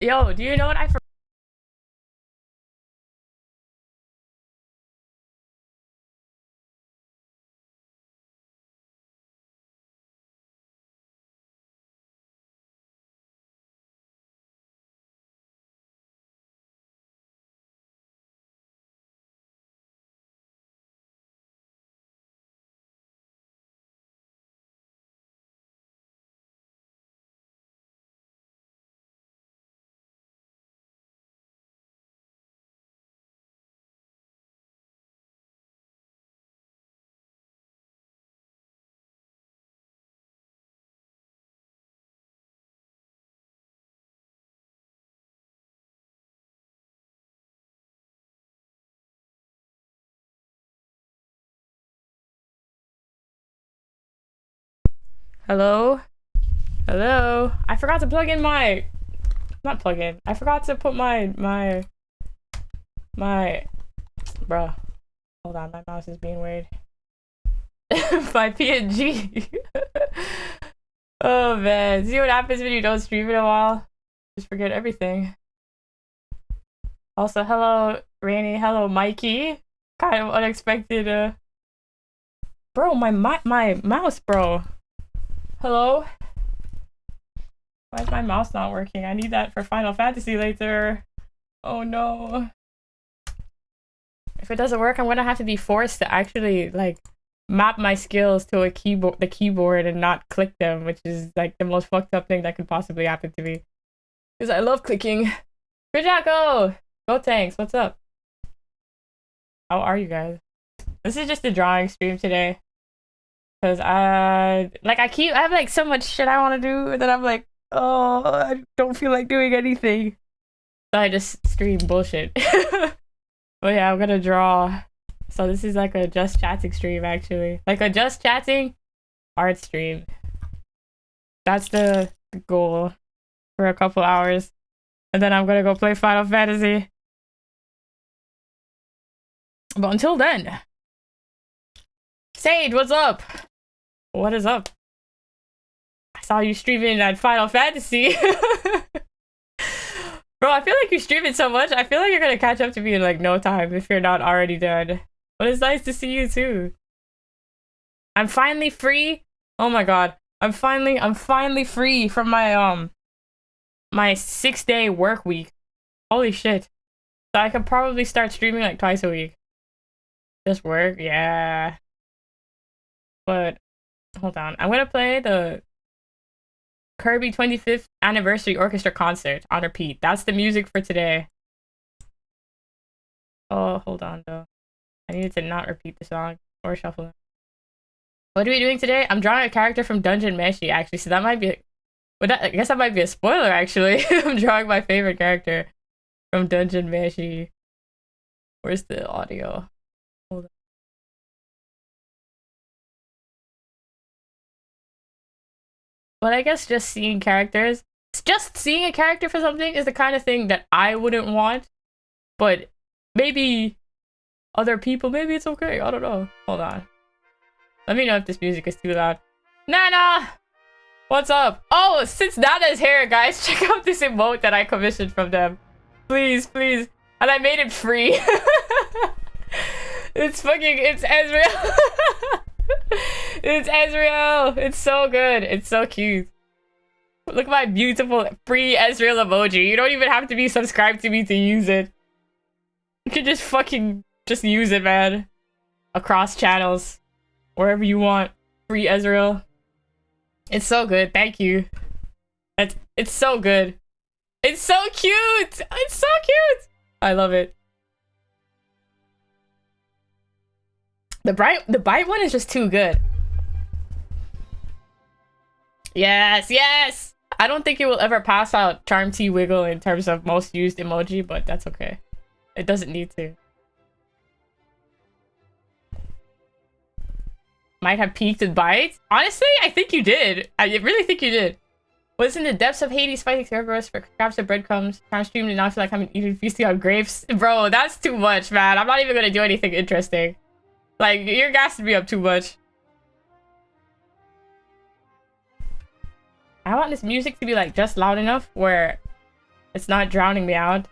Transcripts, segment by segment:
Yo, do you know what I forgot? Hello? Hello? I forgot to plug in my... Not plug in. I forgot to put my... Bruh. Hold on, my mouse is being weird. My PNG. Oh man. See what happens when you don't stream in a while? Just forget everything. Also, hello, Rainy. Hello, Mikey. Kind of unexpected, Bro, my mouse, bro. Hello? Why is my mouse not working? I need that for Final Fantasy later. Oh no. If it doesn't work, I'm gonna have to be forced to actually, like, map my skills to the keyboard and not click them, which is, like, the most fucked up thing that could possibly happen to me. Because I love clicking. Good job, go! Go Tanks, what's up? How are you guys? This is just a drawing stream today. Because I have like so much shit I want to do that I'm like, oh, I don't feel like doing anything. So I just stream bullshit. But yeah, I'm gonna draw. So this is like a just chatting stream actually. Like a just chatting art stream. That's the goal for a couple hours. And then I'm gonna go play Final Fantasy. But until then, Sage, what's up? What is up? I saw you streaming that Final Fantasy. Bro, I feel like you're streaming so much. I feel like you're gonna catch up to me in like no time if you're not already done. But it's nice to see you too. I'm finally free. Oh my god. I'm finally free from my my 6-day work week. Holy shit. So I could probably start streaming like twice a week. Just work, yeah. But hold on. I'm gonna play the Kirby 25th Anniversary Orchestra Concert on repeat. That's the music for today. Oh, hold on though. I needed to not repeat the song or shuffle it. What are we doing today? I'm drawing a character from Dungeon Meshi actually, so that might be... I guess that might be a spoiler actually. I'm drawing my favorite character from Dungeon Meshi. Where's the audio? Hold on. But I guess just seeing characters, just seeing a character for something is the kind of thing that I wouldn't want. But maybe other people, maybe it's okay. I don't know. Hold on. Let me know if this music is too loud. Nana! What's up? Oh, since Nana's here, guys, check out this emote that I commissioned from them. Please, please. And I made it free. It's Ezreal. It's Ezreal. It's so good. It's so cute. Look at my beautiful free Ezreal emoji. You don't even have to be subscribed to me to use it. You can just fucking just use it, man. Across channels. Wherever you want. Free Ezreal. It's so good. Thank you. It's so good. It's so cute. It's so cute. I love it. The bright one is just too good. Yes, yes! I don't think it will ever pass out Charm T Wiggle in terms of most used emoji, but that's okay. It doesn't need to. Might have peaked with bites. Honestly, I think you did. I really think you did. Was in the depths of Hades fighting Cerberus for scraps of breadcrumbs. Time streamed and now I feel like I'm eating feasting on grapes. Bro, that's too much, man. I'm not even gonna do anything interesting. Like, you're gassing me up too much. I want this music to be, like, just loud enough where It's not drowning me out.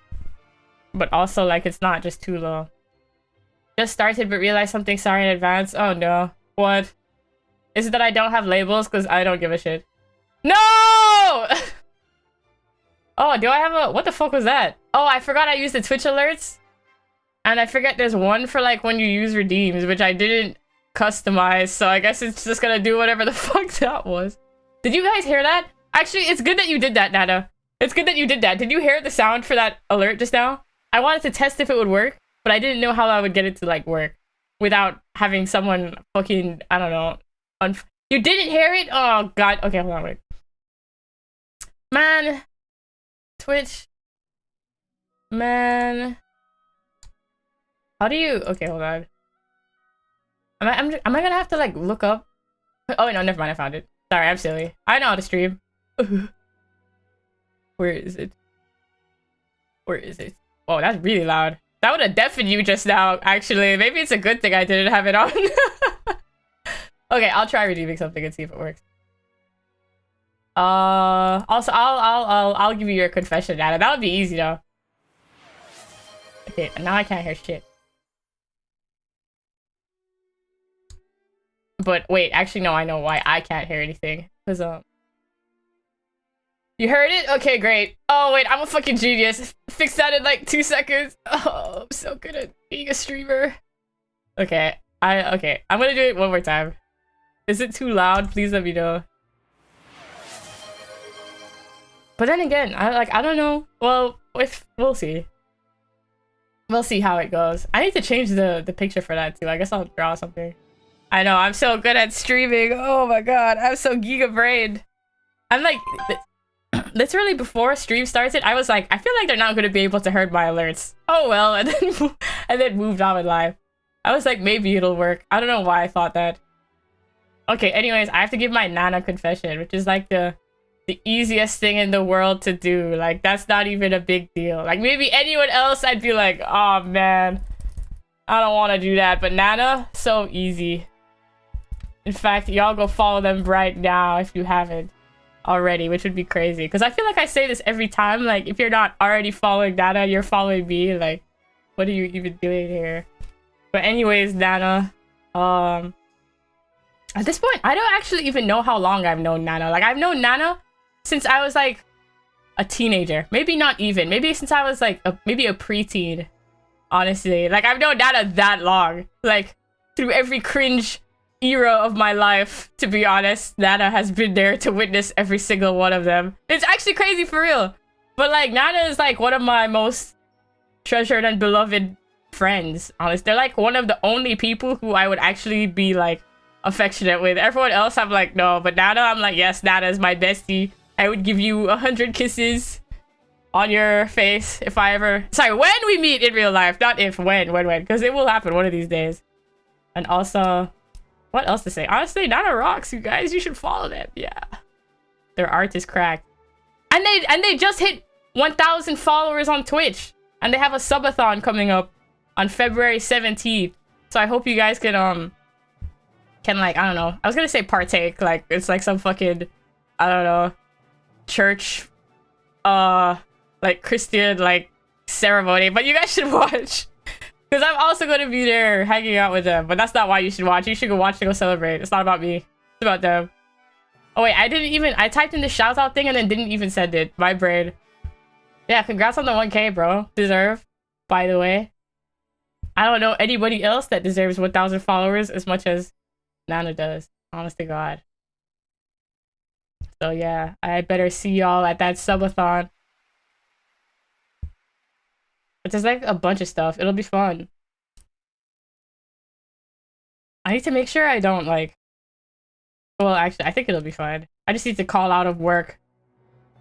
But also, like, it's not just too low. Just started but realized something. Sorry in advance. Oh no. What? Is it that I don't have labels? Because I don't give a shit. No! Oh, do I have a... What the fuck was that? Oh, I forgot I used the Twitch alerts. And I forget there's one for, like, when you use redeems, which I didn't customize. So I guess it's just gonna do whatever the fuck that was. Did you guys hear that? Actually, it's good that you did that, Nana. It's good that you did that. Did you hear the sound for that alert just now? I wanted to test if it would work, but I didn't know how I would get it to, like, work without having someone fucking, I don't know. You didn't hear it? Oh, God. Okay, hold on, wait. Man. Twitch. Man. How do you... Okay, hold on. Am I gonna have to, like, look up? Oh, no, never mind. I found it. Sorry, I'm silly. I know how to stream. Where is it? Where is it? Whoa, that's really loud. That would have deafened you just now, actually. Maybe it's a good thing I didn't have it on. Okay, I'll try redeeming something and see if it works. Also, I'll give you your confession, Nana. That would be easy, though. Okay, now I can't hear shit. But wait, actually, no, I know why I can't hear anything. Because, you heard it? Okay, great. Oh, wait, I'm a fucking genius. Fix that in, like, 2 seconds. Oh, I'm so good at being a streamer. Okay, I'm gonna do it one more time. Is it too loud? Please let me know. But then again, I don't know. Well, we'll see. We'll see how it goes. I need to change the picture for that, too. I guess I'll draw something. I know, I'm so good at streaming. Oh my god, I'm so giga-brained. I'm like, literally before stream started, I was like, I feel like they're not going to be able to hear my alerts. Oh well, and then moved on with live. I was like, maybe it'll work. I don't know why I thought that. Okay, anyways, I have to give my Nana confession, which is like the easiest thing in the world to do. Like, that's not even a big deal. Like, maybe anyone else, I'd be like, oh man, I don't want to do that. But Nana, so easy. In fact, y'all go follow them right now if you haven't already, which would be crazy. Because I feel like I say this every time. Like, if you're not already following Nana, you're following me. Like, what are you even doing here? But anyways, Nana, at this point, I don't actually even know how long I've known Nana. Like, I've known Nana since I was, like, a teenager. Maybe not even. Maybe since I was, like, maybe a preteen, honestly. Like, I've known Nana that long. Like, through every cringe era of my life, to be honest, Nana has been there to witness every single one of them. It's actually crazy for real. But, like, Nana is, like, one of my most treasured and beloved friends, honestly. They're, like, one of the only people who I would actually be, like, affectionate with. Everyone else, I'm like, no. But Nana, I'm like, yes, Nana is my bestie. I would give you 100 kisses on your face if I ever... Sorry, when we meet in real life. Not if, when. Because it will happen one of these days. And also... What else to say? Honestly, Nana rocks, you guys. You should follow them. Yeah. Their art is cracked. And they just hit 1,000 followers on Twitch. And they have a subathon coming up on February 17th. So I hope you guys can like, I don't know. I was gonna say partake. Like, it's like some fucking, I don't know, church, like Christian, like, ceremony. But you guys should watch. Because I'm also going to be there hanging out with them. But that's not why you should watch. You should go watch to go celebrate. It's not about me. It's about them. Oh, wait. I typed in the shout out thing and then didn't even send it. My brain. Yeah, congrats on the 1K, bro. Deserve, by the way. I don't know anybody else that deserves 1,000 followers as much as Nana does. Honest to God. So, yeah. I better see y'all at that subathon. But there's like a bunch of stuff. It'll be fun. I need to make sure I don't like... Well, actually, I think it'll be fine. I just need to call out of work.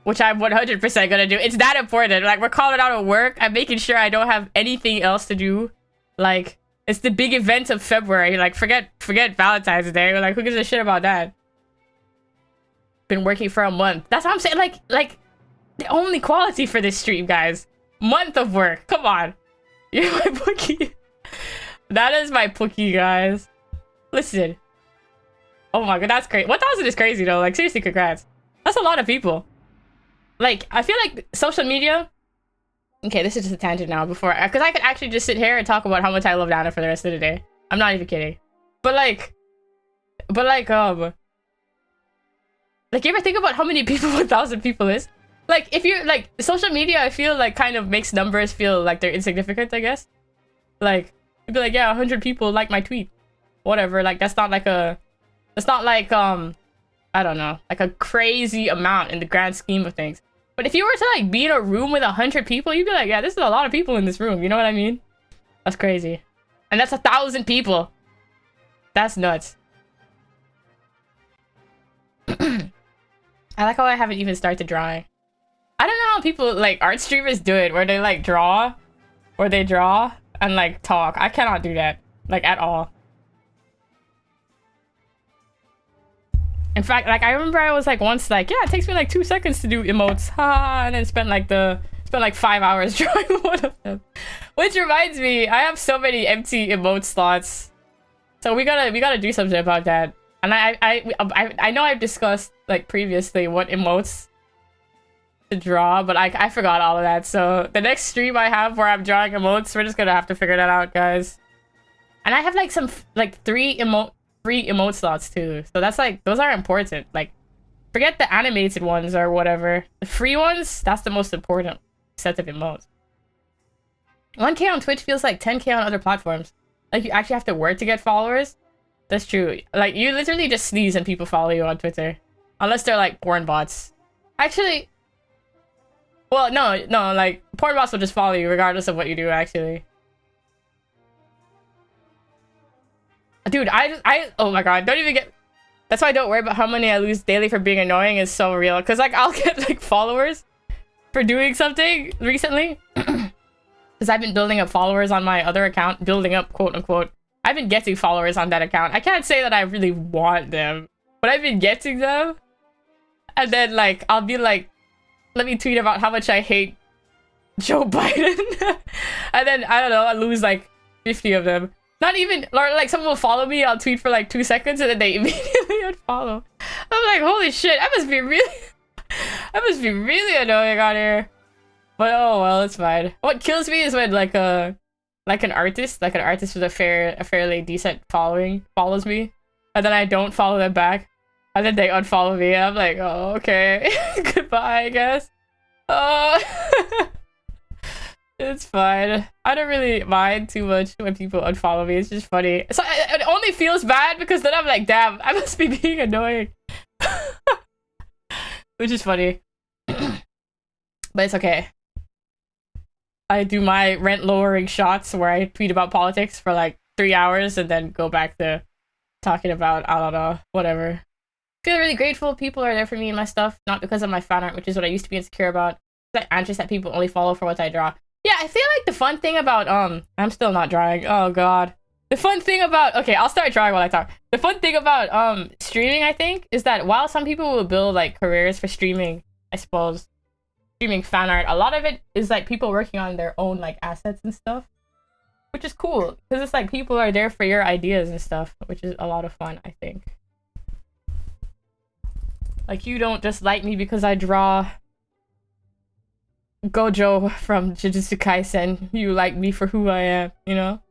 Which I'm 100% gonna do. It's that important. Like, we're calling out of work. I'm making sure I don't have anything else to do. Like, it's the big event of February. Like, forget Valentine's Day. Like, who gives a shit about that? Been working for a month. That's what I'm saying. Like, the only quality for this stream, guys. Month of work. Come on. You're my bookie. That is my bookie, guys. Listen. Oh my god, that's crazy. 1,000 is crazy, though. Like, seriously, congrats. That's a lot of people. like, I feel like social media. Okay, this is just a tangent now. Because I could actually just sit here and talk about how much I love Dana for the rest of the day. I'm not even kidding. But like, you ever think about how many people 1,000 people is? Like, if you like social media, I feel like kind of makes numbers feel like they're insignificant. I guess. Like, you'd be like, yeah, 100 people like my tweet, whatever. Like, that's not like I don't know, like a crazy amount in the grand scheme of things. But if you were to like be in a room with 100 people, you'd be like, yeah, this is a lot of people in this room. You know what I mean? That's crazy. And that's 1,000 people. That's nuts. I like how I haven't even started drawing. I don't know how people, like, art streamers do it, where they like draw and like talk. I cannot do that, like, at all. In fact, like, I remember I was like once like, yeah, it takes me like 2 seconds to do emotes, haha, and then spent like 5 hours drawing one of them. Which reminds me, I have so many empty emote slots, so we gotta do something about that. And I know I've discussed like previously what emotes to draw, but I forgot all of that. So the next stream I have where I'm drawing emotes, we're just gonna have to figure that out, guys. And I have like some like free emote slots too, so that's like, those are important. Like, forget the animated ones or whatever, the free ones, that's the most important set of emotes. 1K on Twitch feels like 10K on other platforms. Like, you actually have to work to get followers. That's true. Like, you literally just sneeze and people follow you on Twitter, unless they're like porn bots. Actually, well, no, like, porn bots will just follow you regardless of what you do, actually. Dude, oh my god, don't even get... That's why I don't worry about how many I lose daily for being annoying is so real. Because, like, I'll get, like, followers for doing something recently. Because I've been building up followers on my other account. Building up, quote-unquote. I've been getting followers on that account. I can't say that I really want them, but I've been getting them. And then, like, I'll be like, let me tweet about how much I hate Joe Biden. And then, I don't know, I lose, like, 50 of them. Not even, or like, someone will follow me, I'll tweet for like 2 seconds, and then they immediately unfollow. I'm like, holy shit, that must be really annoying on here. But oh well, it's fine. What kills me is when like an artist with a fairly decent following follows me, and then I don't follow them back, and then they unfollow me, and I'm like, oh, okay. Goodbye, I guess. Oh. It's fine. I don't really mind too much when people unfollow me. It's just funny. So it only feels bad because then I'm like, damn, I must be being annoying. Which is funny. But it's okay. I do my rent lowering shots where I tweet about politics for like 3 hours and then go back to talking about, I don't know, whatever. I feel really grateful people are there for me and my stuff, not because of my fan art, which is what I used to be insecure about. It's like anxious that people only follow for what I draw. Yeah, I feel like the fun thing about, I'm still not drawing. Oh, God. The fun thing about, okay, I'll start drawing while I talk. The fun thing about, streaming, I think, is that while some people will build, like, careers for streaming, I suppose, streaming fan art, a lot of it is, like, people working on their own, like, assets and stuff, which is cool, because it's, like, people are there for your ideas and stuff, which is a lot of fun, I think. Like, you don't just like me because I draw Gojo from Jujutsu Kaisen. You like me for who I am, you know?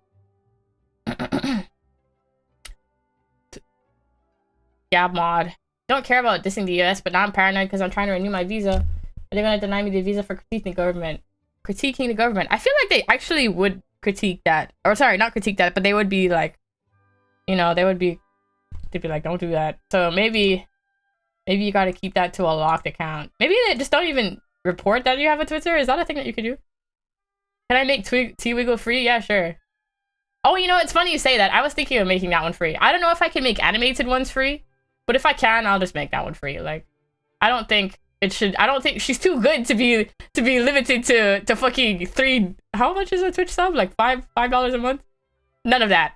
Yeah, mod. Don't care about dissing the US, but now I'm paranoid because I'm trying to renew my visa. Are they gonna deny me the visa for critiquing the government? Critiquing the government. I feel like they actually would critique that. Or sorry, not critique that, but they would be like, you know, they'd be like, don't do that. So maybe you gotta keep that to a locked account. Maybe they just don't even report that you have a Twitter. Is that a thing that you could do? Can I make T-Wiggle free? Yeah, sure. Oh, you know, it's funny you say that. I was thinking of making that one free. I don't know if I can make animated ones free, but if I can, I'll just make that one free. Like, I don't think she's too good to be limited to fucking 3. How much is a Twitch sub? Like $5 a month? None of that.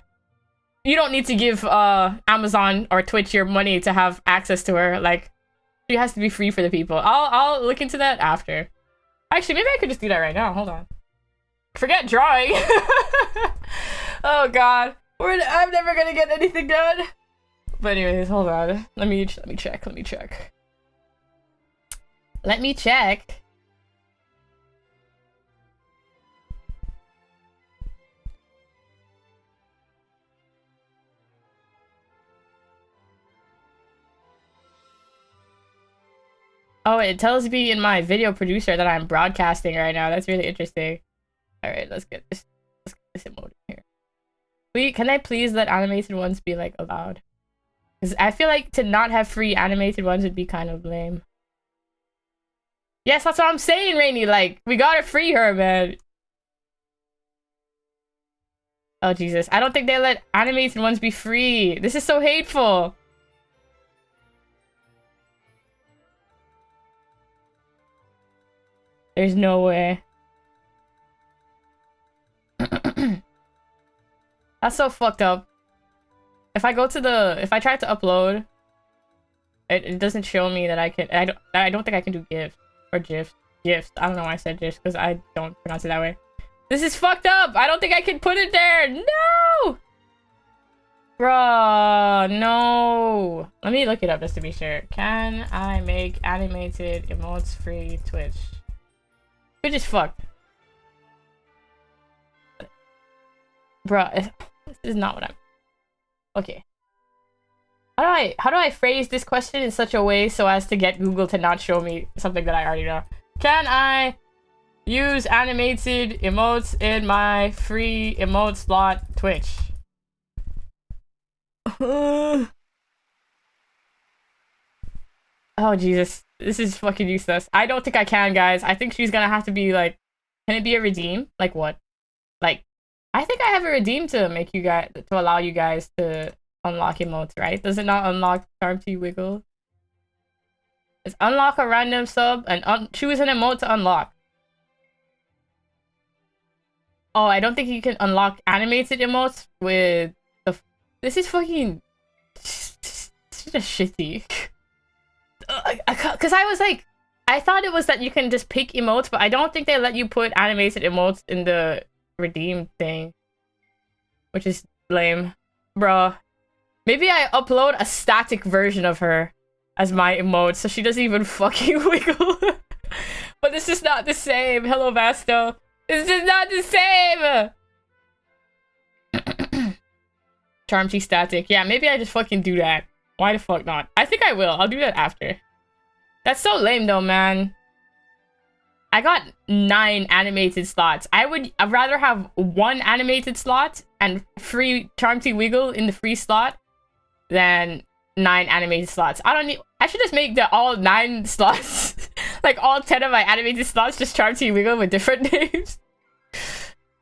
You don't need to give Amazon or Twitch your money to have access to her. Like, she has to be free for the people. I'll look into that after. Actually, maybe I could just do that right now. Hold on. Forget drawing. Oh god. I'm never gonna get anything done. But anyways, hold on. Let me check. Let me check. Oh, it tells me in my video producer that I'm broadcasting right now. That's really interesting. All right, let's get this emote in here. Can I please let animated ones be like allowed? Because I feel like to not have free animated ones would be kind of lame. Yes, that's what I'm saying, Rainy. Like, we gotta free her, man. Oh, Jesus. I don't think they let animated ones be free. This is so hateful. There's no way. That's so fucked up. If I go to the... If I try to upload, it doesn't show me that I can... I don't think I can do GIF. Or GIF. GIFs. I don't know why I said GIFs, because I don't pronounce it that way. This is fucked up! I don't think I can put it there! No! Bruh, no. Let me look it up just to be sure. Can I make animated emotes free Twitch? Twitch is fucked. Bruh, this is not what I'm... Okay. How do I phrase this question in such a way so as to get Google to not show me something that I already know? Can I use animated emotes in my free emote slot Twitch? Oh, Jesus. This is fucking useless. I don't think I can, guys. I think she's gonna have to be like... Can it be a redeem? Like what? Like... I think I have a redeem to make you guys... To allow you guys to unlock emotes, right? Does it not unlock Charm T Wiggle? It's unlock a random sub and choose an emote to unlock. Oh, I don't think you can unlock animated emotes with the... This is fucking... This is just shitty. Because I was like... I thought it was that you can just pick emotes, but I don't think they let you put animated emotes in the redeem thing. Which is lame. Bruh. Maybe I upload a static version of her as my emote, so she doesn't even fucking wiggle. But this is not the same. Hello, Vasto. This is not the same! Charm T static. Yeah, maybe I just fucking do that. Why the fuck not? I think I will. I'll do that after. That's so lame though, man. I got 9 animated slots. I'd rather have 1 animated slot and free Charm T Wiggle in the free slot than 9 animated slots. I should just make all 9 slots, like all 10 of my animated slots, just Charm T Wiggle with different names.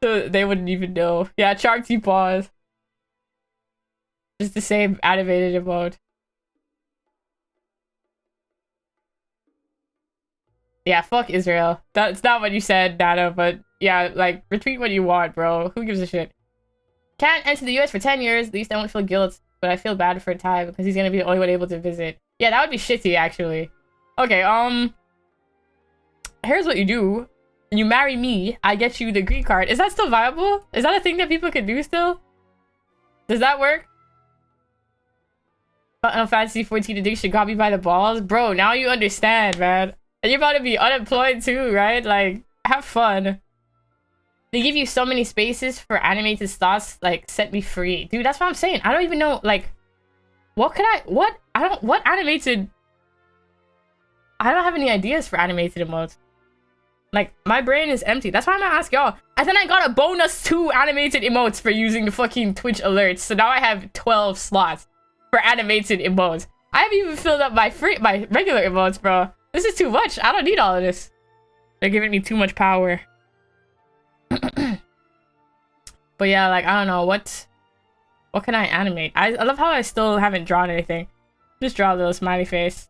So they wouldn't even know. Yeah, Charm T Pause. Just the same animated emote. Yeah, fuck Israel. That's not what you said, Nana, but yeah, like, retweet what you want, bro. Who gives a shit? Can't enter the US for 10 years. At least I won't feel guilt, but I feel bad for Ty because he's gonna be the only one able to visit. Yeah, that would be shitty, actually. Okay, here's what you do. You marry me, I get you the green card. Is that still viable? Is that a thing that people can do still? Does that work? Final Fantasy 14 addiction got me by the balls? Bro, now you understand, man. And you're about to be unemployed too, right? Like, have fun. They give you so many spaces for animated slots, like, set me free. Dude, that's what I'm saying. I don't even know, like, what animated... I don't have any ideas for animated emotes. Like, my brain is empty. That's why I'm gonna ask y'all. And then I got a bonus 2 animated emotes for using the fucking Twitch alerts. So now I have 12 slots for animated emotes. I haven't even filled up my regular emotes, bro. This is too much. I don't need all of this. They're giving me too much power. But yeah, like, I don't know. What can I animate? I love how I still haven't drawn anything. Just draw a little smiley face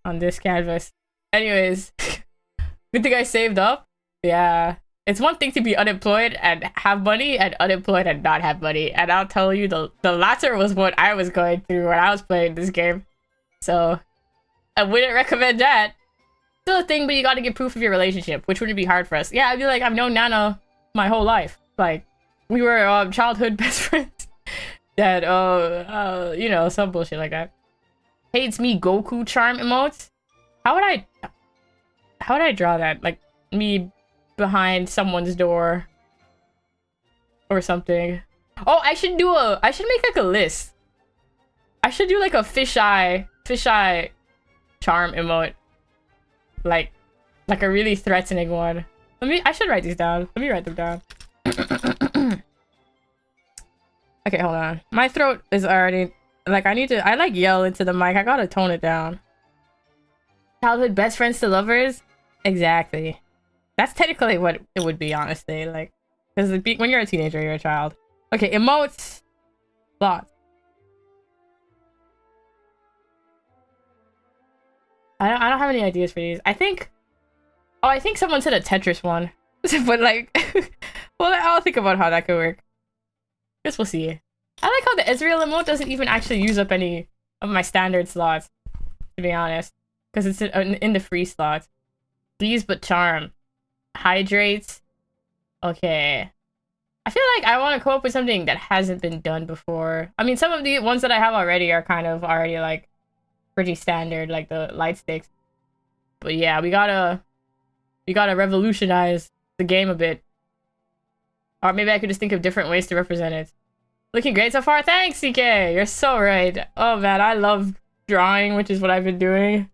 on this canvas. Anyways, good thing I saved up. Yeah. It's one thing to be unemployed and have money, and unemployed and not have money. And I'll tell you, the latter was what I was going through when I was playing this game. So... I wouldn't recommend that. Still a thing, but you gotta get proof of your relationship, which wouldn't be hard for us. Yeah, I'd be like, I've known Nana my whole life. Like, we were childhood best friends. That, you know, some bullshit like that. Hates me Goku charm emotes. How would I draw that? Like me behind someone's door or something. Oh, I should make like a list. I should do like a fisheye charm emote. Like a really threatening one. I should write these down. Let me write them down. Okay, hold on. My throat is already like I like yell into the mic. I gotta tone it down. Childhood best friends to lovers? Exactly. That's technically what it would be, honestly. Like, because when you're a teenager, you're a child. Okay, emotes. Thoughts. I don't have any ideas for these. I think someone said a Tetris one. But like, well, I'll think about how that could work. Guess we'll see. I like how the Israel emote doesn't even actually use up any of my standard slots, to be honest. Because it's in the free slots. Please but charm. Hydrates. Okay. I feel like I want to come up with something that hasn't been done before. I mean, some of the ones that I have already are kind of already like pretty standard, like the light sticks. But yeah, we gotta revolutionize the game a bit. Or maybe I could just think of different ways to represent it. Looking great so far. Thanks, CK. You're so right. Oh man, I love drawing, which is what I've been doing.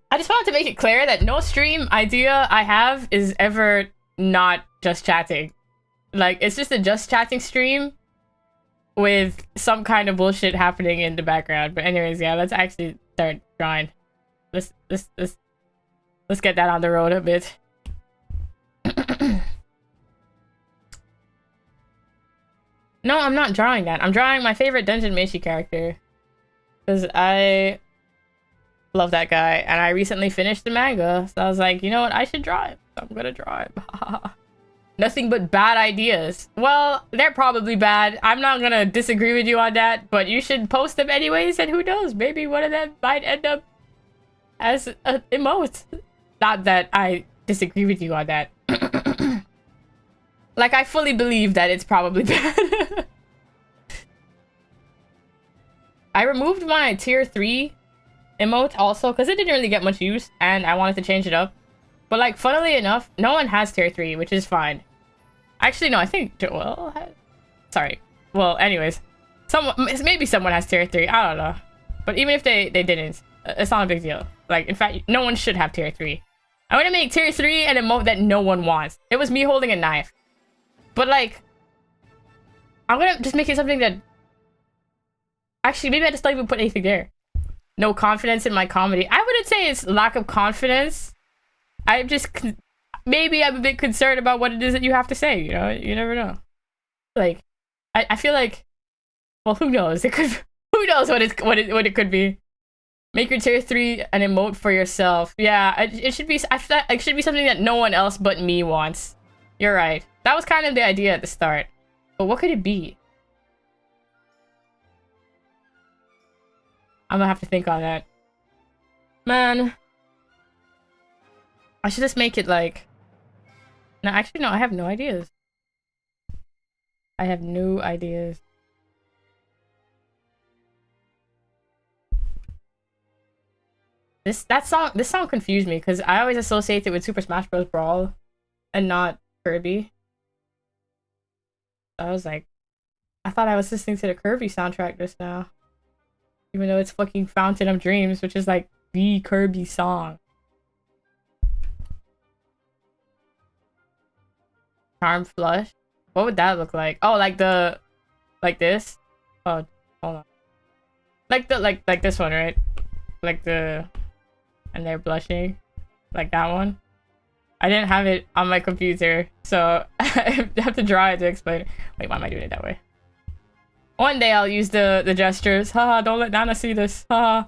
I just wanted to make it clear that no stream idea I have is ever not just chatting. Like, it's just a just chatting stream with some kind of bullshit happening in the background. But anyways, yeah, let's actually start drawing. Let's get that on the road a bit. No, I'm not drawing that. I'm drawing my favorite Dungeon Meshi character. Because I love that guy. And I recently finished the manga. So I was like, you know what? I should draw him. So I'm gonna draw him. Nothing but bad ideas. Well, they're probably bad. I'm not gonna disagree with you on that. But you should post them anyways. And who knows? Maybe one of them might end up as an emote. Not that I disagree with you on that. Like, I fully believe that it's probably bad. I removed my tier 3 emote also because it didn't really get much use and I wanted to change it up. But like, funnily enough, no one has tier 3, which is fine. Actually, no, I think Joel has... Sorry. Well, anyways. Maybe someone has tier 3. I don't know. But even if they didn't, it's not a big deal. Like, in fact, no one should have tier 3. I'm gonna make tier 3 an emote that no one wants. It was me holding a knife. But like, I'm gonna just make it something that... Actually, maybe I just don't even put anything there. No confidence in my comedy. I wouldn't say it's lack of confidence. I'm just... Maybe I'm a bit concerned about what it is that you have to say, you know? You never know. Like, I feel like... Well, who knows? It could... Who knows what it could be? Make your tier 3 an emote for yourself. Yeah, it should be... I feel like it should be something that no one else but me wants. You're right. That was kind of the idea at the start. But what could it be? I'm gonna have to think on that. Man. I should just make it like... No, actually, no. I have no ideas. I have no ideas. This song confused me because I always associate it with Super Smash Bros. Brawl and not Kirby. I was like, I thought I was listening to the Kirby soundtrack just now. Even though it's fucking Fountain of Dreams, which is like the Kirby song. Charm Flush? What would that look like? Oh, like this? Oh, hold on. Like this one, right? Like and they're blushing. Like that one. I didn't have it on my computer, so I have to draw it to explain it. Wait, why am I doing it that way? One day I'll use the gestures. Haha, don't let Nana see this. Haha.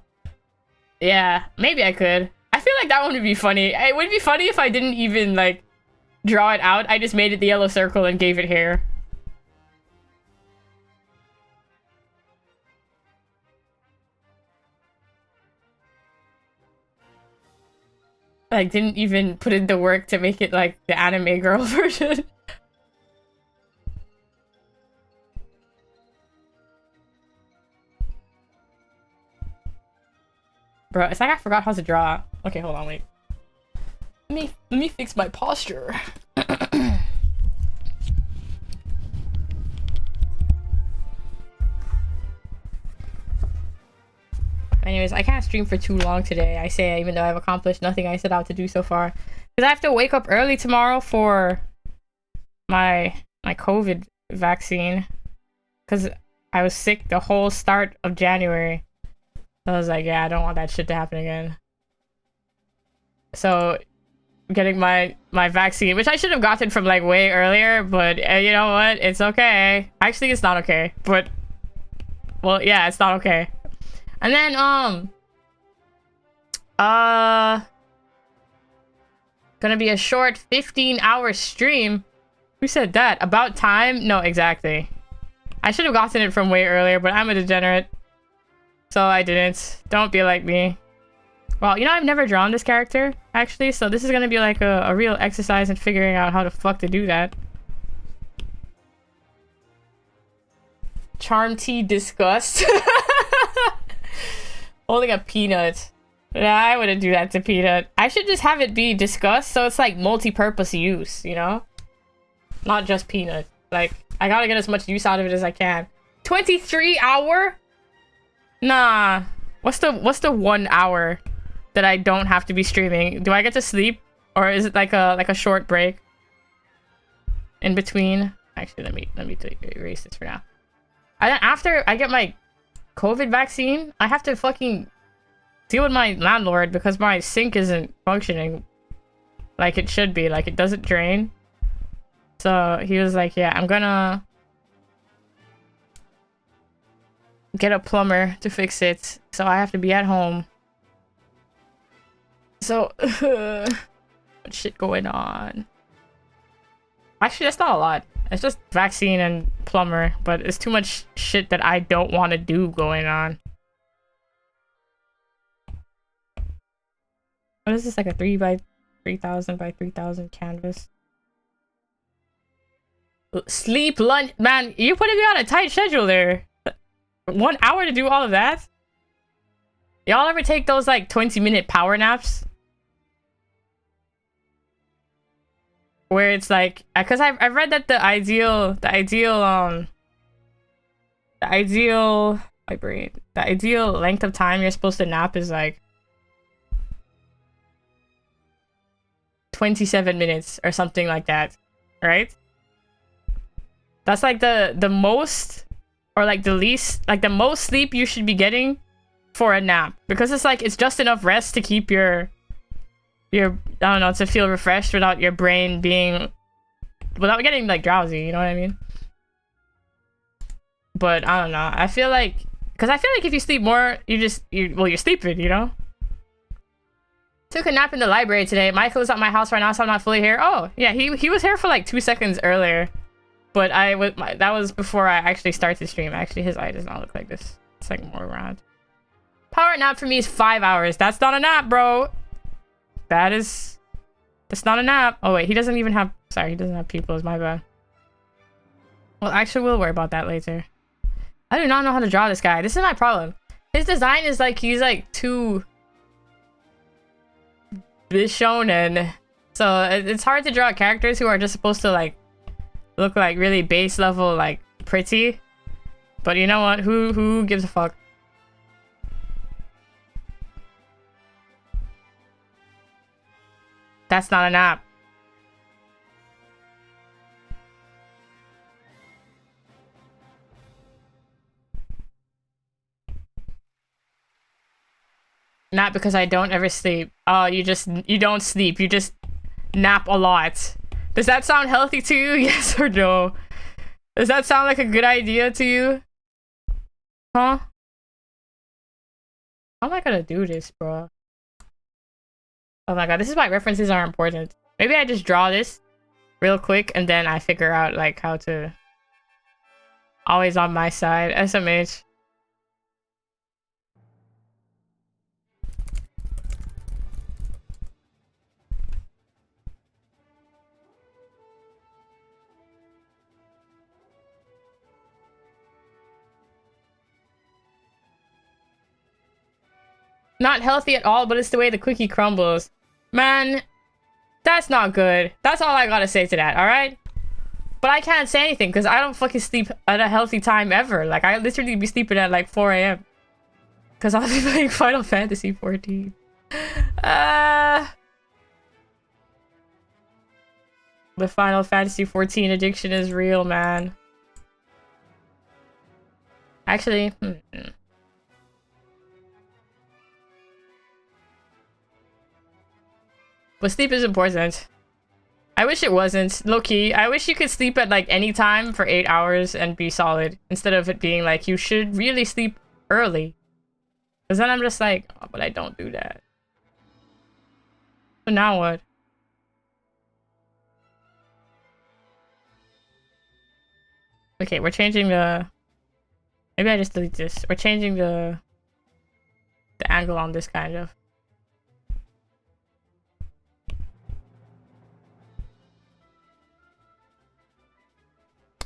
Yeah, maybe I could. I feel like that one would be funny. It would be funny if I didn't even, like, draw it out. I just made it the yellow circle and gave it hair. Like, didn't even put in the work to make it, like, the anime girl version. Bro, it's like I forgot how to draw. Okay, hold on, wait. Let me fix my posture. Anyways, I can't stream for too long today. I say, even though I've accomplished nothing I set out to do so far, because I have to wake up early tomorrow for my COVID vaccine. Because I was sick the whole start of January. So I was like, yeah, I don't want that shit to happen again. So getting my vaccine, which I should have gotten from like way earlier, but you know what? It's okay. Actually, it's not okay. But well, yeah, it's not okay. And then gonna be a short 15-hour stream. Who said that? About time? No, exactly. I should have gotten it from way earlier, but I'm a degenerate. So I didn't. Don't be like me. Well, you know, I've never drawn this character, actually, so this is gonna be like a real exercise in figuring out how the fuck to do that. Charm tea disgust. Holding a peanut. Nah, I wouldn't do that to peanut. I should just have it be disgust, so it's like multi-purpose use, you know? Not just peanut. Like, I gotta get as much use out of it as I can. 23 hour? Nah. What's the 1 hour that I don't have to be streaming? Do I get to sleep? Or is it like a short break? In between? Actually, let me erase this for now. After I get my COVID vaccine, I have to fucking deal with my landlord because my sink isn't functioning like it should be. Like, it doesn't drain. So he was like, yeah, I'm gonna get a plumber to fix it. So I have to be at home. So, what shit going on? Actually, that's not a lot. It's just vaccine and plumber, but it's too much shit that I don't want to do going on. What is this, like a 3 by 3000 by 3000 canvas? Sleep, lunch, man, you're putting me on a tight schedule there. 1 hour to do all of that? Y'all ever take those like 20-minute power naps? Where it's like, because I've read that the ideal length of time you're supposed to nap is like 27 minutes or something like that, right? That's like the most, or like the least, like the most sleep you should be getting for a nap, because it's like it's just enough rest to keep your I don't know, to feel refreshed without your brain being, without getting like drowsy, you know what I mean? But I don't know, I feel like, because I feel like if you sleep more, you're sleeping, you know? Took a nap in the library today. Michael is at my house right now, so I'm not fully here. Oh yeah, he was here for like 2 seconds earlier, but that was before I actually started the stream. Actually, his eye does not look like this. It's like more round. Power nap for me is 5 hours. That's not a nap, bro. That's not a nap. Oh wait, he doesn't even have, sorry, he doesn't have pupils, my bad. Well, actually, we'll worry about that later. I do not know how to draw this guy. This is my problem. His design is like, he's like too shonen. So it's hard to draw characters who are just supposed to like look like really base level, like pretty. But you know what? Who gives a fuck? That's not a nap. Not because I don't ever sleep. Oh, you don't sleep. You just nap a lot. Does that sound healthy to you? Yes or no? Does that sound like a good idea to you? Huh? How am I gonna do this, bro? Oh my god, this is why references are important. Maybe I just draw this real quick and then I figure out like how to... Always on my side. SMH. not healthy at all, but it's the way the cookie crumbles. Man, that's not good. That's all I gotta say to that, alright? But I can't say anything because I don't fucking sleep at a healthy time ever. Like, I literally be sleeping at like 4 a.m. Because I'll be playing Final Fantasy 14. The Final Fantasy 14 addiction is real, man. Actually, but sleep is important. I wish it wasn't. Low-key, I wish you could sleep at like any time for 8 hours and be solid. Instead of it being like, you should really sleep early. Because then I'm just like, oh, but I don't do that. So now what? Okay, we're changing the... Maybe I just delete this. We're changing the angle on this kind of.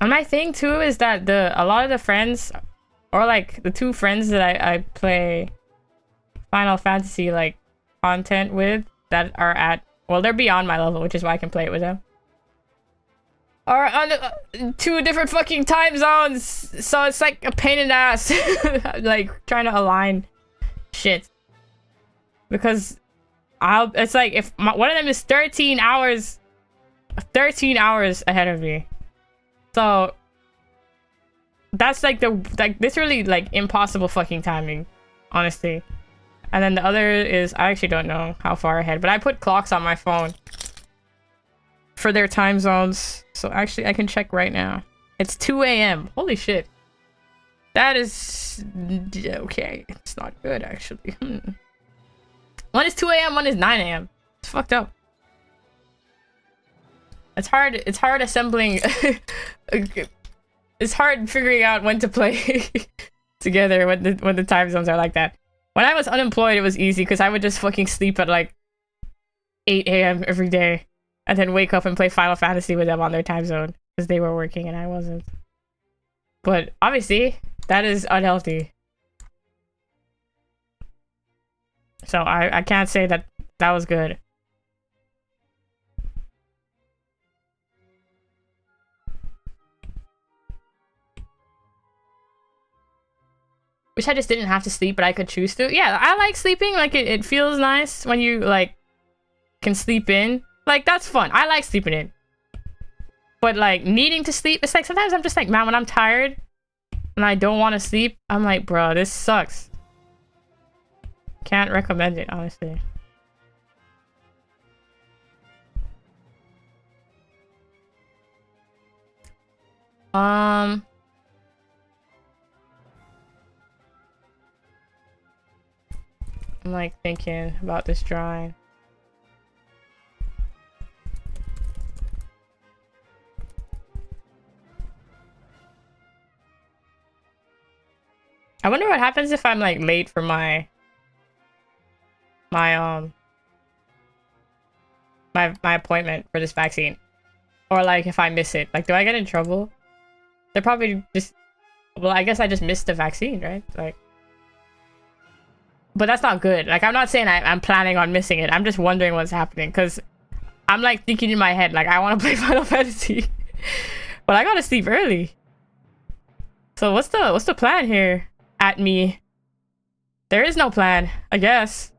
And my thing too is that a lot of the friends, or like the 2 friends that I play Final Fantasy like content with that are at, well, they're beyond my level, which is why I can play it with them, are on 2 different fucking time zones, so it's like a pain in the ass. Like trying to align shit, because it's like if one of them is 13 hours ahead of me, so that's like literally like impossible fucking timing, honestly. And then the other is, I actually don't know how far ahead, but I put clocks on my phone for their time zones. So actually I can check right now. It's 2 a.m. Holy shit. That is... okay. It's not good, actually. One is 2 a.m., one is 9 a.m. It's fucked up. It's hard assembling... It's hard figuring out when to play together when the time zones are like that. When I was unemployed, it was easy because I would just fucking sleep at like 8 a.m. every day and then wake up and play Final Fantasy with them on their time zone because they were working and I wasn't. But obviously, that is unhealthy. So I can't say that that was good. Wish I just didn't have to sleep, but I could choose to. Yeah, I like sleeping. Like, it feels nice when you, like, can sleep in. Like, that's fun. I like sleeping in. But, like, needing to sleep, it's like, sometimes I'm just like, man, when I'm tired and I don't want to sleep, I'm like, bro, this sucks. Can't recommend it, honestly. I'm like thinking about this drawing. I wonder what happens if I'm like late for my appointment for this vaccine, or like if I miss it. Like, do I get in trouble? They're probably just, well, I guess I just missed the vaccine, right? Like, but that's not good. Like, I'm not saying I'm planning on missing it. I'm just wondering what's happening, because I'm like thinking in my head, like, I want to play Final Fantasy, but I gotta sleep early. So what's the plan here? At me, there is no plan, I guess,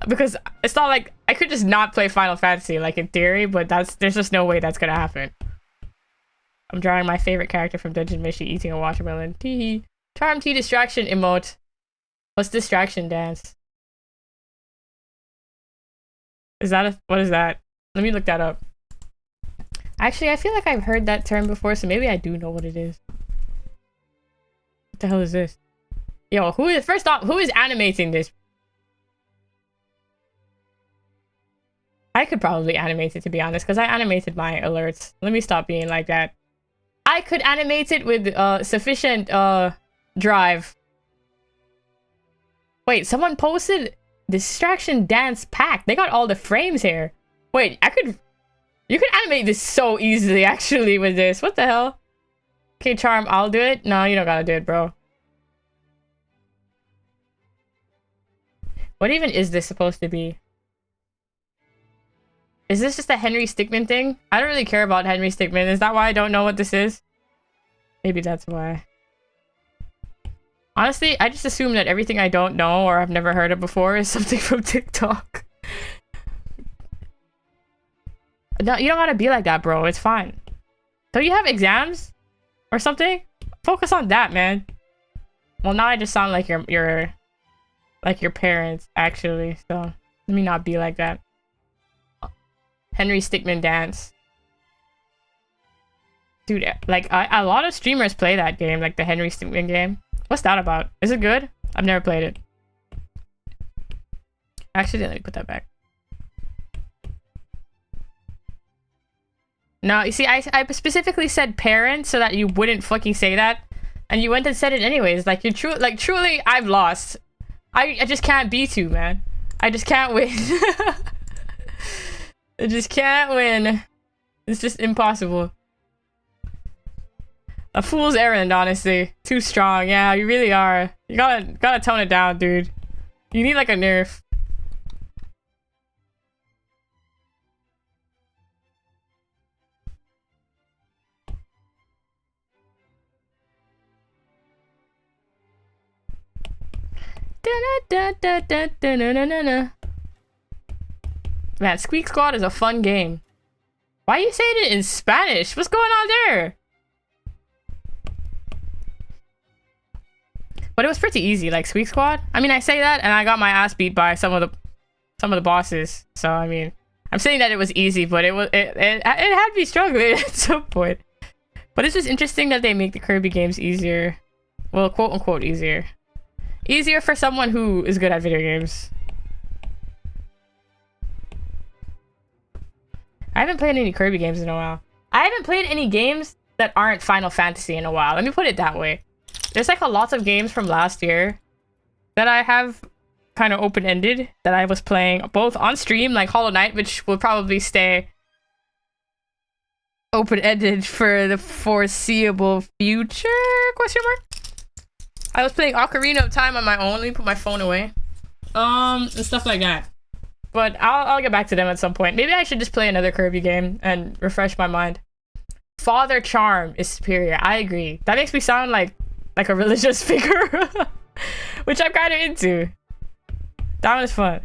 because it's not like I could just not play Final Fantasy, like, in theory, but there's just no way that's gonna happen. I'm drawing my favorite character from Dungeon Meshi eating a watermelon. Teehee. Charm T distraction emote. What's distraction dance? Is that what is that? Let me look that up. Actually, I feel like I've heard that term before, so maybe I do know what it is. What the hell is this? Yo, first off, who is animating this? I could probably animate it, to be honest, because I animated my alerts. Let me stop being like that. I could animate it with sufficient drive. Wait, someone posted distraction dance pack. They got all the frames here. Wait, you could animate this so easily, actually, with this. What the hell? Okay, Charm, I'll do it. No, you don't gotta do it, bro. What even is this supposed to be? Is this just a Henry Stickmin thing? I don't really care about Henry Stickmin. Is that why I don't know what this is? Maybe that's why. Honestly, I just assume that everything I don't know or I've never heard of before is something from TikTok. No, you don't gotta be like that, bro. It's fine. Don't you have exams or something? Focus on that, man. Well, now I just sound like your parents, actually. So let me not be like that. Henry Stickmin dance. Dude, like a lot of streamers play that game, like the Henry Stickmin game. What's that about? Is it good? I've never played it. Actually, let me put that back. No, you see, I specifically said parents so that you wouldn't fucking say that, and you went and said it anyways. Like you're truly, I've lost. I just can't beat you, man. I just can't win. I just can't win. It's just impossible. A fool's errand, honestly. Too strong. Yeah, you really are. You gotta tone it down, dude. You need like a nerf. Man, Squeak Squad is a fun game. Why are you saying it in Spanish? What's going on there? But it was pretty easy, like Squeak Squad. I mean, I say that, and I got my ass beat by some of the bosses. So I mean, I'm saying that it was easy, but it had me struggling at some point. But it's just interesting that they make the Kirby games easier. Well, quote unquote easier. Easier for someone who is good at video games. I haven't played any Kirby games in a while. I haven't played any games that aren't Final Fantasy in a while. Let me put it that way. There's like a lot of games from last year that I have kind of open-ended that I was playing both on stream, like Hollow Knight, which will probably stay open-ended for the foreseeable future? Question mark? I was playing Ocarina of Time on my own. Let me put my phone away. And stuff like that. But I'll get back to them at some point. Maybe I should just play another Kirby game and refresh my mind. Father Charm is superior. I agree. That makes me sound like a religious figure, which I'm kind of into. That one is fun.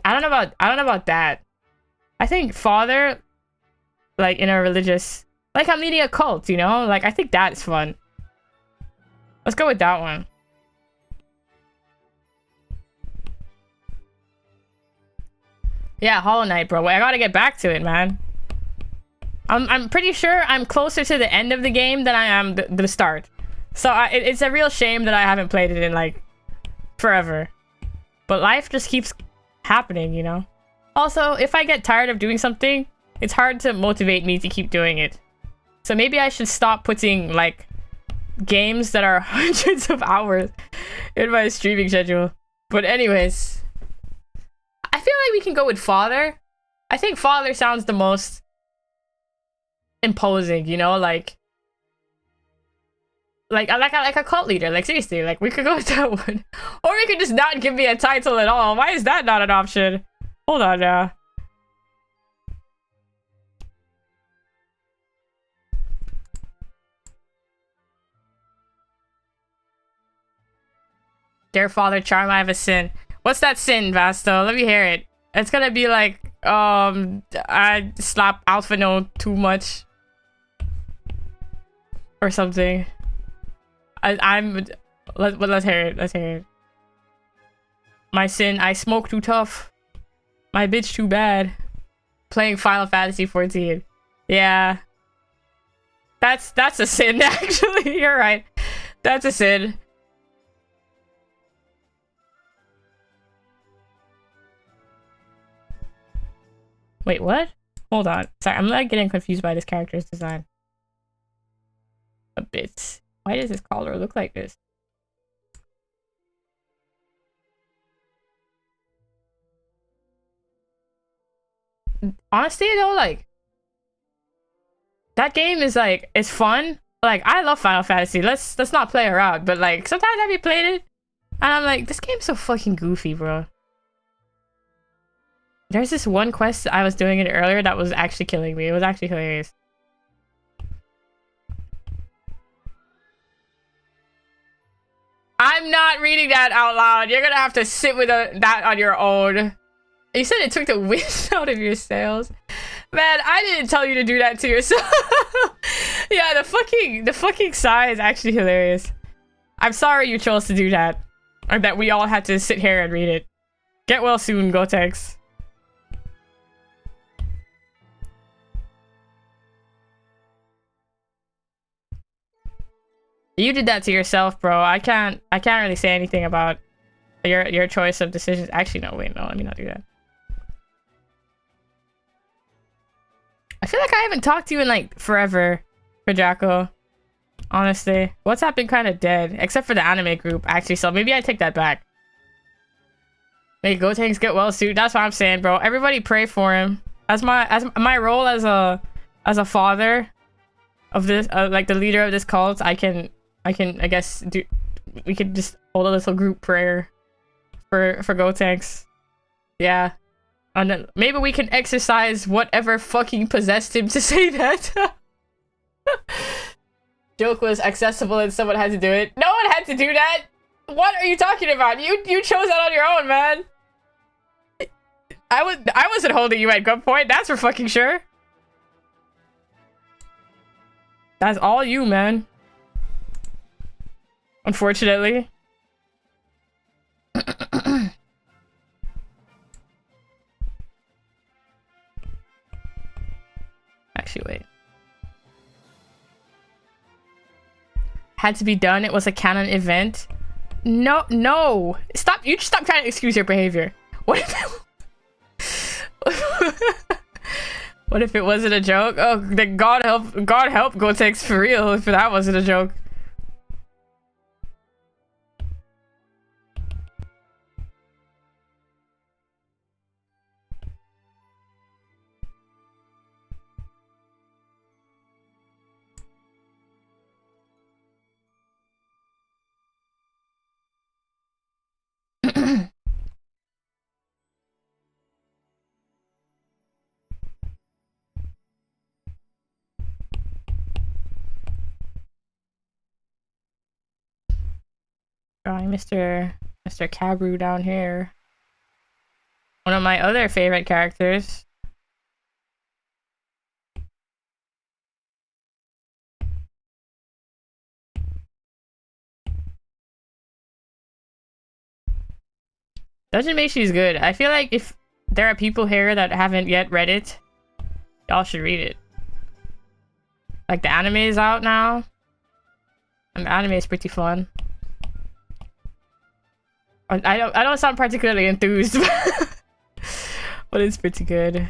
I don't know about that. I think father, like in a religious, like I'm leading a cult, you know? Like I think that's fun. Let's go with that one. Yeah, Hollow Knight, bro. I gotta get back to it, man. I'm pretty sure I'm closer to the end of the game than I am the start. So it's a real shame that I haven't played it in like forever. But life just keeps happening, you know? Also, if I get tired of doing something, it's hard to motivate me to keep doing it. So maybe I should stop putting like games that are hundreds of hours in my streaming schedule. But anyways, I feel like we can go with Father. I think Father sounds the most imposing, you know, like a cult leader. Like seriously, like we could go with that one, or we could just not give me a title at all. Why is that not an option? Hold on now. Dear Father Charm, I have a sin. What's that sin, Vasto? Let me hear it. It's gonna be like, I slap Alpha No too much. Or something. Let's hear it. Let's hear it. My sin, I smoke too tough. My bitch too bad. Playing Final Fantasy 14. Yeah. That's a sin, actually. You're right. That's a sin. Wait, what? Hold on. Sorry, I'm like getting confused by this character's design. A bit. Why does his collar look like this? Honestly though, like that game is like, it's fun. Like I love Final Fantasy. Let's not play around, but like sometimes have you played it? And I'm like, this game's so fucking goofy, bro. There's this one quest I was doing it earlier that was actually killing me. It was actually hilarious. I'm not reading that out loud. You're gonna have to sit with that on your own. You said it took the wind out of your sails. Man, I didn't tell you to do that to yourself. Yeah, the fucking sigh is actually hilarious. I'm sorry you chose to do that. Or that we all had to sit here and read it. Get well soon, Gotex. You did that to yourself, bro. I can't really say anything about your choice of decisions. Actually, no, wait, no, let me not do that. I feel like I haven't talked to you in like forever, Kajako. Honestly, WhatsApp been kind of dead, except for the anime group, actually. So maybe I take that back. May Gotenks get well soon. That's what I'm saying, bro. Everybody pray for him. As my role as a father of this, like the leader of this cult, I guess we could just hold a little group prayer for Gotenks. Yeah. And then maybe we can exercise whatever fucking possessed him to say that. Joke was accessible and someone had to do it. No one had to do that. What are you talking about? You chose that on your own, man. I wasn't holding you at gunpoint. That's for fucking sure. That's all you, man. Unfortunately. Actually, wait. Had to be done. It was a canon event. No. Stop. You stop trying to excuse your behavior. What if what if it wasn't a joke? Oh, then God help Gotex for real if that wasn't a joke. Drawing Mr. Cabru down here. One of my other favorite characters. Dungeon Meshi is good. I feel like if there are people here that haven't yet read it, y'all should read it. Like the anime is out now. And the anime is pretty fun. I don't sound particularly enthused, but it's pretty good.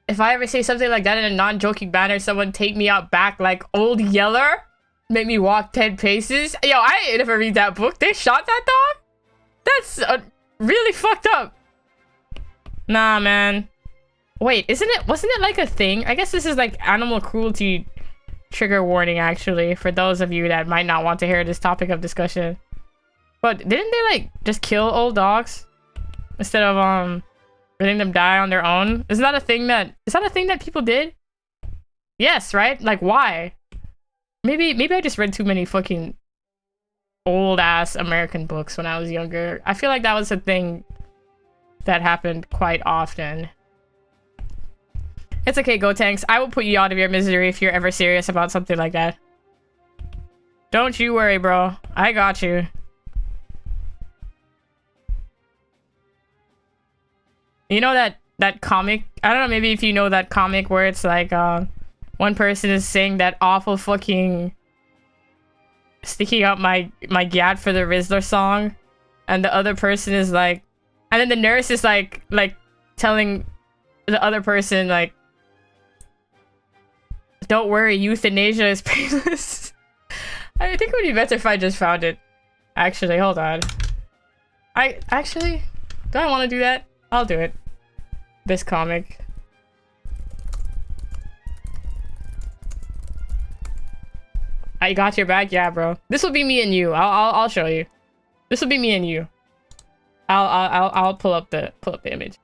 If I ever say something like that in a non-joking manner, someone take me out back like Old Yeller, make me walk 10 paces. Yo, I ain't never read that book. They shot that dog? That's really fucked up. Nah, man. Wait, wasn't it like a thing? I guess this is like animal cruelty trigger warning, actually, for those of you that might not want to hear this topic of discussion. But didn't they like just kill old dogs instead of letting them die on their own? Is that a thing that people did? Yes, right? Like why? Maybe I just read too many fucking old ass American books when I was younger. I feel like that was a thing that happened quite often. It's okay, Gotenks. I will put you out of your misery if you're ever serious about something like that. Don't you worry, bro. I got you. You know that comic? I don't know, maybe if you know that comic where it's like, one person is saying that awful fucking sticking out my gat for the Rizzler song, and the other person is like, and then the nurse is like telling the other person like, don't worry, euthanasia is painless. I think it would be better if I just found it. Actually, hold on. Do I want to do that? I'll do it. This comic. I got your back, yeah, bro. This will be me and you. I'll show you. This will be me and you. I'll pull up the image.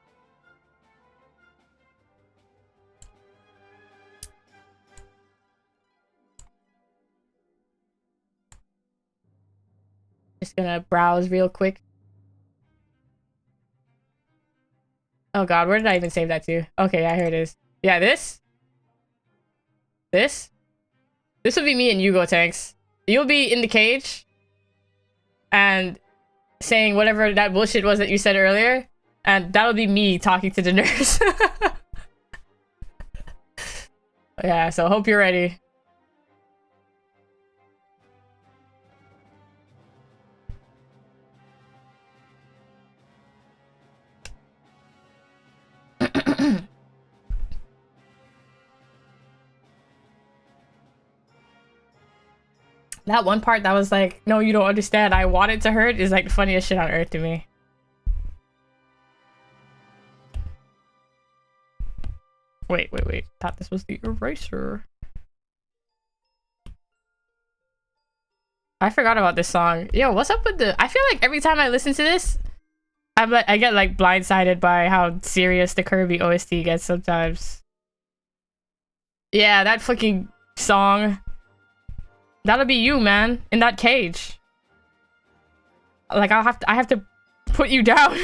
Just gonna browse real quick. Oh god, where did I even save that to? Okay, yeah, here it is. Yeah, this would be me and Yugo Tanks. You'll be in the cage and saying whatever that bullshit was that you said earlier, and that'll be me talking to the nurse. Yeah, so hope you're ready. That one part that was like, no, you don't understand, I want it to hurt, is like the funniest shit on earth to me. Wait. Thought this was the eraser. I forgot about this song. Yo, what's up with the... I feel like every time I listen to this, I get like blindsided by how serious the Kirby OST gets sometimes. Yeah, that fucking song. That'll be you, man, in that cage. Like I have to put you down.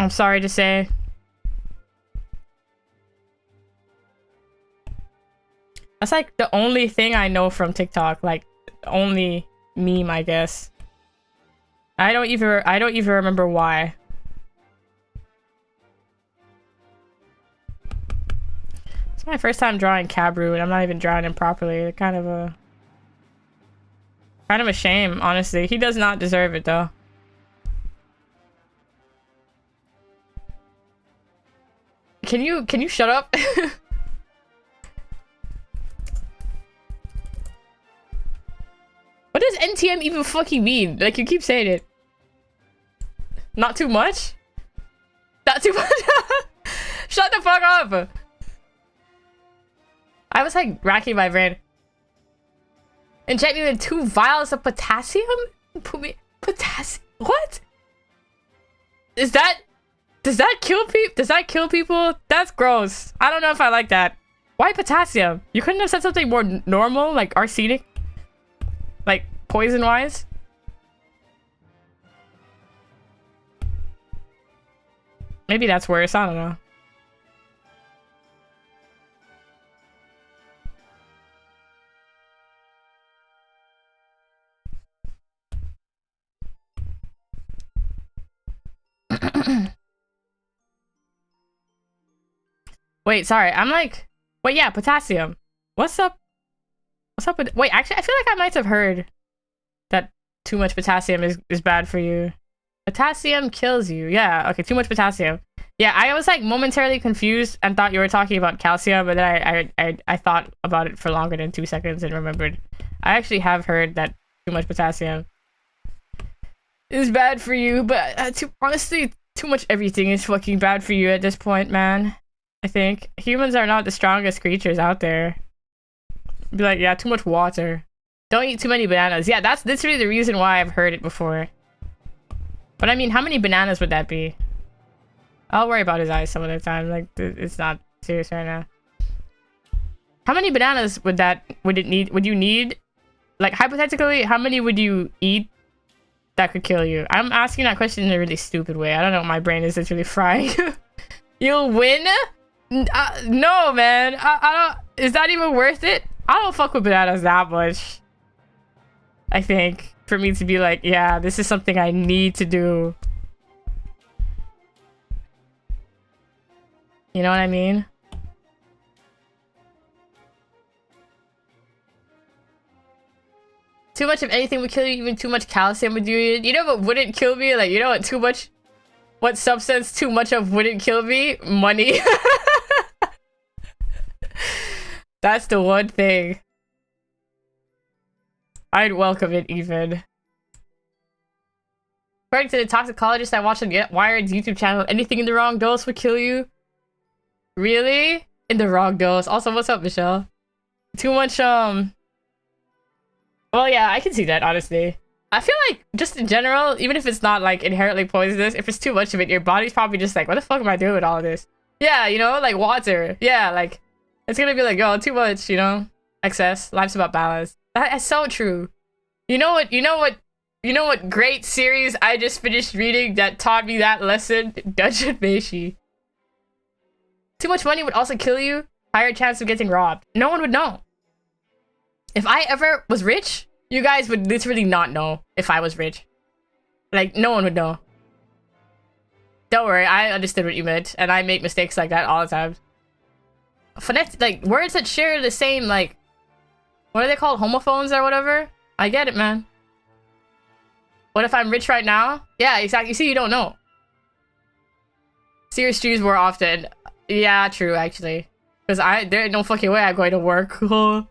I'm sorry to say. That's like the only thing I know from TikTok, like only meme, I guess. I don't even remember why. It's my first time drawing Cabru and I'm not even drawing him properly. Kind of a shame, honestly. He does not deserve it though. Can you shut up? What does NTM even fucking mean? Like, you keep saying it. Not too much? Not too much? Shut the fuck up! I was like racking my brain. Inject me with 2 vials of potassium? Potassium? What? Does that kill people? Does that kill people? That's gross. I don't know if I like that. Why potassium? You couldn't have said something more normal, like arsenic? Like, poison-wise? Maybe that's worse, I don't know. Wait, sorry, I'm like... Wait, yeah, potassium. What's up? What's up with... Wait, actually, I feel like I might have heard that too much potassium is bad for you. Potassium kills you. Yeah, okay, too much potassium. Yeah, I was like momentarily confused and thought you were talking about calcium, but then I thought about it for longer than 2 seconds and remembered. I actually have heard that too much potassium is bad for you, but honestly, too much everything is fucking bad for you at this point, man. I think humans are not the strongest creatures out there. Be like, yeah, too much water. Don't eat too many bananas. Yeah, that's literally the reason why I've heard it before. But I mean, how many bananas would that be? I'll worry about his eyes some other time. Like, it's not serious right now. How many bananas would you need? Like, hypothetically, how many would you eat that could kill you? I'm asking that question in a really stupid way. I don't know. My brain is literally frying. You'll win? No, man. I don't... Is that even worth it? I don't fuck with bananas that much. I think. For me to be like, yeah, this is something I need to do. You know what I mean? Too much of anything would kill you, even too much calcium would do you. You know what wouldn't kill me? Like, you know what too much... What substance too much of wouldn't kill me? Money. That's the one thing. I'd welcome it even. According to the toxicologist I watched on Get Wired's YouTube channel, anything in the wrong dose would kill you. Really? In the wrong dose. Also, what's up, Michelle? Too much, well, yeah, I can see that, honestly. I feel like, just in general, even if it's not, like, inherently poisonous, if it's too much of it, your body's probably just like, what the fuck am I doing with all of this? Yeah, you know, like, water. Yeah, like, it's gonna be like, oh, too much, you know? Excess. Life's about balance. That is so true. You know what great series I just finished reading that taught me that lesson? Dungeon Meshi. Too much money would also kill you. Higher chance of getting robbed. No one would know. If I ever was rich, you guys would literally not know if I was rich. Like, no one would know. Don't worry, I understood what you meant, and I make mistakes like that all the time. Phonetic, like, words that share the same, like, what are they called? Homophones or whatever? I get it, man. What if I'm rich right now? Yeah, exactly. You see, you don't know. Serious choose more often. Yeah, true, actually. Because there's no fucking way I'm going to work. The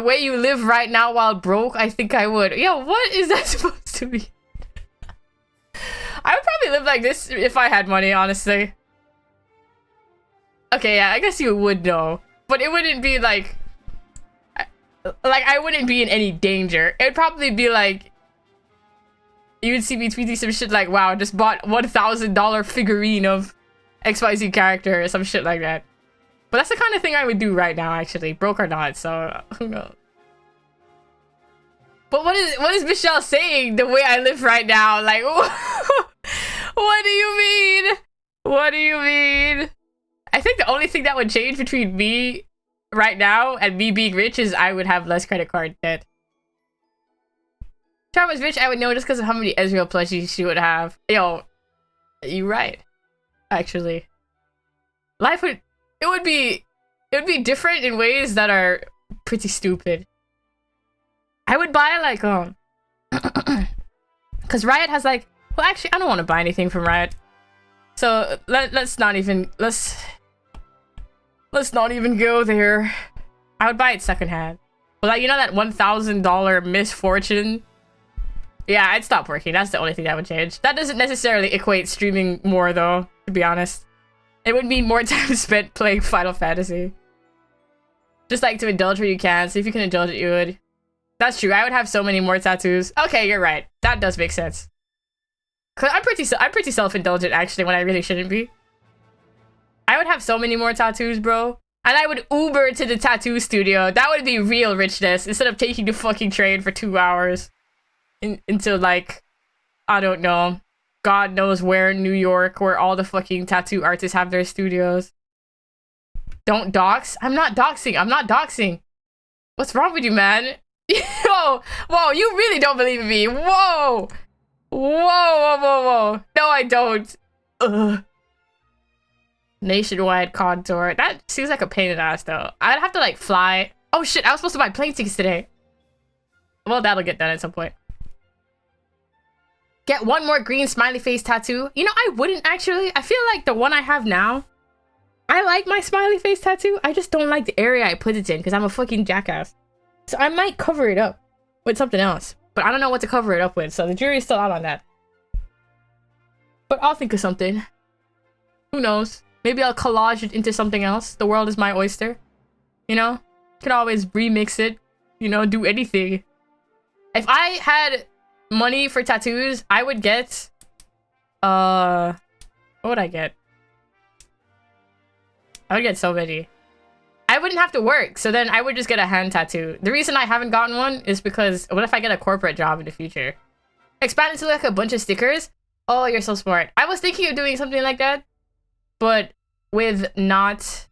way you live right now while broke, I think I would. Yo, what is that supposed to be? I would probably live like this if I had money, honestly. Okay, yeah, I guess you would know. But it wouldn't be like I wouldn't be in any danger. It'd probably be like, you would see me tweeting some shit like, wow, just bought $1,000 figurine of XYZ character or some shit like that. But that's the kind of thing I would do right now, actually, broke or not, so who knows. But what is Michelle saying, the way I live right now? Like, what do you mean? What do you mean? I think the only thing that would change between me right now and me being rich is I would have less credit card debt. If I was rich, I would know just because of how many Ezreal plushies she would have. Yo, you right. Actually, life would be different in ways that are pretty stupid. I would buy like because Riot has like, well, actually I don't want to buy anything from Riot, so let's not even go there. I would buy it secondhand. But like, you know that $1,000 misfortune? Yeah, I'd stop working. That's the only thing that would change. That doesn't necessarily equate streaming more though, to be honest. It would mean more time spent playing Final Fantasy. Just like to indulge where you can. So if you can indulge it, you would. That's true. I would have so many more tattoos. Okay, you're right. That does make sense. Cause I'm pretty self-indulgent actually when I really shouldn't be. I would have so many more tattoos, bro. And I would Uber to the tattoo studio. That would be real richness instead of taking the fucking train for 2 hours into like, I don't know, God knows where in New York, where all the fucking tattoo artists have their studios. Don't dox. I'm not doxing. I'm not doxing. What's wrong with you, man? Yo, whoa, you really don't believe in me. Whoa. Whoa. No, I don't. Ugh. Nationwide contour. That seems like a pain in the ass, though. I'd have to, like, fly. Oh, shit, I was supposed to buy plane tickets today. Well, that'll get done at some point. Get one more green smiley face tattoo. You know, I wouldn't, actually. I feel like the one I have now, I like my smiley face tattoo. I just don't like the area I put it in, because I'm a fucking jackass. So I might cover it up with something else. But I don't know what to cover it up with, so the jury's still out on that. But I'll think of something. Who knows? Maybe I'll collage it into something else. The world is my oyster. You know? Can always remix it. You know, do anything. If I had money for tattoos, I would get... what would I get? I would get so many. I wouldn't have to work, so then I would just get a hand tattoo. The reason I haven't gotten one is because what if I get a corporate job in the future? Expand it to like a bunch of stickers? Oh, you're so smart. I was thinking of doing something like that, but with not...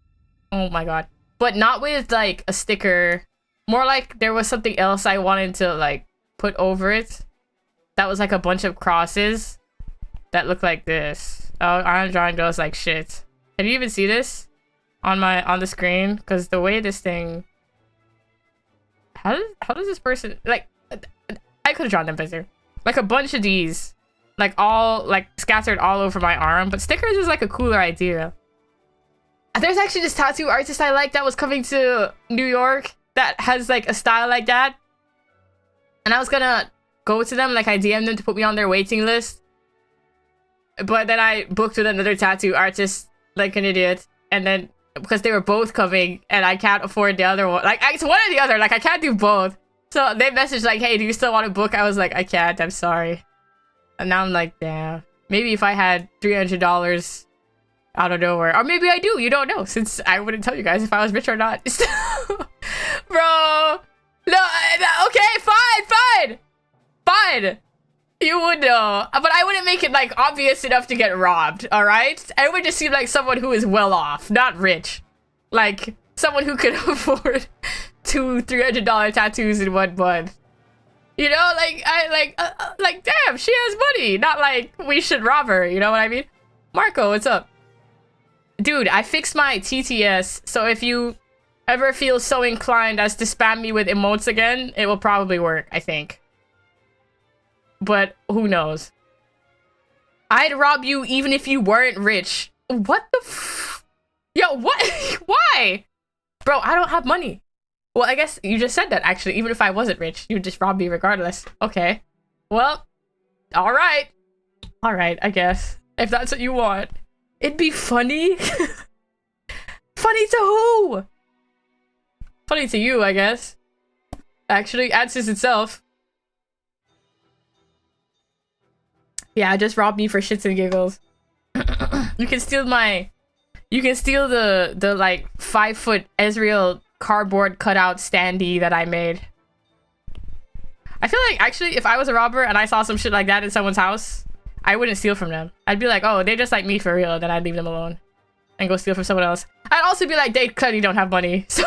Oh my god. But not with like a sticker. More like there was something else I wanted to like put over it. That was like a bunch of crosses that look like this. Oh, I'm drawing those like shit. Can you even see this on the screen? Because the way this thing... How does this person... Like, I could have drawn them better. Like a bunch of these. Like all, like scattered all over my arm. But stickers is like a cooler idea. There's actually this tattoo artist I like that was coming to New York that has like a style like that. And I was gonna go to them, like I DM'd them to put me on their waiting list. But then I booked with another tattoo artist like an idiot, and then because they were both coming and I can't afford the other one, like it's one or the other, like I can't do both. So they messaged like, hey, do you still want to book? I was like, I can't, I'm sorry. And now I'm like, damn, maybe if I had $300 out of nowhere, or maybe I do, you don't know, since I wouldn't tell you guys if I was rich or not. Bro, no, okay, fine, you would know, but I wouldn't make it like obvious enough to get robbed. All right, I would just seem like someone who is well off, not rich, like someone who could afford two $300 tattoos in 1 month. You know, like like damn, she has money, not like we should rob her, you know what I mean? Marco, what's up? Dude, I fixed my TTS, so if you ever feel so inclined as to spam me with emotes again, it will probably work, I think. But who knows? I'd rob you even if you weren't rich. What the f- Yo, what? Why? Bro, I don't have money. Well, I guess you just said that, actually. Even if I wasn't rich, you'd just rob me regardless. Okay. Well, alright. Alright, I guess. If that's what you want. It'd be funny. Funny to who? Funny to you, I guess. Actually, answers itself. Yeah, just rob me for shits and giggles. You can steal my... You can steal the like 5-foot Ezreal cardboard cutout standee that I made. I feel like actually if I was a robber and I saw some shit like that in someone's house, I wouldn't steal from them. I'd be like, oh, they just like me for real, then I'd leave them alone and go steal from someone else. I'd also be like, they clearly don't have money, so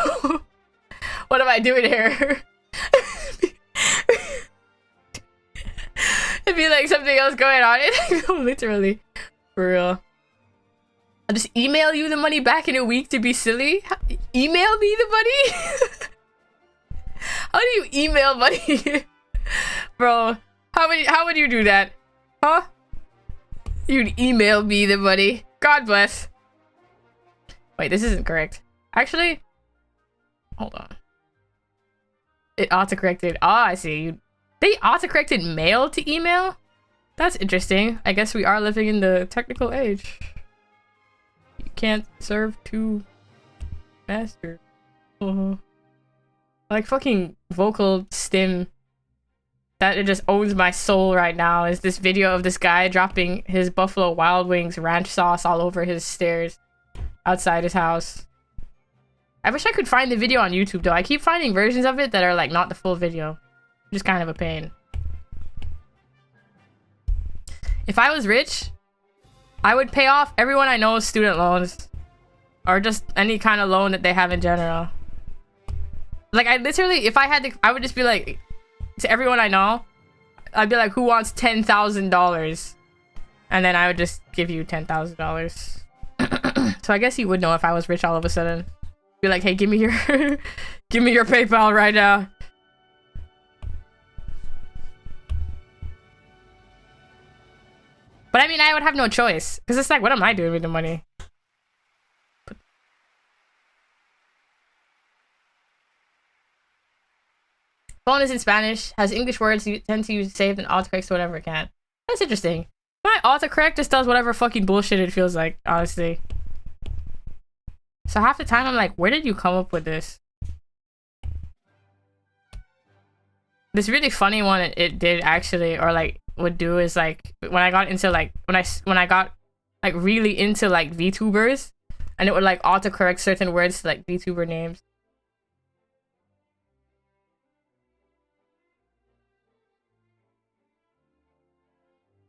what am I doing here? It'd be like something else going on. Literally, for real. I'll just email you the money back in a week to be silly. Email me the money? How do you email money? Bro, how would you do that? Huh? You'd email me the money. God bless. Wait, this isn't correct. Actually, hold on. It autocorrected. Ah, I see. They autocorrected mail to email? That's interesting. I guess we are living in the technical age. You can't serve two masters. Like fucking vocal stim that it just owns my soul right now is this video of this guy dropping his Buffalo Wild Wings ranch sauce all over his stairs outside his house. I wish I could find the video on YouTube though. I keep finding versions of it that are like not the full video. Just kind of a pain. If I was rich, I would pay off everyone I know's student loans. Or just any kind of loan that they have in general. Like, I literally, if I had to, I would just be like, to everyone I know, I'd be like, who wants $10,000? And then I would just give you $10,000. So I guess you would know if I was rich all of a sudden. Be like, hey, give me your, give me your PayPal right now. But I mean, I would have no choice. Because it's like, what am I doing with the money? Phone is in Spanish, has English words you tend to use saved and autocorrects to whatever it can. That's interesting. My autocorrect just does whatever fucking bullshit it feels like, honestly. So half the time I'm like, where did you come up with this? This really funny one it did actually, or like would do is like when I got into like when I got like really into like VTubers, and it would like autocorrect certain words to like VTuber names.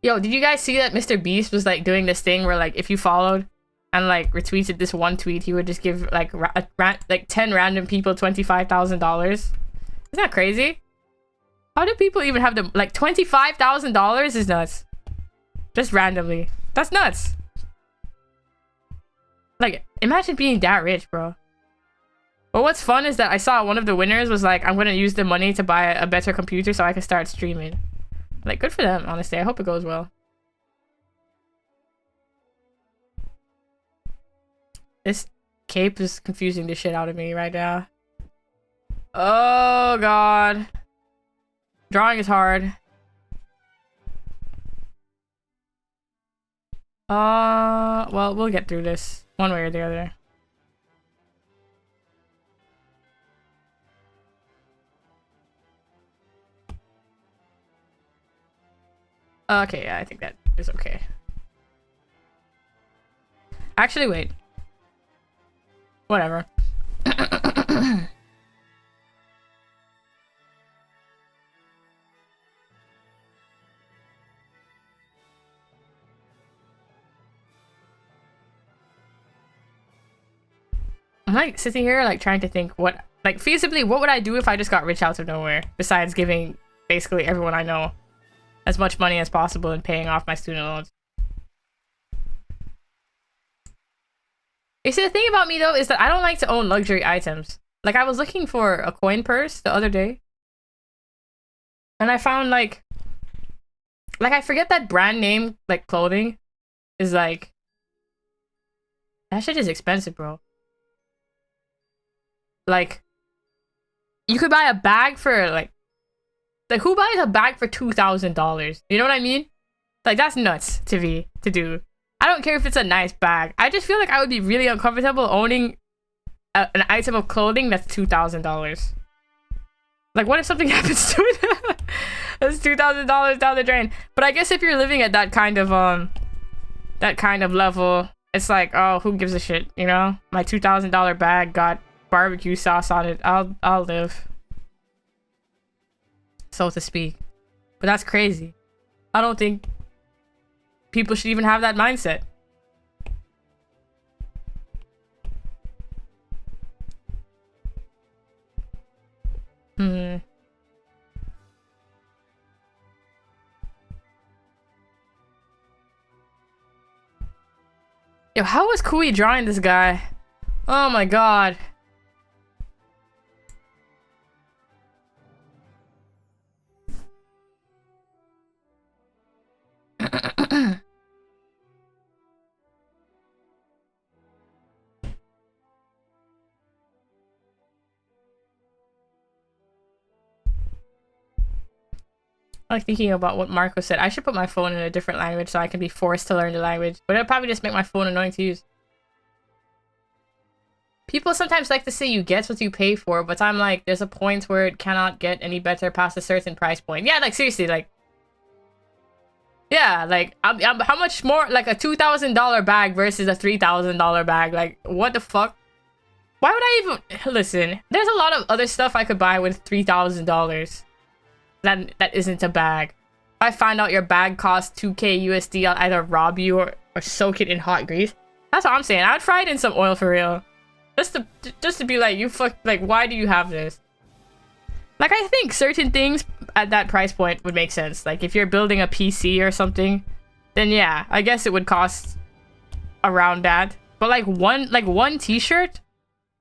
Yo, did you guys see that Mr. Beast was like doing this thing where like if you followed and like retweeted this one tweet, he would just give like 10 random people $25,000? Isn't that crazy? How do people even have the like $25,000 is nuts. Just randomly. That's nuts. Like, imagine being that rich, bro. But what's fun is that I saw one of the winners was like, I'm gonna use the money to buy a better computer so I can start streaming. Like, good for them, honestly. I hope it goes well. This cape is confusing the shit out of me right now. Oh, God. Drawing is hard. Well, we'll get through this. One way or the other. Okay, yeah, I think that is okay. Actually, wait. Whatever. I'm like sitting here like trying to think what, like feasibly, what would I do if I just got rich out of nowhere besides giving basically everyone I know as much money as possible and paying off my student loans. You see, the thing about me though is that I don't like to own luxury items. Like I was looking for a coin purse the other day and I found like I forget that brand name like clothing is like, that shit is expensive, bro. Like you could buy a bag for like who buys a bag for $2,000? You know what I mean? Like that's nuts to do. I don't care if it's a nice bag. I just feel like I would be really uncomfortable owning an item of clothing that's $2,000. Like what if something happens to it? That's $2,000 down the drain. But I guess if you're living at that kind of level, it's like, oh, who gives a shit, you know? My $2,000 bag got barbecue sauce on it. I'll live, so to speak. But that's crazy. I don't think people should even have that mindset. Yo, how was Kui drawing this guy? Oh my god. I'm like thinking about what Marco said. I should put my phone in a different language so I can be forced to learn the language. But it'll probably just make my phone annoying to use. People sometimes like to say you get what you pay for, but I'm like, there's a point where it cannot get any better past a certain price point. Yeah, like seriously, like... Yeah, like, how much more, like a $2,000 bag versus a $3,000 bag? Like, what the fuck? Why would I even... Listen, there's a lot of other stuff I could buy with $3,000 that isn't a bag. If I find out your bag costs 2K USD, I'll either rob you or soak it in hot grease. That's what I'm saying. I'd fry it in some oil for real. Just to be like, you fuck, like, why do you have this? Like, I think certain things at that price point would make sense. Like, if you're building a PC or something, then yeah, I guess it would cost around that. But like one t-shirt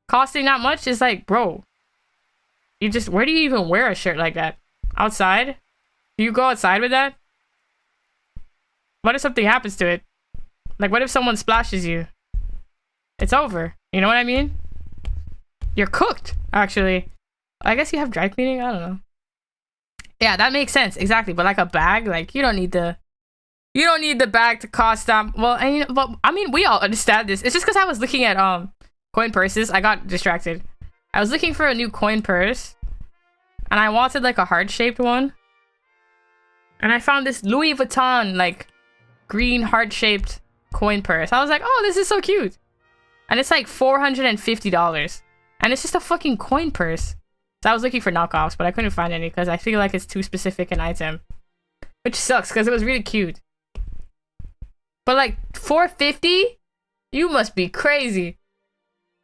costing that much is like, bro, where do you even wear a shirt like that? Outside? Do you go outside with that? What if something happens to it? Like, what if someone splashes you? It's over. You know what I mean? You're cooked, actually. I guess you have dry cleaning? I don't know. Yeah, that makes sense. Exactly. But like a bag, like, you don't need the bag to cost that. Well, and but I mean, we all understand this. It's just because I was looking at coin purses. I got distracted. I was looking for a new coin purse. And I wanted like a heart-shaped one. And I found this Louis Vuitton like green heart-shaped coin purse. I was like, oh, this is so cute. And it's like $450. And it's just a fucking coin purse. So I was looking for knockoffs, but I couldn't find any because I feel like it's too specific an item. Which sucks because it was really cute. But like $450? You must be crazy.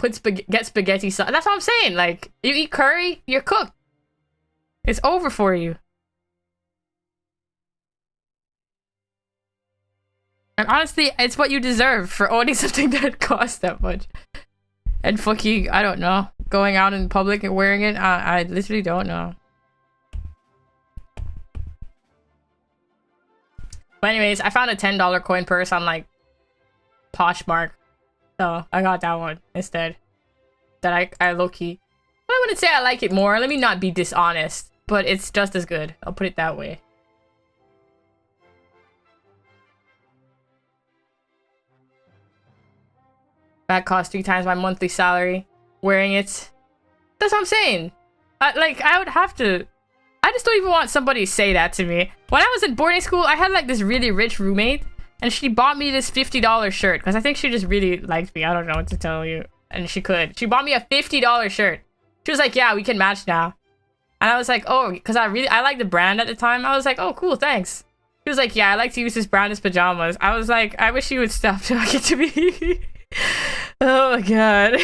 Get spaghetti sauce. That's what I'm saying. Like, you eat curry, you're cooked. It's over for you. And honestly, it's what you deserve for owning something that costs that much. And fucking, I don't know, going out in public and wearing it, I literally don't know. But anyways, I found a $10 coin purse on like Poshmark. So I got that one instead. That I low-key. I wouldn't say I like it more. Let me not be dishonest. But it's just as good. I'll put it that way. That cost 3 times my monthly salary. Wearing it. That's what I'm saying. I would have to... I just don't even want somebody to say that to me. When I was in boarding school, I had like this really rich roommate. And she bought me this $50 shirt. Because I think she just really liked me. I don't know what to tell you. And she could. She bought me a $50 shirt. She was like, yeah, we can match now. And I was like, oh, because I liked the brand at the time. I was like, oh, cool, thanks. She was like, yeah, I like to use this brand as pajamas. I was like, I wish you would stop talking to me. Oh my god.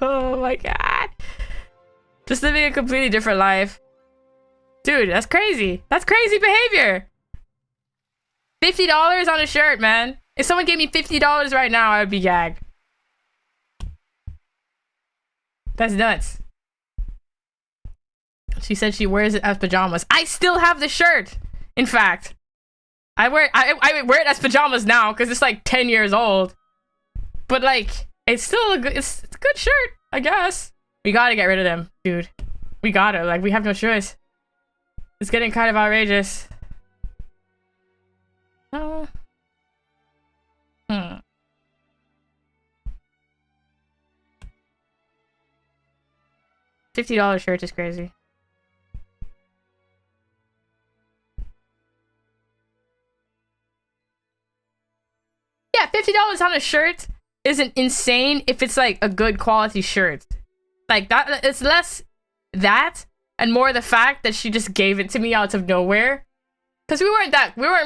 Oh my god. Just living a completely different life. Dude, that's crazy. That's crazy behavior. $50 on a shirt, man. If someone gave me $50 right now, I would be gagged. That's nuts. She said she wears it as pajamas. I still have the shirt. In fact, I wear it as pajamas now because it's like 10 years old. But like, it's still a good shirt, I guess. We gotta get rid of them, dude. We gotta. Like, we have no choice. It's getting kind of outrageous. Oh. $50 shirt is crazy. Yeah, $50 on a shirt isn't insane if it's like a good quality shirt. Like that, it's less that and more the fact that she just gave it to me out of nowhere. Cause we weren't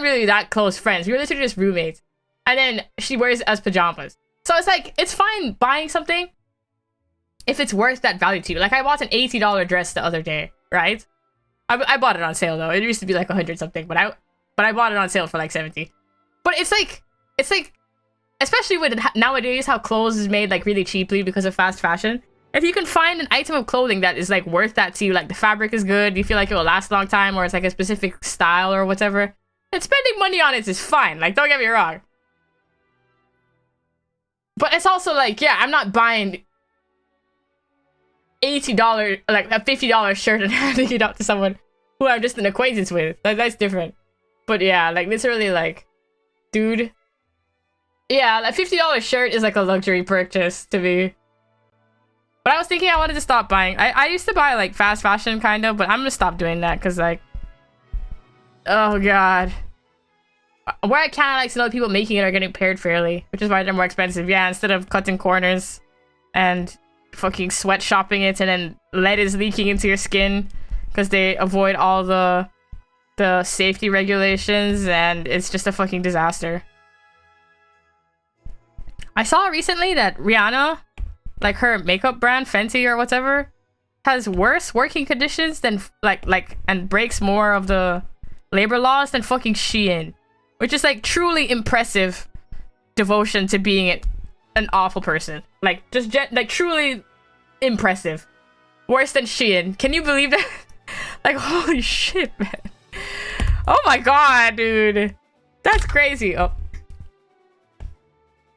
really that close friends. We were literally just roommates. And then she wears it as pajamas. So it's like, it's fine buying something if it's worth that value to you. Like I bought an $80 dress the other day, right? I bought it on sale though. It used to be like 100 something, but I bought it on sale for like 70. But it's like, especially with nowadays how clothes is made like really cheaply because of fast fashion. If you can find an item of clothing that is like worth that to you, like the fabric is good, you feel like it will last a long time, or it's like a specific style or whatever, then spending money on it is fine. Like, don't get me wrong. But it's also like, yeah, I'm not buying $80, like a $50 shirt and handing it out to someone who I'm just an acquaintance with. Like, that's different. But yeah, like literally like, dude. Yeah, like $50 shirt is like a luxury purchase to me. But I was thinking I wanted to stop buying. I used to buy like fast fashion kind of, but I'm gonna stop doing that because like, oh god. Where I kind of like to know people making it are getting paired fairly, which is why they're more expensive. Yeah, instead of cutting corners and fucking sweatshopping it and then lead is leaking into your skin because they avoid all the safety regulations and it's just a fucking disaster. I saw recently that Rihanna, like her makeup brand Fenty or whatever, has worse working conditions than like and breaks more of the labor laws than fucking Shein, which is like truly impressive devotion to being an awful person. Like just like truly impressive. Worse than Shein. Can you believe that? Like holy shit, man. Oh my god, dude. That's crazy. Oh.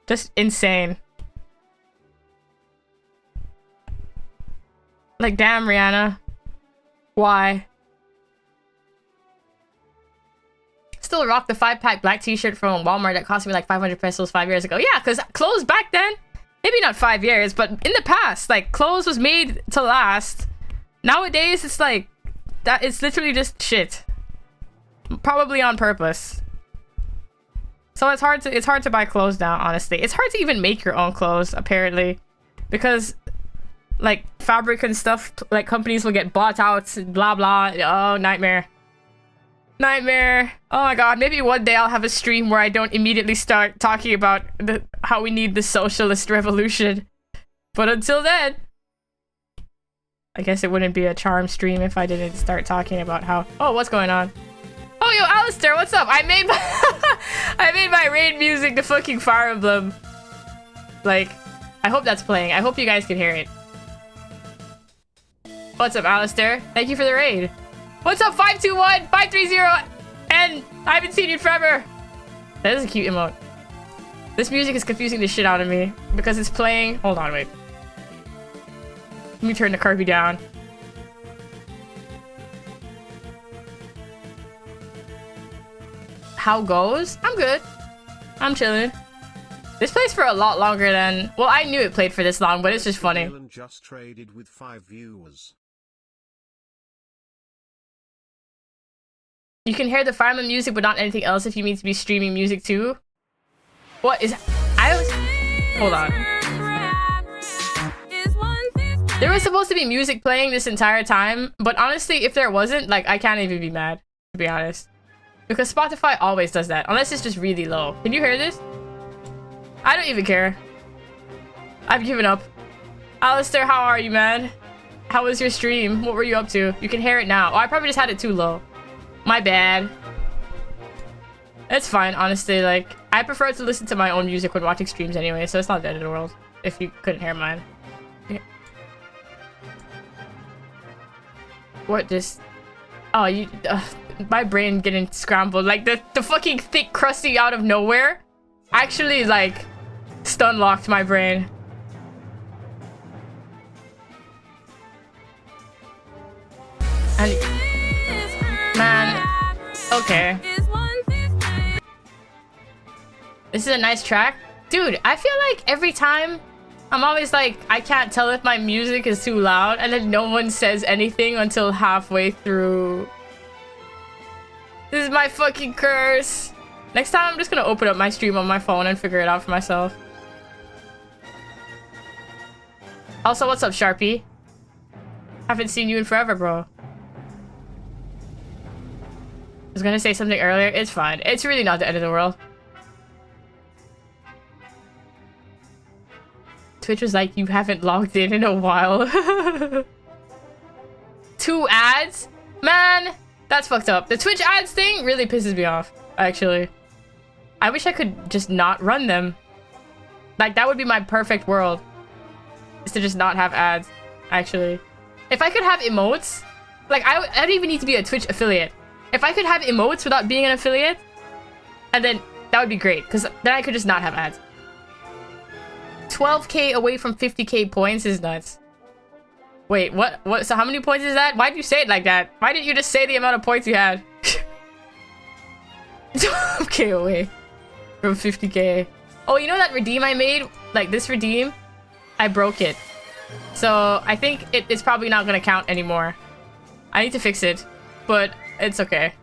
Just insane. Like, damn, Rihanna. Why? Still rock the 5-pack black t-shirt from Walmart that cost me like 500 pesos 5 years ago. Yeah, because clothes back then, maybe not 5 years, but in the past, like, clothes was made to last. Nowadays, it's like, that it's literally just shit. Probably on purpose. So it's hard to buy clothes now, honestly. It's hard to even make your own clothes, apparently. Because like fabric and stuff, like companies will get bought out, blah blah. Oh, nightmare. Nightmare. Oh my god, maybe one day I'll have a stream where I don't immediately start talking about how we need the socialist revolution. But until then, I guess it wouldn't be a charm stream if I didn't start talking about how... Oh, what's going on? Oh, yo, Alistair, what's up? I made my raid music the fucking Fire Emblem. Like, I hope that's playing. I hope you guys can hear it. What's up, Alistair? Thank you for the raid. What's up, 521 530? And I haven't seen you forever. That is a cute emote. This music is confusing the shit out of me because it's playing. Hold on, wait. Let me turn the Kirby down. How goes? I'm good. I'm chilling. This plays for a lot longer than... Well, I knew it played for this long, but it's just funny. Just traded with 5 viewers. You can hear the fireman music, but not anything else if you mean to be streaming music too. What is... Hold on. There was supposed to be music playing this entire time, but honestly, if there wasn't, like, I can't even be mad, to be honest. Because Spotify always does that, unless it's just really low. Can you hear this? I don't even care. I've given up. Alistair, how are you, man? How was your stream? What were you up to? You can hear it now. Oh, I probably just had it too low. My bad. It's fine, honestly. Like, I prefer to listen to my own music when watching streams anyway, so it's not the end of the world if you couldn't hear mine. Yeah. What just... Oh, you... my brain getting scrambled. Like, the fucking thick crusty out of nowhere actually, like, stun-locked my brain. And... Man... Okay. This is a nice track. Dude, I feel like every time I'm always like, I can't tell if my music is too loud, and then no one says anything until halfway through. This is my fucking curse. Next time I'm just gonna open up my stream on my phone and figure it out for myself. Also, what's up, Sharpie? Haven't seen you in forever, bro. I was gonna say something earlier. It's fine. It's really not the end of the world. Twitch was like, you haven't logged in a while. 2 ads? Man, that's fucked up. The Twitch ads thing really pisses me off, actually. I wish I could just not run them. Like, that would be my perfect world. Is to just not have ads, actually. If I could have emotes, like, I don't even need to be a Twitch affiliate. If I could have emotes without being an affiliate, and then that would be great, because then I could just not have ads. 12k away from 50k points is nuts. Wait, what? So how many points is that? Why'd you say it like that? Why didn't you just say the amount of points you had? 12k away from 50k. Oh, you know that redeem I made? Like this redeem? I broke it. So I think it's probably not gonna count anymore. I need to fix it, but it's okay.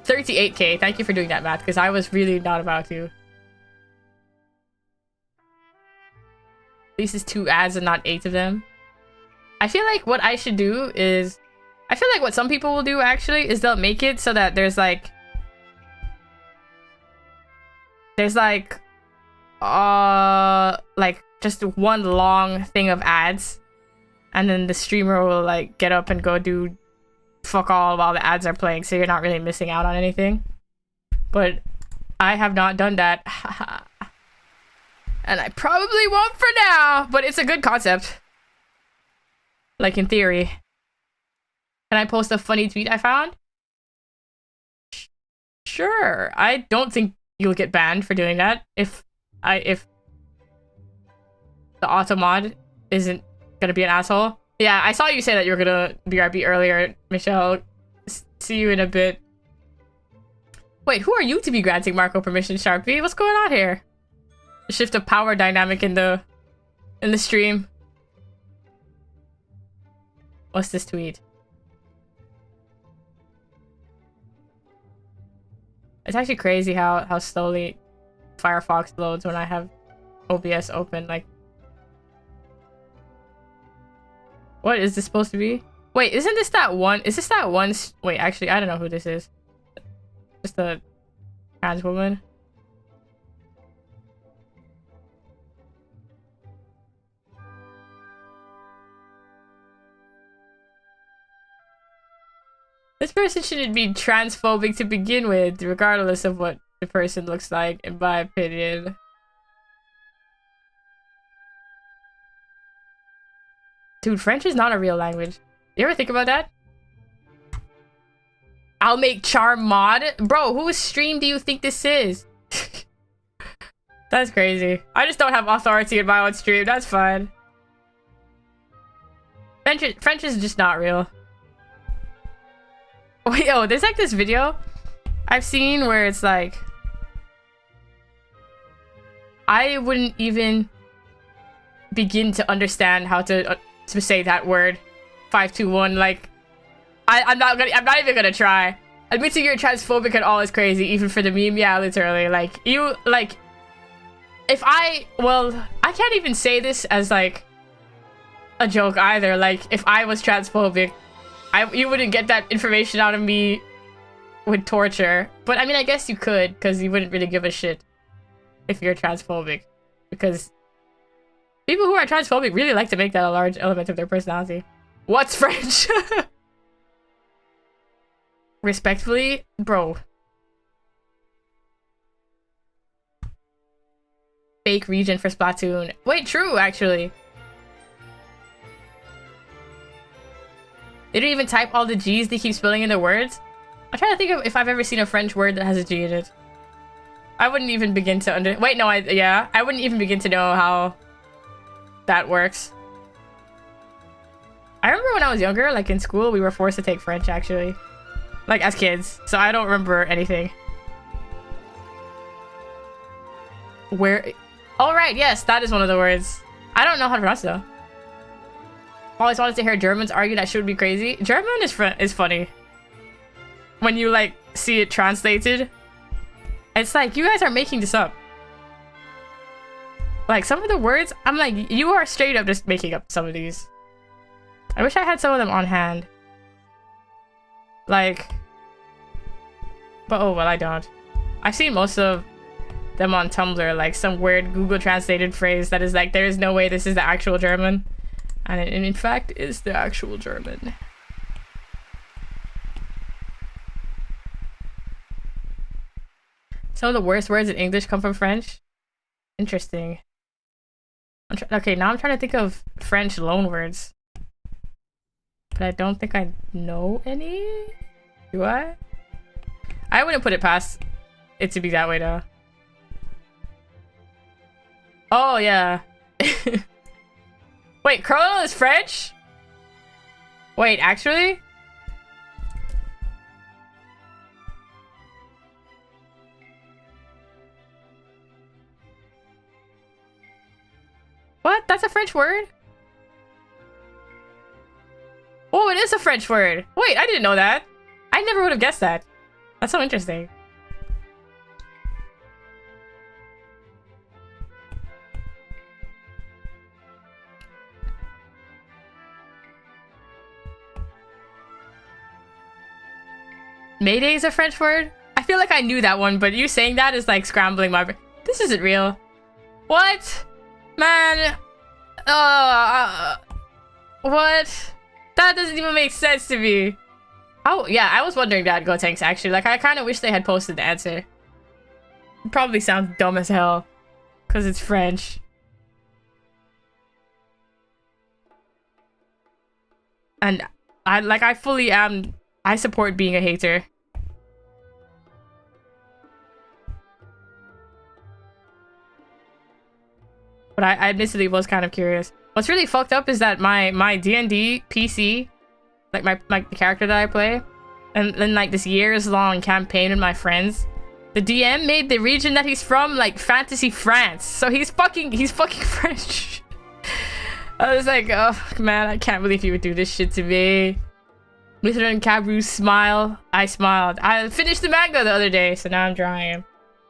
38k. Thank you for doing that, Matt, because I was really not about to. At least it's 2 ads and not 8 of them. I feel like what I should do is... I feel like what some people will do, actually, is they'll make it so that there's, like... There's, like... just one long thing of ads. And then the streamer will, like, get up and go do fuck all while the ads are playing, so you're not really missing out on anything. But I have not done that. And I probably won't for now, but it's a good concept. Like, in theory. Can I post a funny tweet I found? Sure. I don't think you'll get banned for doing that. If the automod isn't gonna be an asshole. Yeah, I saw you say that you were gonna BRB earlier, Michelle. See you in a bit. Wait, who are you to be granting Marco permission, Sharpie? What's going on here? A shift of power dynamic in the stream. What's this tweet? It's actually crazy how slowly Firefox loads when I have OBS open. Like, what is this supposed to be? Wait, isn't this that one? Is this that one? Wait, actually, I don't know who this is. Just a trans woman. This person shouldn't be transphobic to begin with, regardless of what the person looks like, in my opinion. Dude, French is not a real language. You ever think about that? I'll make charm mod? Bro, whose stream do you think this is? That's crazy. I just don't have authority in my own stream. That's fine. French is just not real. Wait, oh, there's like this video I've seen where it's like... I wouldn't even begin to understand how to say that word. 521. Like, I'm not even gonna try. Admitting you're transphobic at all is crazy, even for the meme. Yeah, literally. Like, you, like, if I can't even say this as like a joke either. Like, if I was transphobic, you wouldn't get that information out of me with torture. But I mean, I guess you could, because you wouldn't really give a shit if you're transphobic, because people who are transphobic really like to make that a large element of their personality. What's French? Respectfully, bro. Fake region for Splatoon. Wait, true, actually. They don't even type all the G's they keep spelling in the words. I'm trying to think of if I've ever seen a French word that has a G in it. I wouldn't even begin to I wouldn't even begin to know how that works. I remember when I was younger, like in school, we were forced to take French, actually. Like, as kids. So I don't remember anything. Where... Oh, right, yes, that is one of the words. I don't know how to pronounce it, though. Always wanted to hear Germans argue that shit would be crazy. German is funny. When you, like, see it translated. It's like, you guys are making this up. Like, some of the words, I'm like, you are straight up just making up some of these. I wish I had some of them on hand. Like... But oh, well, I don't. I've seen most of them on Tumblr, like some weird Google translated phrase that is like, there is no way this is the actual German. And it in fact is the actual German. Some of the worst words in English come from French. Interesting. Okay, now I'm trying to think of French loanwords. But I don't think I know any. Do I? I wouldn't put it past it to be that way, though. Oh, yeah. Wait, Colonel is French? Wait, actually? What? That's a French word? Oh, it is a French word. Wait, I didn't know that. I never would have guessed that. That's so interesting. Mayday is a French word? I feel like I knew that one, but you saying that is like scrambling my brain. This isn't real. What? Man. What? That doesn't even make sense to me. Oh, yeah, I was wondering that, Gotenks, actually. Like, I kind of wish they had posted the answer. It probably sounds dumb as hell. Because it's French. And I fully am... I support being a hater. But I admittedly was kind of curious. What's really fucked up is that my D&D PC, like the character that I play, and then like this years-long campaign with my friends, the DM made the region that he's from like Fantasy France. So he's fucking French. I was like, oh man, I can't believe you would do this shit to me. Mr. and Cabru's smile. I smiled. I finished the manga the other day, so now I'm drawing him.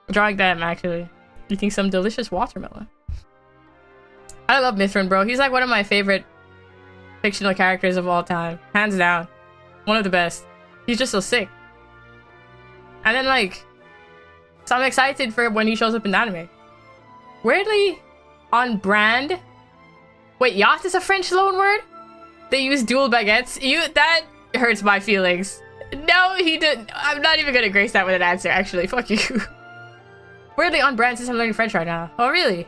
I'm drawing them, actually. Eating some delicious watermelon. I love Mithrin, bro. He's like one of my favorite fictional characters of all time. Hands down. One of the best. He's just so sick. And then, like... So I'm excited for when he shows up in anime. Weirdly, on brand... Wait, yacht is a French loanword? They use dual baguettes? That hurts my feelings. No, he didn't. I'm not even gonna grace that with an answer, actually. Fuck you. Weirdly on brand since I'm learning French right now. Oh, really?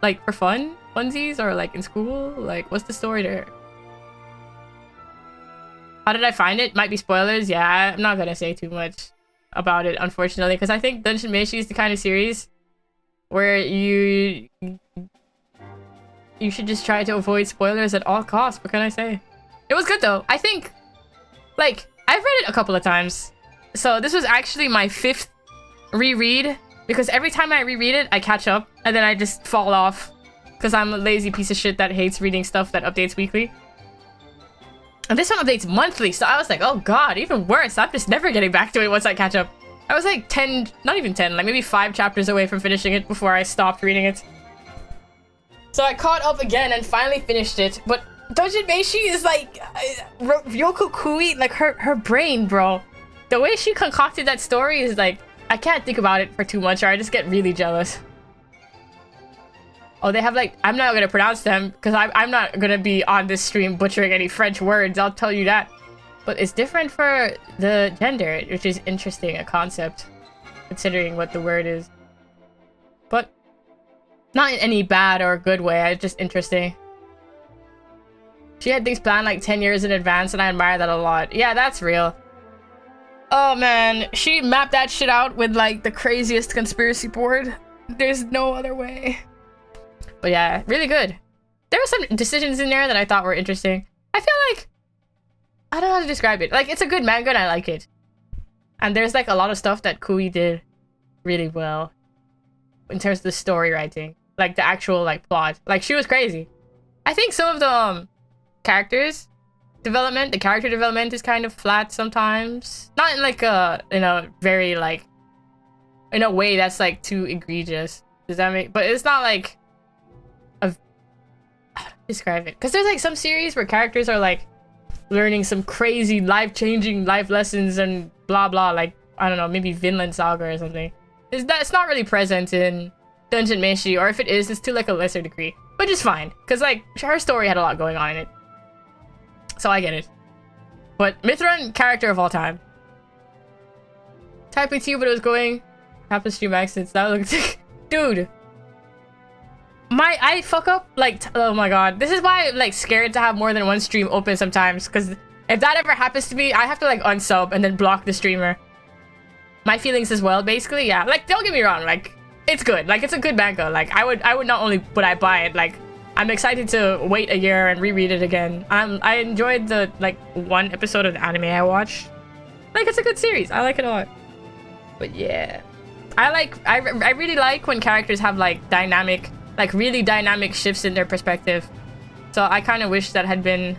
Like, for fun? Funsies? Or, like, in school? Like, what's the story there? How did I find it? Might be spoilers. Yeah, I'm not gonna say too much about it, unfortunately. Because I think Dungeon Meshi is the kind of series where you should just try to avoid spoilers at all costs. What can I say? It was good, though. I think, like, I've read it a couple of times. So this was actually my 5th reread because every time I reread it, I catch up, and then I just fall off. Because I'm a lazy piece of shit that hates reading stuff that updates weekly. And this one updates monthly, so I was like, oh god, even worse. I'm just never getting back to it once I catch up. I was like 10, not even 10, like maybe 5 chapters away from finishing it before I stopped reading it. So I caught up again and finally finished it, but Dungeon Meshi is like, Ryoko Kui, like her brain, bro. The way she concocted that story is like, I can't think about it for too much or I just get really jealous. Oh, they have like, I'm not gonna pronounce them because I'm not gonna be on this stream butchering any French words, I'll tell you that. But it's different for the gender, which is interesting, a concept, considering what the word is. But not in any bad or good way, it's just interesting. She had things planned like 10 years in advance and I admire that a lot. Yeah, that's real. Oh man, she mapped that shit out with like the craziest conspiracy board. There's no other way. But yeah, really good. There were some decisions in there that I thought were interesting. I feel like, I don't know how to describe it. Like, it's a good manga and I like it. And there's like a lot of stuff that Kui did really well in terms of the story writing. Like the actual like plot. Like she was crazy. I think some of the characters development, the character development is kind of flat sometimes. Not in like a, in a very like, in a way that's like too egregious. Does that make, but it's not like, how to describe it? Because there's like some series where characters are like learning some crazy life-changing life lessons and blah blah, like I don't know, maybe Vinland Saga or something. It's not really present in Dungeon Meshi, or if it is, it's to like a lesser degree, which is fine because like her story had a lot going on in it, so I get it. But Mithran, character of all time. Typing to you, but it was going happens stream accidents. That looks dude. I fuck up like oh my god, this is why I'm like scared to have more than one stream open sometimes, because if that ever happens to me I have to like unsub and then block the streamer. My feelings as well, basically. Yeah, like don't get me wrong, like it's good, like it's a good manga. Like I would not only would I buy it, like I'm excited to wait a year and reread it again. I enjoyed the like one episode of the anime I watched. Like it's a good series, I like it a lot. But yeah, I really like when characters have like dynamic, like really dynamic shifts in their perspective. So I kind of wish that had been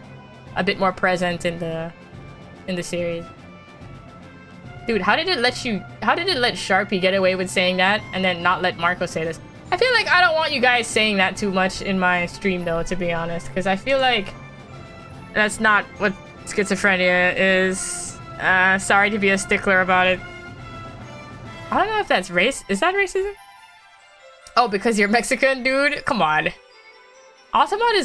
a bit more present in the series. Dude, how did it let Sharpie get away with saying that and then not let Marco say this? I feel like I don't want you guys saying that too much in my stream though, to be honest, because I feel like that's not what schizophrenia is. Sorry to be a stickler about it. I don't know if that's race. Is that racism? Oh, because you're Mexican, dude? Come on. Altamont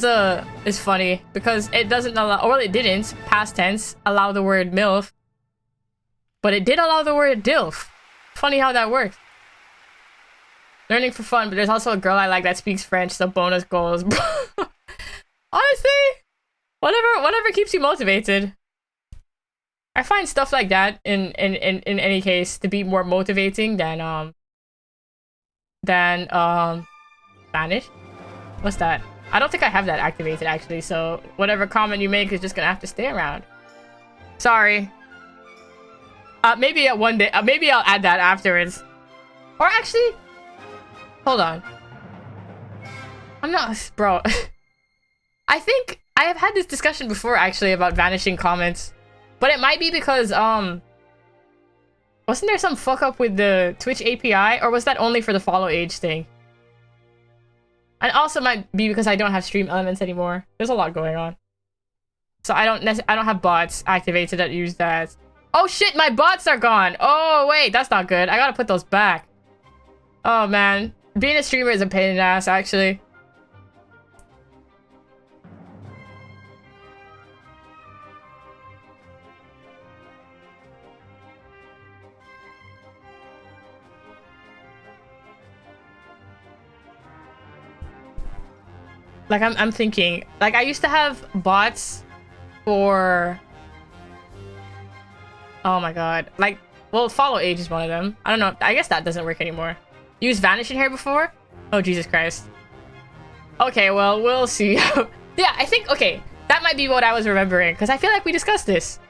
is funny because it doesn't allow, well, it didn't, past tense, allow the word MILF. But it did allow the word DILF. Funny how that works. Learning for fun, but there's also a girl I like that speaks French, so bonus goals. Honestly, whatever keeps you motivated. I find stuff like that in any case to be more motivating than Spanish. What's that? I don't think I have that activated actually, so whatever comment you make is just gonna have to stay around. Sorry. Maybe at one day, maybe I'll add that afterwards. Or actually, hold on. I'm not, bro. I think I have had this discussion before actually about vanishing comments, but it might be because wasn't there some fuck up with the Twitch API, or was that only for the follow age thing? And also might be because I don't have stream elements anymore. There's a lot going on, so I don't have bots activated that use that. Oh shit, my bots are gone. Oh wait, that's not good. I gotta put those back. Oh man, being a streamer is a pain in the ass actually. Like I'm thinking, like I used to have bots for, oh my god, like, well, follow age is one of them. I don't know, I guess that doesn't work anymore. Used vanish in here before? Oh Jesus Christ. Okay, well, we'll see. Yeah, I think, okay, that might be what I was remembering, because I feel like we discussed this.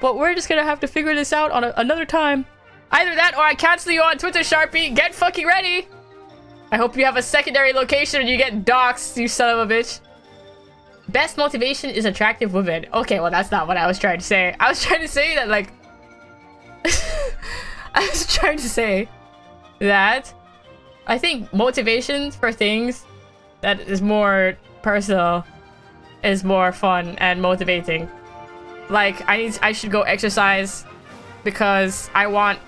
But we're just gonna have to figure this out on another time. Either that or I cancel you on Twitter, Sharpie. Get fucking ready. I hope you have a secondary location and you get doxxed, you son of a bitch. Best motivation is attractive women. Okay, well, that's not what I was trying to say. I was trying to say that, like... I was trying to say that I think motivation for things that is more personal is more fun and motivating. Like, I should go exercise because I want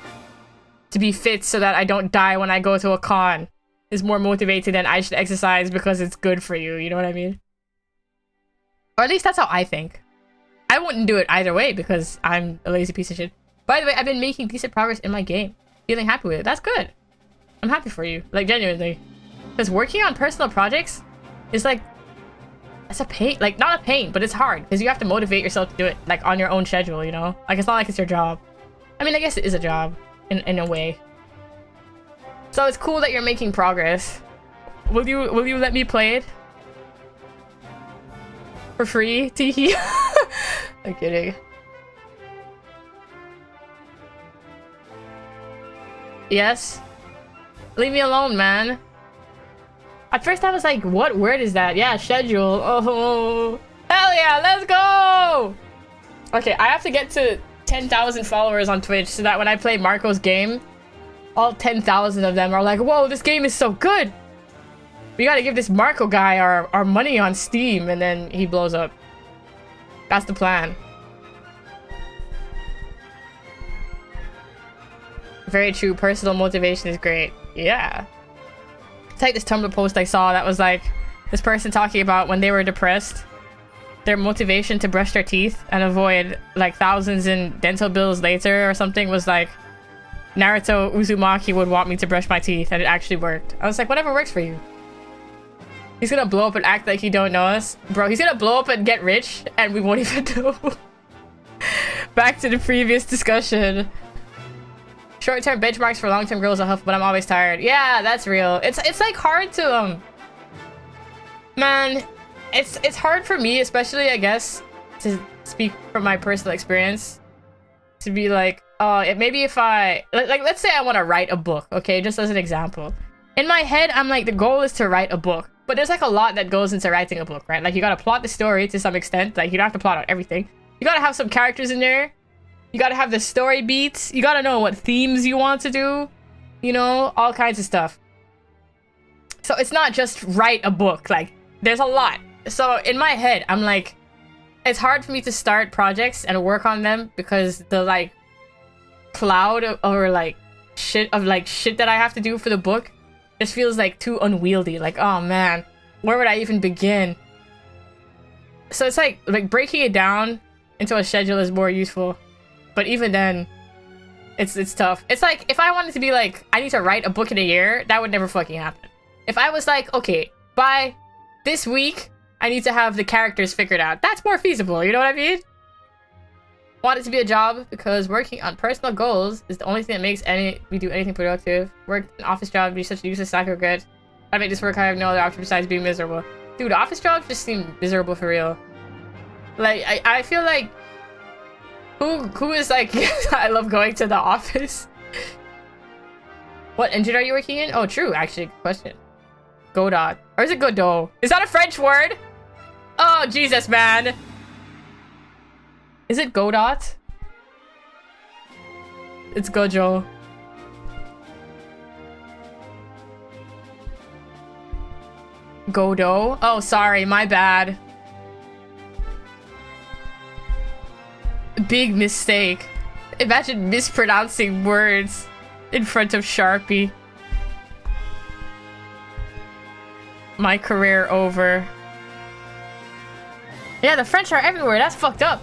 to be fit so that I don't die when I go to a con. Is more motivating than I should exercise because it's good for you. You know what I mean? Or at least that's how I think. I wouldn't do it either way because I'm a lazy piece of shit. By the way, I've been making decent progress in my game. Feeling happy with it. That's good. I'm happy for you. Like, genuinely. Because working on personal projects is like... It's a pain. Like, not a pain, but it's hard. Because you have to motivate yourself to do it. Like, on your own schedule, you know? Like, it's not like it's your job. I mean, I guess it is a job. In a way. So it's cool that you're making progress. Will you let me play it? For free? Teehee. I'm kidding. Yes? Leave me alone, man. At first I was like, what word is that? Yeah, schedule. Oh, hell yeah, let's go! Okay, I have to get to 10,000 followers on Twitch so that when I play Marco's game, all 10,000 of them are like, whoa, this game is so good. We gotta give this Marco guy our money on Steam, and then he blows up. That's the plan. Very true. Personal motivation is great. Yeah. It's like this Tumblr post I saw that was like this person talking about when they were depressed, their motivation to brush their teeth and avoid like thousands in dental bills later or something was like, Naruto Uzumaki would want me to brush my teeth, and it actually worked. I was like, whatever works for you. He's gonna blow up and act like he don't know us. Bro, he's gonna blow up and get rich, and we won't even know. Back to the previous discussion. Short-term benchmarks for long-term goals are helpful, but I'm always tired. Yeah, that's real. It's like hard to, Man, it's hard for me, especially, I guess, to speak from my personal experience. To be like, maybe if I... Like, let's say I want to write a book, okay? Just as an example. In my head, I'm like, the goal is to write a book. But there's like a lot that goes into writing a book, right? Like, you gotta plot the story to some extent. Like, you don't have to plot out everything. You gotta have some characters in there. You gotta have the story beats. You gotta know what themes you want to do. You know, all kinds of stuff. So it's not just write a book. Like, there's a lot. So in my head, I'm like, it's hard for me to start projects and work on them because the like cloud or like shit that I have to do for the book just feels like too unwieldy. Like, oh man, where would I even begin? So it's like breaking it down into a schedule is more useful. But even then, it's tough. It's like, if I wanted to be like, I need to write a book in a year, that would never fucking happen. If I was like, okay, by this week, I need to have the characters figured out. That's more feasible, you know what I mean? Want it to be a job because working on personal goals is the only thing that makes we do anything productive. Work an office job be such a useless sack of regret. I make this work, I have no other option besides being miserable. Dude, office jobs just seem miserable for real. Like, I feel like who is like, I love going to the office. What engine are you working in? Oh, true, actually, good question. Godot. Or is it Godot? Is that a French word? Oh, Jesus, man. Is it Godot? It's Gojo. Godot? Oh, sorry, my bad. Big mistake. Imagine mispronouncing words in front of Sharpie. My career over. Yeah, the French are everywhere. That's fucked up.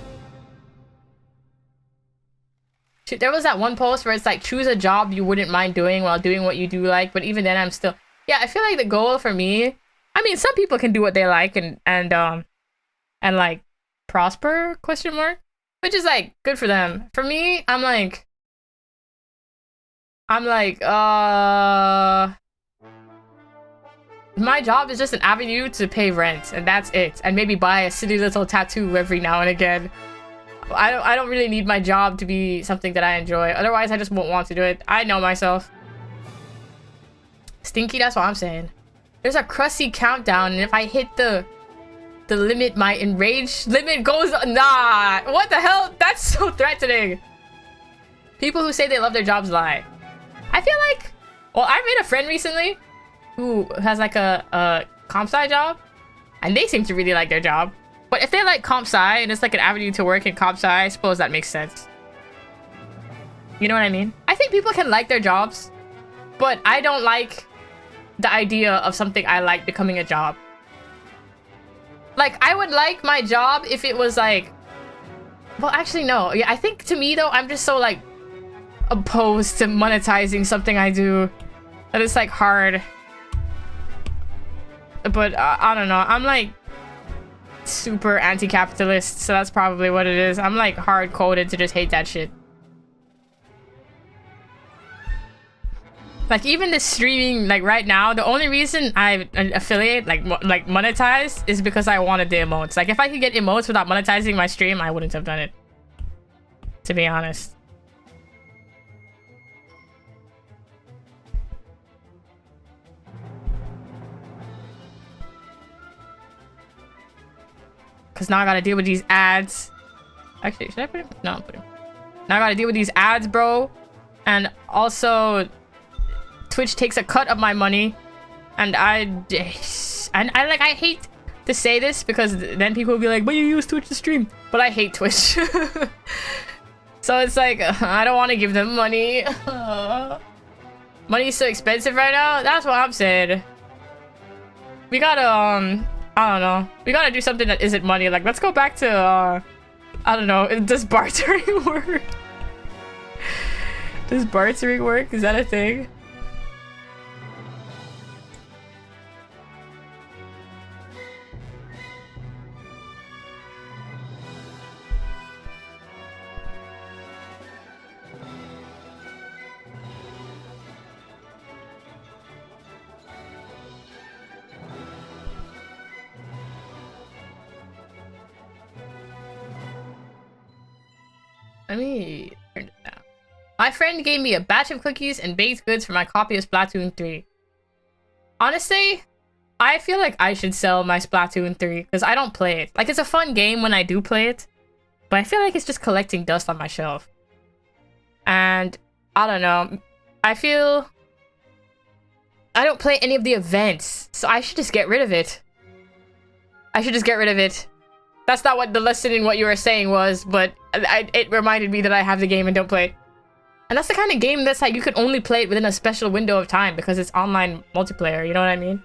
Shoot, there was that one post where it's like, choose a job you wouldn't mind doing while doing what you do like, but even then I'm still... Yeah, I feel like the goal for me... I mean, some people can do what they like and like prosper, question mark? Which is like, good for them. For me, I'm like, my job is just an avenue to pay rent, and that's it. And maybe buy a silly little tattoo every now and again. I don't really need my job to be something that I enjoy. Otherwise, I just won't want to do it. I know myself. Stinky, that's what I'm saying. There's a crusty countdown, and if I hit the limit, my enrage limit goes... Nah! What the hell? That's so threatening. People who say they love their jobs lie. I feel like... Well, I made a friend recently who has like a comp sci job, and they seem to really like their job. But if they like comp sci and it's like an avenue to work in comp sci, I suppose that makes sense. You know what I mean? I think people can like their jobs, but I don't like the idea of something I like becoming a job. Like, I would like my job if it was like... Well, actually, no. Yeah, I think to me, though, I'm just so, like, opposed to monetizing something I do that it's, like, hard. But, I don't know. I'm, like, super anti-capitalist, so that's probably what it is. I'm, like, hard-coded to just hate that shit. Like, even the streaming, like, right now, the only reason I affiliate, like monetize, is because I wanted the emotes. Like, if I could get emotes without monetizing my stream, I wouldn't have done it. To be honest. Because now I gotta deal with these ads. Actually, should I put him? No, I'll put him. Now I gotta deal with these ads, bro. And also... Twitch takes a cut of my money, and I hate to say this because then people will be like, but you use Twitch to stream. But I hate Twitch. So it's like, I don't want to give them money. Money's so expensive right now. That's what I'm saying. We gotta, I don't know. We gotta do something that isn't money. Like, let's go back to, I don't know. Does bartering work? Does bartering work? Is that a thing? Let me turn it down. My friend gave me a batch of cookies and baked goods for my copy of Splatoon 3. Honestly, I feel like I should sell my Splatoon 3 because I don't play it. Like, it's a fun game when I do play it, but I feel like it's just collecting dust on my shelf. And I don't know. I feel I don't play any of the events, so I should just get rid of it. I should just get rid of it. That's not what the lesson in what you were saying was, but it reminded me that I have the game and don't play it. And that's the kind of game that's like you can only play it within a special window of time because it's online multiplayer, you know what I mean?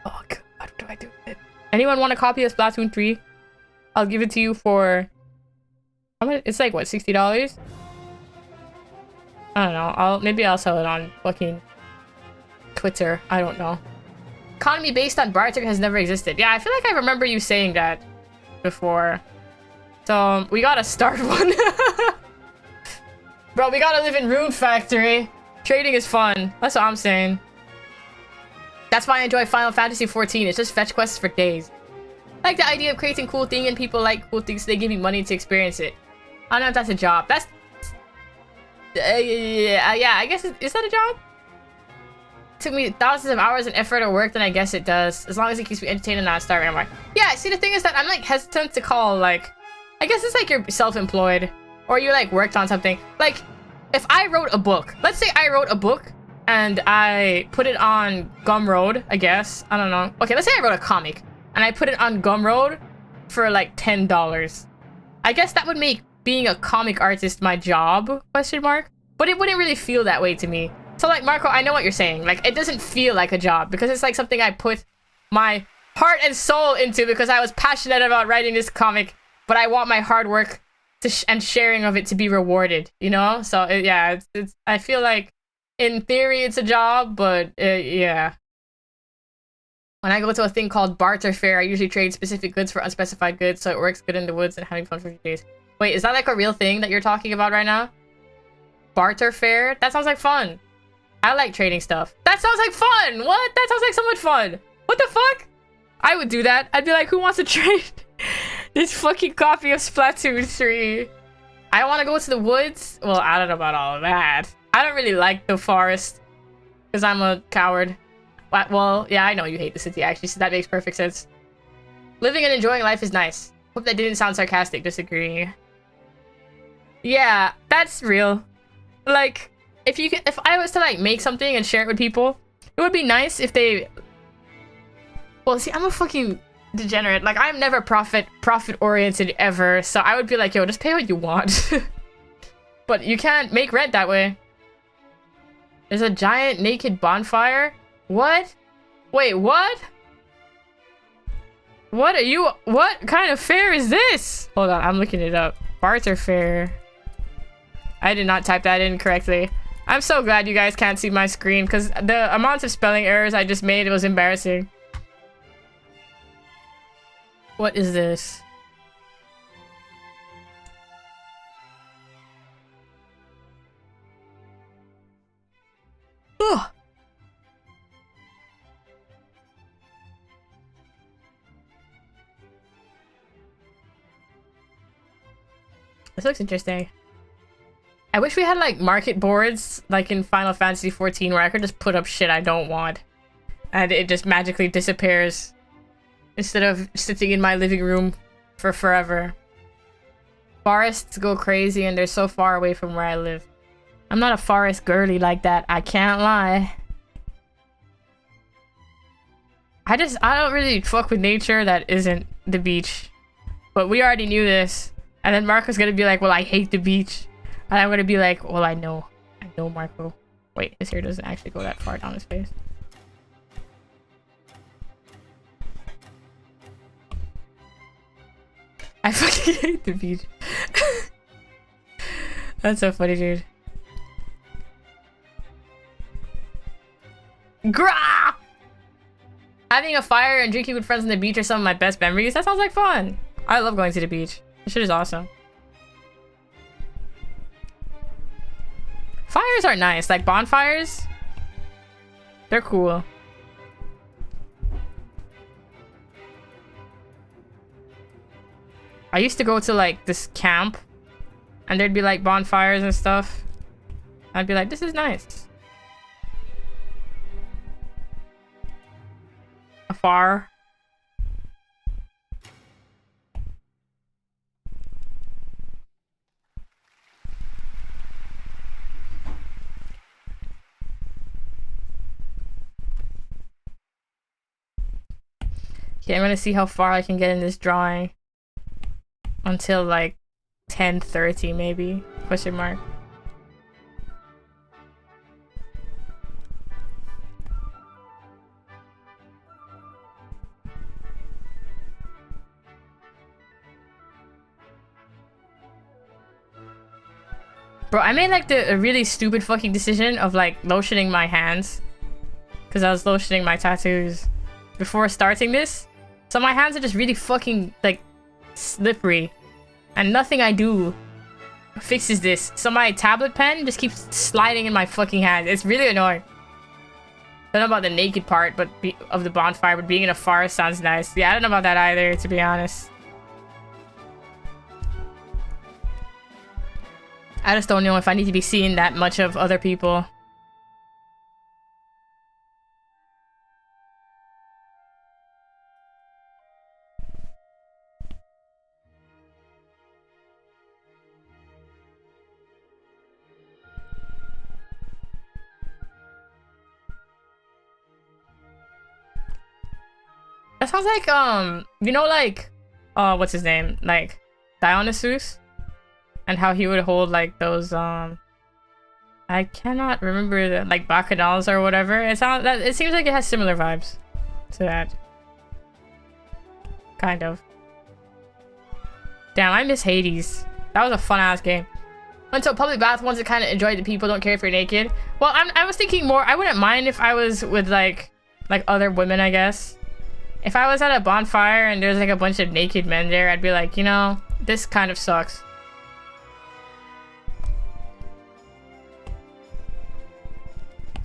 Oh god, what do I do with it? Anyone want a copy of Splatoon 3? I'll give it to you for... It's like, what, $60? I don't know. Maybe I'll sell it on fucking Twitter. I don't know. Economy based on barter has never existed. Yeah, I feel like I remember you saying that before. So, we gotta start one. Bro, we gotta live in Rune Factory. Trading is fun. That's what I'm saying. That's why I enjoy Final Fantasy 14. It's just fetch quests for days. I like the idea of creating cool things and people like cool things, so they give you money to experience it. I don't know if that's a job. That's... yeah, I guess is that a job? Took me thousands of hours and effort or work, then I guess it does. As long as it keeps me entertained and not starving. I'm like, yeah, see, the thing is that I'm like hesitant to call, like, I guess it's like you're self-employed or you like worked on something. Like, if I wrote a book, let's say I wrote a book and I put it on Gumroad, I guess. I don't know. Okay, let's say I wrote a comic and I put it on Gumroad for like $10. I guess that would make being a comic artist my job, question mark. But it wouldn't really feel that way to me. So, like, Marco, I know what you're saying. Like, it doesn't feel like a job because it's like something I put my heart and soul into because I was passionate about writing this comic, but I want my hard work and sharing of it to be rewarded, you know? So, yeah, I feel like in theory it's a job, but yeah. When I go to a thing called barter fair, I usually trade specific goods for unspecified goods, so it works good in the woods and having fun for a few days. Wait, is that like a real thing that you're talking about right now? Barter fair? That sounds like fun. I like trading stuff. That sounds like fun! What? That sounds like so much fun! What the fuck? I would do that. I'd be like, who wants to trade This fucking copy of Splatoon 3. I want to go to the woods. Well, I don't know about all of that. I don't really like the forest because I'm a coward. Well, yeah, I know you hate the city actually, so that makes perfect sense. Living and enjoying life is nice. Hope that didn't sound sarcastic. Disagree. Yeah, that's real. Like, if I was to like make something and share it with people, it would be nice if they. Well, see, I'm a fucking degenerate. Like, I'm never profit oriented ever. So I would be like, yo, just pay what you want. But you can't make rent that way. There's a giant naked bonfire. What? Wait, what? What are you? What kind of fair is this? Hold on, I'm looking it up. Barter fair. I did not type that in correctly. I'm so glad you guys can't see my screen because the amount of spelling errors I just made, it was embarrassing. What is this? Ugh. This looks interesting. I wish we had like market boards like in Final Fantasy 14 where I could just put up shit I don't want and it just magically disappears instead of sitting in my living room for forever. Forests go crazy and they're so far away from where I live. I'm not a forest girly like that, I can't lie. I don't really fuck with nature that isn't the beach. But we already knew this. And then Marco's gonna be like, well, I hate the beach. And I'm gonna be like, well, I know Marco. Wait, his hair doesn't actually go that far down his face. I fucking hate the beach. That's so funny, dude. Grah! Having a fire and drinking with friends on the beach are some of my best memories. That sounds like fun. I love going to the beach. This shit is awesome. Fires are nice. Like bonfires. They're cool. I used to go to like this camp and there'd be like bonfires and stuff. I'd be like, this is nice. Afar. Okay, I'm gonna see how far I can get in this drawing. Until like 10:30 maybe? Question mark. Bro, I made like a really stupid fucking decision of like lotioning my hands. Because I was lotioning my tattoos before starting this. So my hands are just really fucking like slippery. And nothing I do fixes this. So my tablet pen just keeps sliding in my fucking hand. It's really annoying. I don't know about the naked part but of the bonfire, but being in a forest sounds nice. Yeah, I don't know about that either, to be honest. I just don't know if I need to be seeing that much of other people. That sounds like, you know, like, what's his name? Like, Dionysus? And how he would hold, like, those, I cannot remember, the, like, bacchanals or whatever. It seems like it has similar vibes to that. Kind of. Damn, I miss Hades. That was a fun-ass game. Went to a public bath once and kind of enjoyed the people, don't care if you're naked. Well, I was thinking more, I wouldn't mind if I was with, like other women, I guess. If I was at a bonfire and there's, like, a bunch of naked men there, I'd be like, you know, this kind of sucks.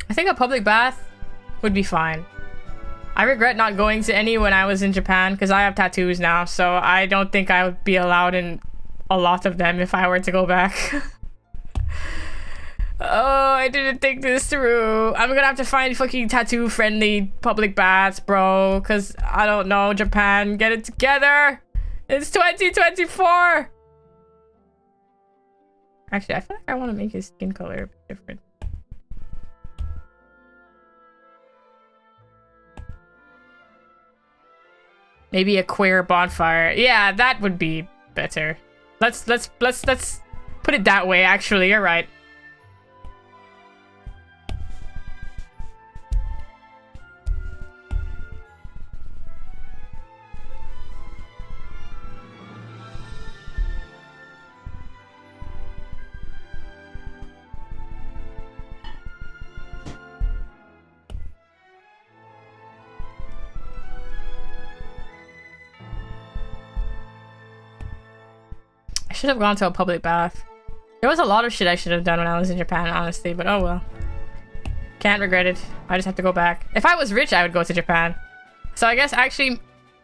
I think a public bath would be fine. I regret not going to any when I was in Japan because I have tattoos now, so I don't think I would be allowed in a lot of them if I were to go back. Oh, I didn't think this through. I'm gonna have to find fucking tattoo-friendly public baths, bro, because I don't know, Japan, get it together. It's 2024. Actually, I feel like I want to make his skin color a bit different. Maybe a queer bonfire. Yeah, that would be better. Let's put it that way, actually. You're right. I should have gone to a public bath. There was a lot of shit I should have done when I was in Japan, honestly, but oh well. Can't regret it. I just have to go back. If I was rich, I would go to Japan. So I guess actually,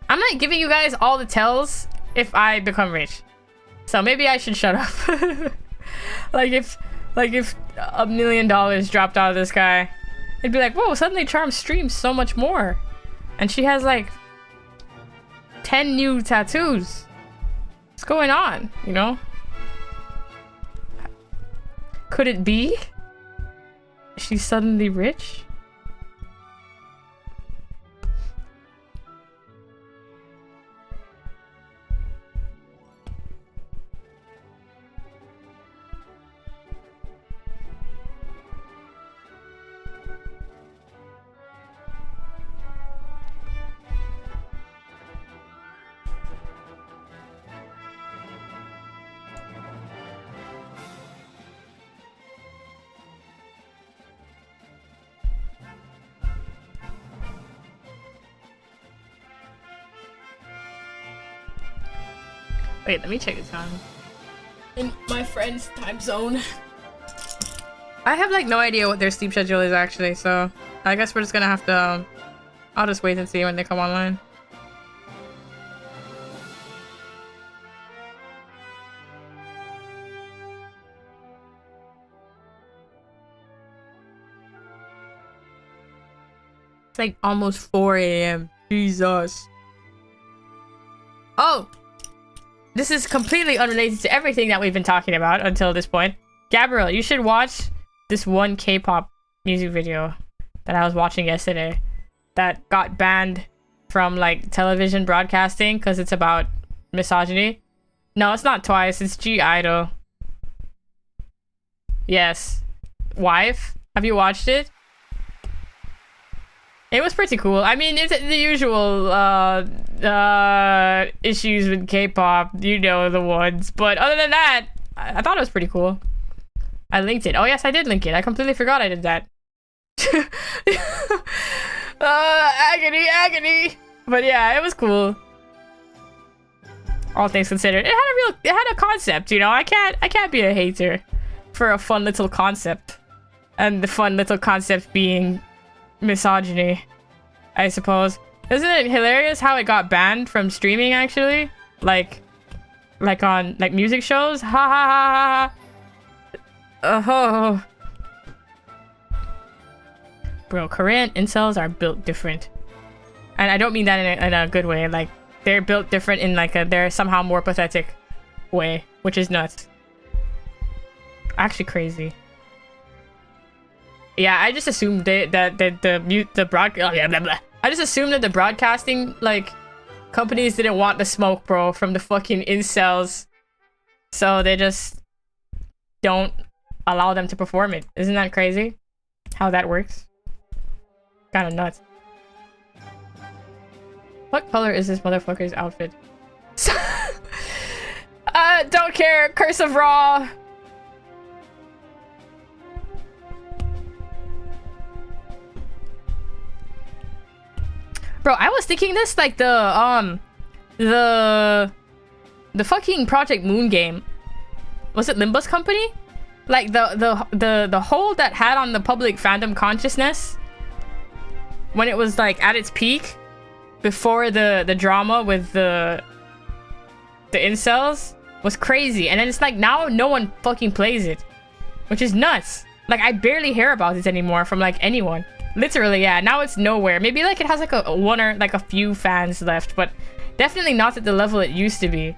I'm not giving you guys all the tells if I become rich. So maybe I should shut up. like if $1 million dropped out of the sky, it'd be like, whoa, suddenly Charm streams so much more. And she has like 10 new tattoos. What's going on, you know? Could it be? She's suddenly rich? Wait, let me check the time. In my friend's time zone. I have like no idea what their sleep schedule is actually, so I guess we're just gonna have to I'll just wait and see when they come online. It's like almost 4 a.m. Jesus. Oh! This is completely unrelated to everything that we've been talking about until this point. Gabriel, you should watch this one K-pop music video that I was watching yesterday that got banned from like television broadcasting because it's about misogyny. No, it's not Twice, it's G-Idol. Yes. Wife? Have you watched it? It was pretty cool. I mean, it's the usual issues with K-pop, you know the ones. But other than that, I thought it was pretty cool. I linked it. Oh yes, I did link it. I completely forgot I did that. Agony. But yeah, it was cool. All things considered, it had a concept. You know, I can't be a hater for a fun little concept, and the fun little concept being misogyny, I suppose. Isn't it hilarious how it got banned from streaming actually? Like on like music shows? Ha ha ha ha. Oh. Bro, Korean incels are built different. And I don't mean that in a good way. Like, they're built different in like they're somehow more pathetic way, which is nuts. Actually crazy. Yeah, I just assumed I just assumed that the broadcasting like companies didn't want the smoke, bro, from the fucking incels, so they just don't allow them to perform it. Isn't that crazy? How that works? Kind of nuts. What color is this motherfucker's outfit? Don't care. Curse of Raw. Bro, I was thinking this like the fucking Project Moon game. Was it Limbus Company? Like the hold that had on the public fandom consciousness when it was like at its peak, before the drama with the incels, was crazy. And then it's like now no one fucking plays it, which is nuts. Like I barely hear about it anymore from like anyone. Literally, yeah. Now it's nowhere. Maybe like it has like a one or like a few fans left, but definitely not at the level it used to be.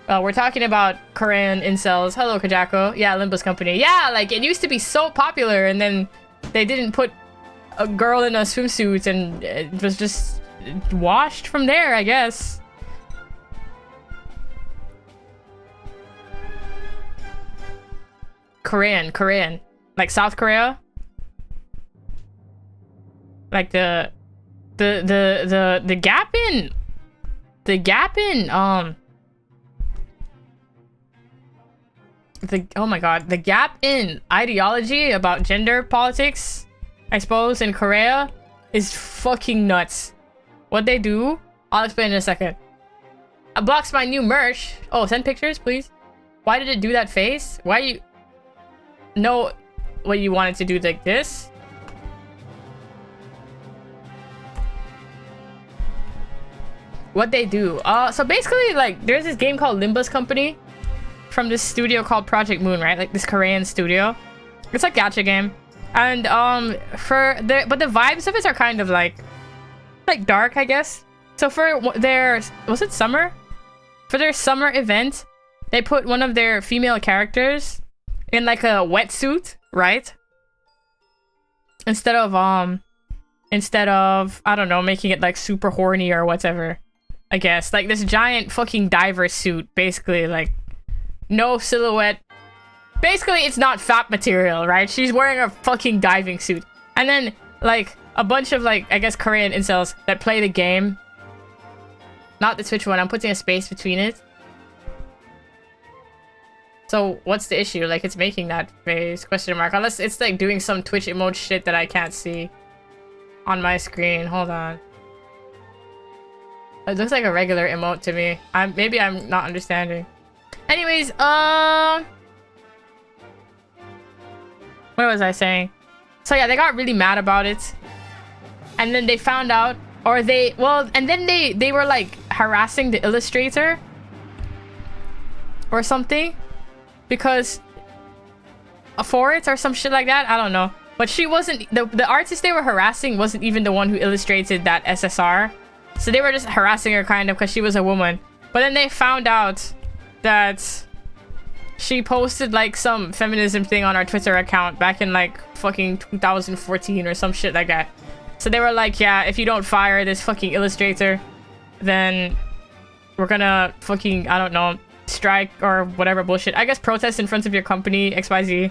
We're talking about Korean incels. Hello, Kajako. Yeah, Olympus Company. Yeah, like it used to be so popular, and then they didn't put a girl in a swimsuit, and it was just washed from there, I guess. Korean. Like South Korea? Like the gap in oh my god, the gap in ideology about gender politics, I suppose, in Korea is fucking nuts. What they do, I'll explain in a second. It blocks my new merch. Oh, send pictures, please. Why did it do that face? Why you know what you wanted to do like this? What they do? So basically, like, there's this game called Limbus Company from this studio called Project Moon, right? Like this Korean studio. It's a gacha game, and but the vibes of it are kind of like dark, I guess. So for their was it summer? For their summer event, they put one of their female characters in like a wetsuit, right? Instead of I don't know, making it like super horny or whatever. I guess like this giant fucking diver suit, basically, like no silhouette. Basically, it's not fat material, right? She's wearing a fucking diving suit. And then, like, a bunch of, like, I guess Korean incels that play the game. Not the Twitch one. I'm putting a space between it. So, what's the issue? Like, it's making that face, question mark. Unless it's, like, doing some Twitch emote shit that I can't see on my screen. Hold on. It looks like a regular emote to me. Maybe I'm not understanding. Anyways, what was I saying? So yeah, they got really mad about it. And then they found out, and then they were like harassing the illustrator or something because for it or some shit like that. I don't know. But she wasn't, the artist they were harassing wasn't even the one who illustrated that SSR. So they were just harassing her kind of because she was a woman. But then they found out that she posted like some feminism thing on our Twitter account back in like fucking 2014 or some shit like that. So they were like, yeah, if you don't fire this fucking illustrator, then we're gonna fucking, I don't know, strike or whatever bullshit. I guess protest in front of your company, XYZ.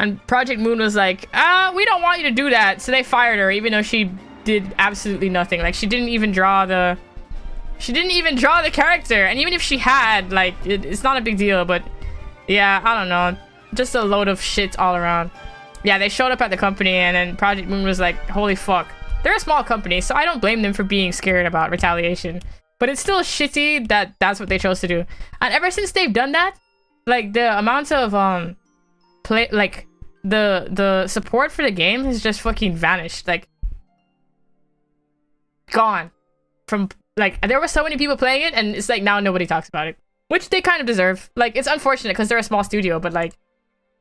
And Project Moon was like, we don't want you to do that. So they fired her even though she did absolutely nothing. Like she didn't even draw the character, and even if she had, like, it's not a big deal. But yeah, I don't know, just a load of shit all around. Yeah, they showed up at the company, and then Project Moon was like, holy fuck. They're a small company, so I don't blame them for being scared about retaliation, but it's still shitty that that's what they chose to do. And ever since they've done that, like, the amount of the support for the game has just fucking vanished. Like, gone. From, like, there were so many people playing it, and it's like now nobody talks about it, which they kind of deserve. Like, it's unfortunate because they're a small studio, but like,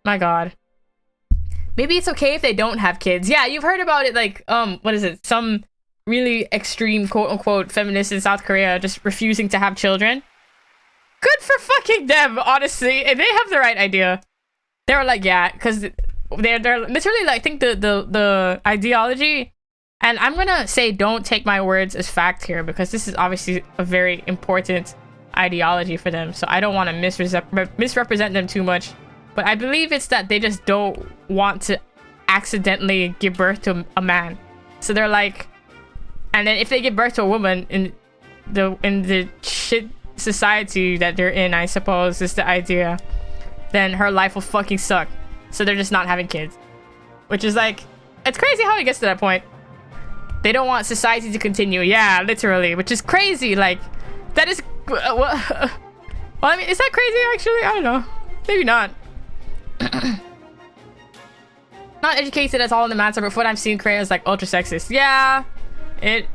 my god, maybe it's okay if they don't have kids. Yeah, you've heard about it, like, what is it, some really extreme quote-unquote feminists in South Korea just refusing to have children. Good for fucking them, honestly. If they have the right idea, they were like, yeah, because they're literally like, I think the ideology. And I'm gonna say, don't take my words as fact here, because this is obviously a very important ideology for them. So I don't want to misrepresent them too much. But I believe it's that they just don't want to accidentally give birth to a man. So they're like, and then if they give birth to a woman in the shit society that they're in, I suppose is the idea, then her life will fucking suck. So they're just not having kids. Which is like, it's crazy how it gets to that point. They don't want society to continue. Yeah, literally, which is crazy. Like, that is, well, I mean, is that crazy actually? I don't know. Maybe not. Not educated at all in the matter, but from what I've seen, Korea is like ultra sexist. Yeah, it.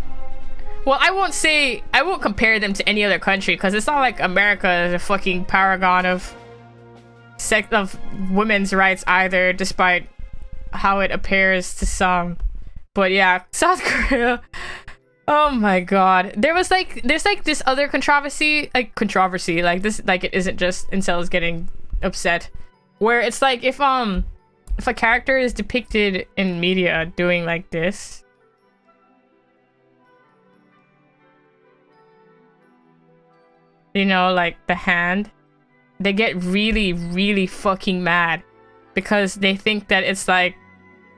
Well, I won't compare them to any other country because it's not like America is a fucking paragon of women's rights either, despite how it appears to some. But yeah, South Korea. Oh my god. There's like this other controversy like this, like it isn't just incels getting upset, where it's like if a character is depicted in media doing like this, you know, like the hand, they get really, really fucking mad because they think that it's like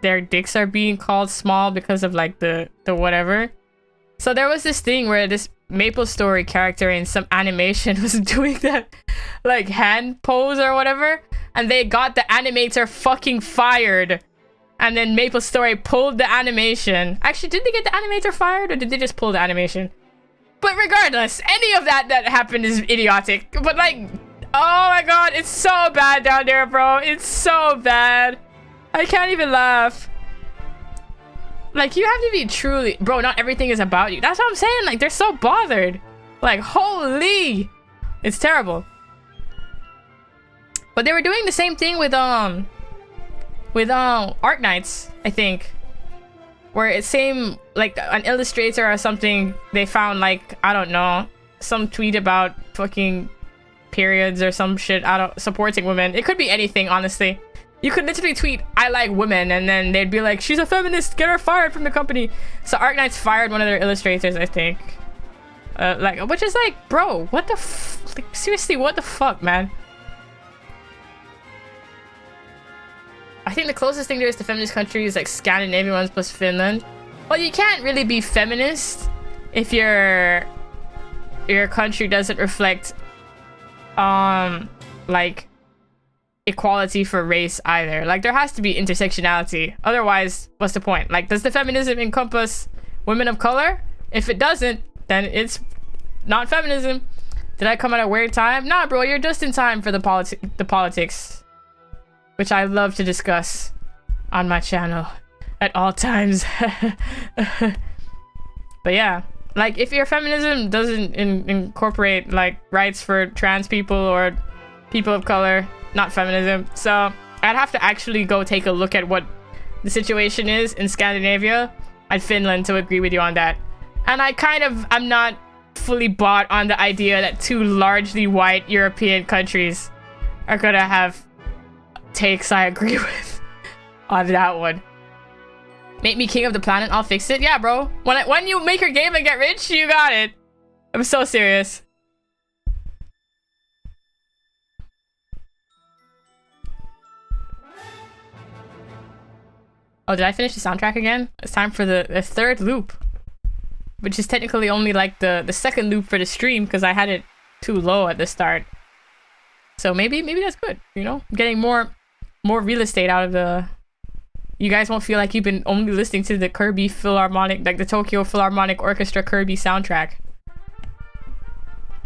their dicks are being called small because of like the whatever. So there was this thing where this MapleStory character in some animation was doing that like hand pose or whatever, and they got the animator fucking fired. And then MapleStory pulled the animation. Actually, did they get the animator fired or did they just pull the animation? But regardless, any of that happened is idiotic. But like, oh my god, it's so bad down there, bro. It's so bad. I can't even laugh. Like, you have to be truly... Bro, not everything is about you. That's what I'm saying. Like, they're so bothered. Like, holy. It's terrible. But they were doing the same thing with Art Nights, I think. Where it seemed like an illustrator or something, they found like, I don't know, some tweet about fucking periods or some shit, supporting women. It could be anything, honestly. You could literally tweet, I like women, and then they'd be like, she's a feminist, get her fired from the company. So Art Nights fired one of their illustrators, I think. Like, which is like, bro, what the like, seriously, what the fuck, man? I think the closest thing there is to feminist countries like Scandinavian ones plus Finland. Well, you can't really be feminist if your country doesn't reflect like equality for race either. Like, there has to be intersectionality. Otherwise, what's the point? Like, does the feminism encompass women of color? If it doesn't, then it's not feminism. Did I come at a weird time? Nah, bro, you're just in time for the politics, which I love to discuss on my channel at all times. But yeah, like, if your feminism doesn't incorporate like rights for trans people or people of color, not feminism. So I'd have to actually go take a look at what the situation is in Scandinavia and Finland to agree with you on that. And I'm not fully bought on the idea that two largely white European countries are gonna have takes I agree with on that one. Make me king of the planet, I'll fix it. Yeah, bro. When you make your game and get rich, you got it. I'm so serious. Oh, did I finish the soundtrack again? It's time for the third loop, which is technically only like the second loop for the stream because I had it too low at the start. So maybe that's good, you know? Getting more real estate out of the... You guys won't feel like you've been only listening to the Kirby Philharmonic, like the Tokyo Philharmonic Orchestra Kirby soundtrack.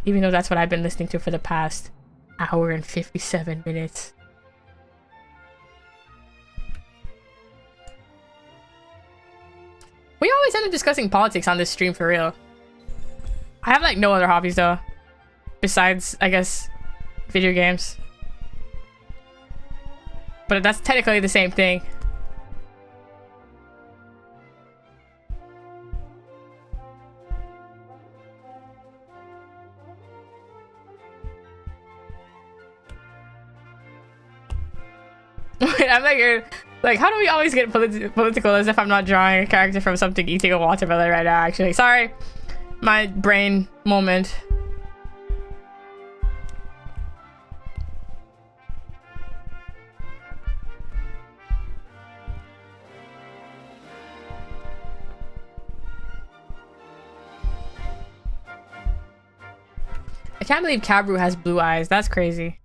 Even though that's what I've been listening to for the past hour and 57 minutes. We always end up discussing politics on this stream for real. I have like no other hobbies though. Besides, I guess, video games. But that's technically the same thing. I'm like, how do we always get political as if I'm not drawing a character from something eating a watermelon right now, actually. Sorry. My brain moment. I can't believe Cabru has blue eyes. That's crazy.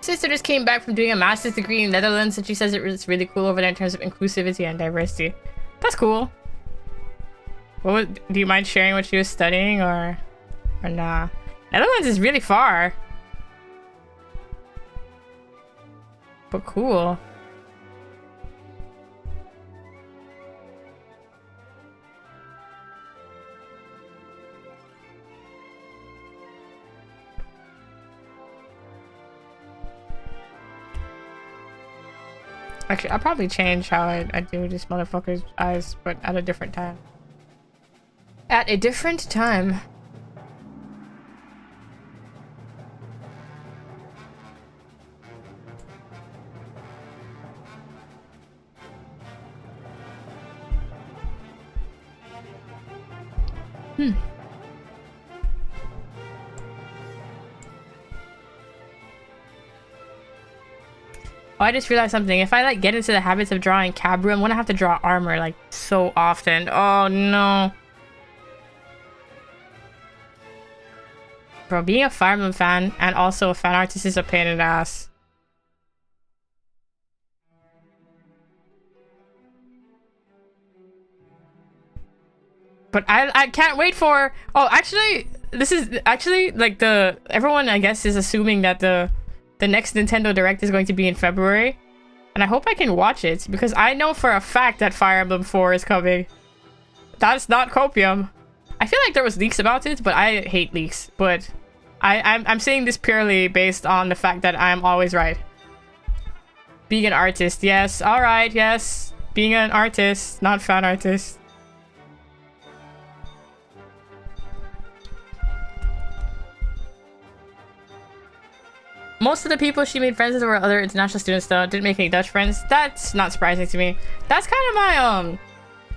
Sister just came back from doing a master's degree in Netherlands and she says it's really cool over there in terms of inclusivity and diversity. That's cool. Do you mind sharing what she was studying or nah? Netherlands is really far. But cool. Actually, I'll probably change how I do this motherfucker's eyes, but at a different time. At a different time. Oh, I just realized something. If I like get into the habits of drawing Cabru, I'm gonna have to draw armor like so often. Oh no. Bro, being a Fire Emblem fan and also a fan artist is a pain in the ass. But I can't wait for... Oh, actually, this is actually like everyone I guess is assuming that the next Nintendo Direct is going to be in February. And I hope I can watch it because I know for a fact that Fire Emblem 4 is coming. That's not copium. I feel like there was leaks about it, but I hate leaks. But I'm saying this purely based on the fact that I'm always right. Being an artist, yes. Alright, yes. Being an artist, not fan artist. Most of the people she made friends with were other international students though. Didn't make any Dutch friends. That's not surprising to me. That's kind of my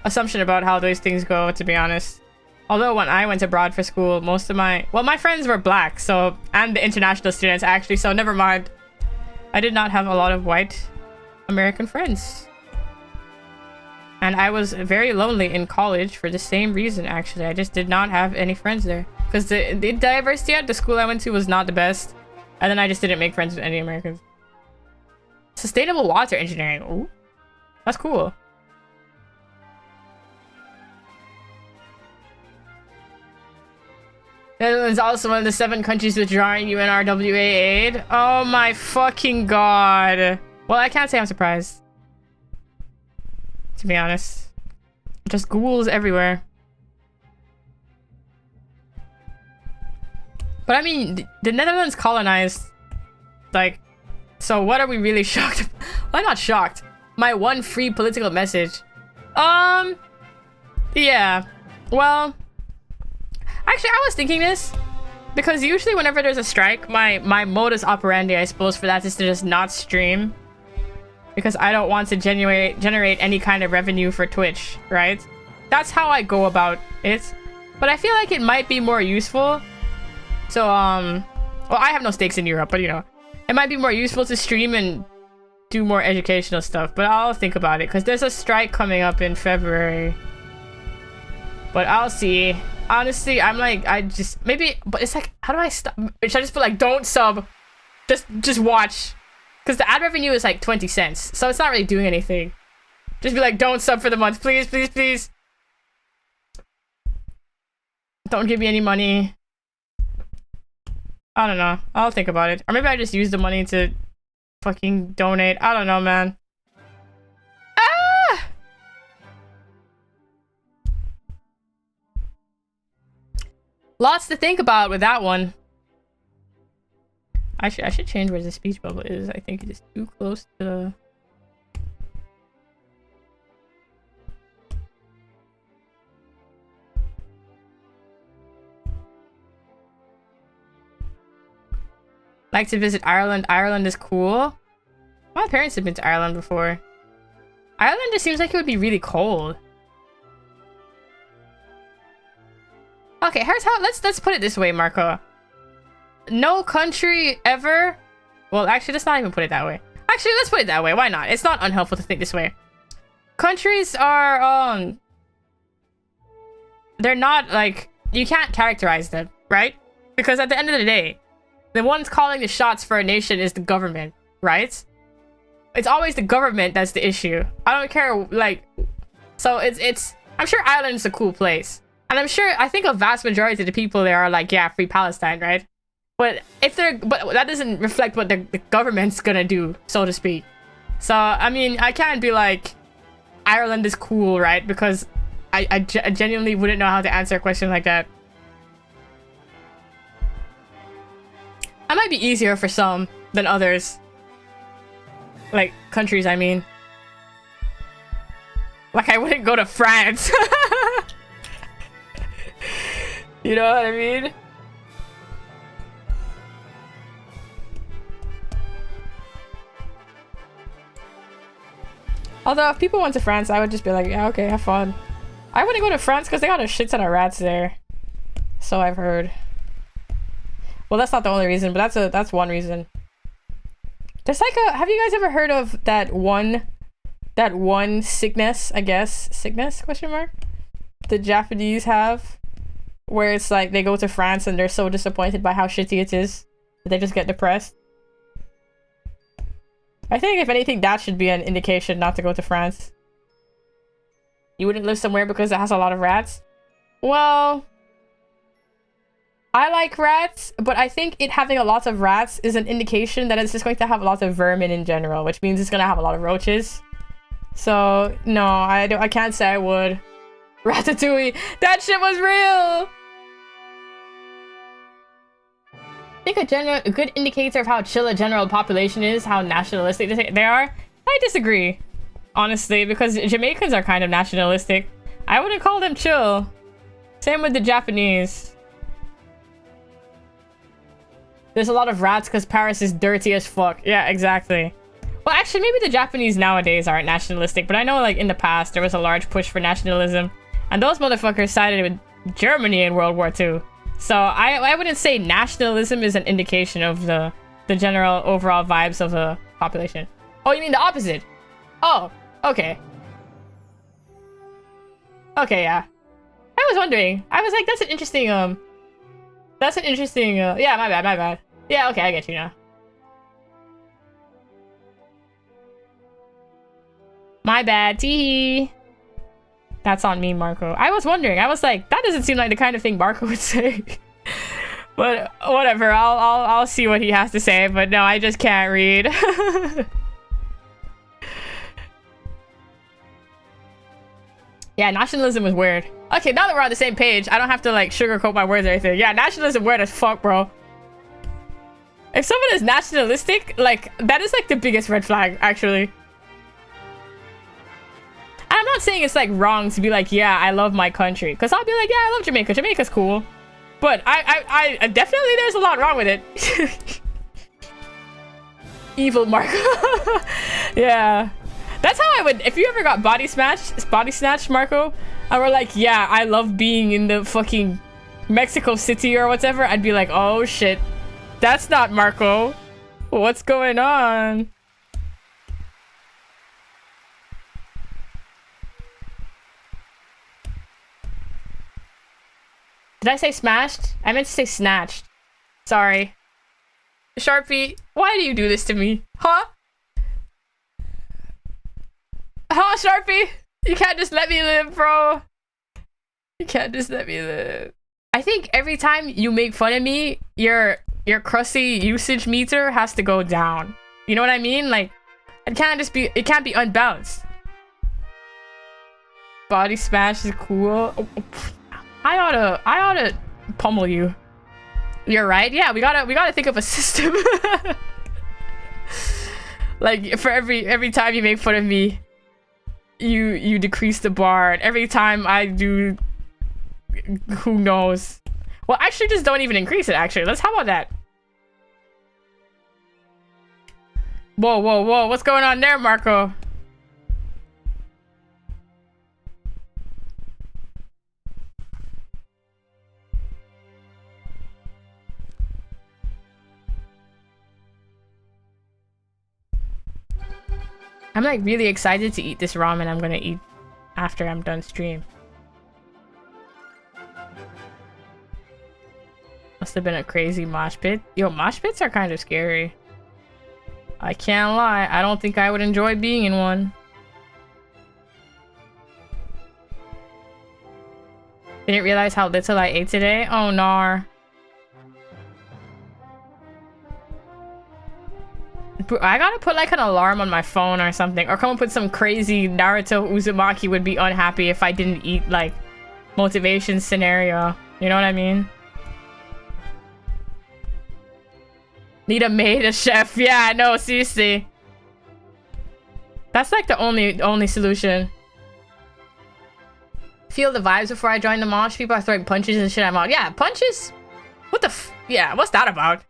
assumption about how those things go, to be honest. Although when I went abroad for school, most of my friends were black, so, and the international students actually, so never mind. I did not have a lot of white American friends. And I was very lonely in college for the same reason, actually. I just did not have any friends there. Because the diversity at the school I went to was not the best. And then I just didn't make friends with any Americans. Sustainable water engineering. Ooh, that's cool. Netherlands also one of the 7 countries withdrawing UNRWA aid. Oh my fucking god. Well, I can't say I'm surprised. To be honest. Just ghouls everywhere. But I mean, the Netherlands colonized, like, so what are we really shocked about? Well, I'm not shocked. My one free political message. Yeah. Well, actually, I was thinking this because usually whenever there's a strike, my modus operandi, I suppose, for that is to just not stream because I don't want to generate any kind of revenue for Twitch, right? That's how I go about it. But I feel like it might be more useful. So, well, I have no stakes in Europe, but you know, it might be more useful to stream and do more educational stuff, but I'll think about it because there's a strike coming up in February. But I'll see. Honestly, I'm like, maybe, but it's like, how do I stop? Should I just put like, don't sub, just watch? Because the ad revenue is like 20 cents, so it's not really doing anything. Just be like, don't sub for the month, please, please, please. Don't give me any money. I don't know. I'll think about it. Or maybe I just use the money to fucking donate. I don't know, man. Ah! Lots to think about with that one. I should change where the speech bubble is. I think it is too close to the... Like to visit Ireland. Ireland is cool. My parents have been to Ireland before. Ireland just seems like it would be really cold. Okay, here's how. Let's put it this way, Marco. No country ever. Well, actually, let's not even put it that way. Actually, let's put it that way. Why not? It's not unhelpful to think this way. Countries are they're not like, you can't characterize them, right? Because at the end of the day, the ones calling the shots for a nation is the government, right? It's always the government that's the issue. I don't care, like, so it's I'm sure Ireland's a cool place. And I'm sure, I think a vast majority of the people there are like, yeah, free Palestine, right? But but that doesn't reflect what the government's gonna do, so to speak. So, I mean, I can't be like, Ireland is cool, right? Because I genuinely wouldn't know how to answer a question like that. I might be easier for some than others. Like, countries, I mean. Like, I wouldn't go to France. You know what I mean? Although, if people went to France, I would just be like, yeah, okay, have fun. I wouldn't go to France because they got a shit ton of rats there. So I've heard. Well, that's not the only reason, but that's one reason. There's like have you guys ever heard of that one sickness, I guess? Sickness, question mark? The Japanese have? Where it's like they go to France and they're so disappointed by how shitty it is that they just get depressed. I think if anything, that should be an indication not to go to France. You wouldn't live somewhere because it has a lot of rats? Well, I like rats, but I think it having a lot of rats is an indication that it's just going to have a lot of vermin in general, which means it's going to have a lot of roaches. So, no, I can't say I would. Ratatouille, that shit was real! I think a good indicator of how chill a general population is, how nationalistic they are. I disagree, honestly, because Jamaicans are kind of nationalistic. I wouldn't call them chill. Same with the Japanese. There's a lot of rats because Paris is dirty as fuck. Yeah, exactly. Well, actually, maybe the Japanese nowadays aren't nationalistic, but I know, like, in the past, there was a large push for nationalism. And those motherfuckers sided with Germany in World War II. So I wouldn't say nationalism is an indication of the general overall vibes of the population. Oh, you mean the opposite? Oh, okay. Okay, yeah. I was wondering. I was like, that's an interesting, yeah, my bad. Yeah, okay, I get you now. My bad, teehee. That's on me, Marco. I was wondering. I was like, that doesn't seem like the kind of thing Marco would say. But whatever. I'll see what he has to say. But no, I just can't read. Yeah, nationalism is weird. Okay, now that we're on the same page, I don't have to like sugarcoat my words or anything. Yeah, nationalism weird as fuck, bro. If someone is nationalistic, like that is like the biggest red flag, actually. I'm not saying it's like wrong to be like, yeah, I love my country, because I'll be like, yeah, I love Jamaica. Jamaica's cool, but I definitely there's a lot wrong with it. Evil Marco. Yeah, that's how I would. If you ever got body snatched, Marco, and we're like, yeah, I love being in the fucking Mexico City or whatever, I'd be like, oh shit, that's not Marco. What's going on? Did I say smashed? I meant to say snatched. Sorry. Sharpie, why do you do this to me? Huh? Huh, Sharpie? You can't just let me live, bro. You can't just let me live. I think every time you make fun of me, your crusty usage meter has to go down. You know what I mean? Like, it can't be unbalanced. Body smash is cool. Oh, I oughta pummel you. You're right. Yeah, we gotta think of a system. Like for every time you make fun of me, you decrease the bar, and every time I do, who knows? Well, actually, just don't even increase it. Actually, how about that? Whoa! What's going on there, Marco? I'm like really excited to eat this ramen I'm gonna eat after I'm done stream. Must have been a crazy mosh pit. Yo, mosh pits are kind of scary. I can't lie. I don't think I would enjoy being in one. Didn't realize how little I ate today. Oh, nar. I gotta put like an alarm on my phone or something. Or come and put some crazy Naruto Uzumaki would be unhappy if I didn't eat like motivation scenario. You know what I mean? Need a maid, a chef. Yeah, no, seriously. That's like the only solution. Feel the vibes before I join the mosh. People are throwing punches and shit. I'm out. Yeah, punches? What the f- Yeah, what's that about?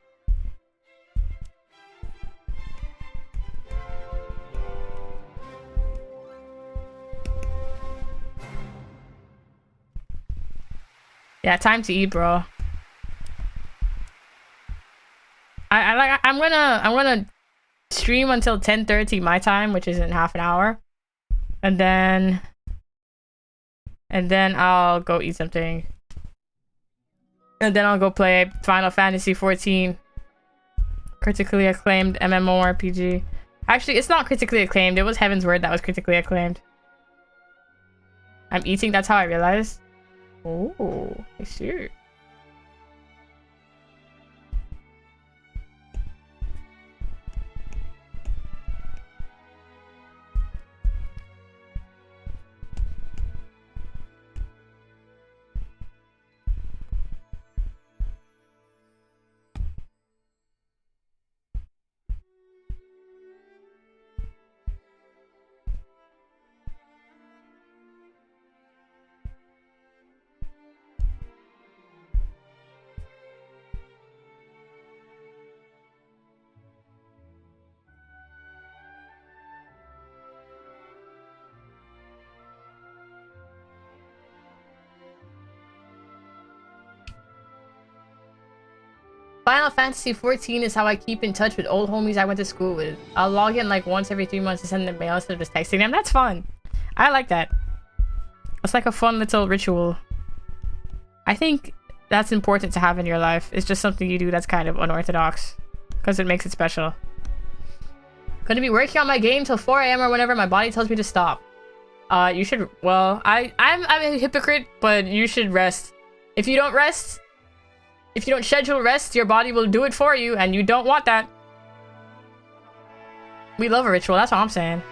Yeah, time to eat, bro. I'm gonna stream until 10:30 my time, which is in half an hour. And then I'll go eat something. And then I'll go play Final Fantasy 14. Critically acclaimed MMORPG. Actually, it's not critically acclaimed. It was Heaven's Word that was critically acclaimed. I'm eating, that's how I realized. Oh, I see. Final Fantasy 14 is how I keep in touch with old homies I went to school with. I'll log in like once every 3 months to send them mail instead of just texting them. That's fun. I like that. It's like a fun little ritual. I think that's important to have in your life. It's just something you do that's kind of unorthodox. Because it makes it special. Gonna be working on my game till 4 AM or whenever my body tells me to stop. You should, well, I'm a hypocrite, but you should rest. If you don't rest, if you don't schedule rest, your body will do it for you, and you don't want that. We love a ritual, that's what I'm saying.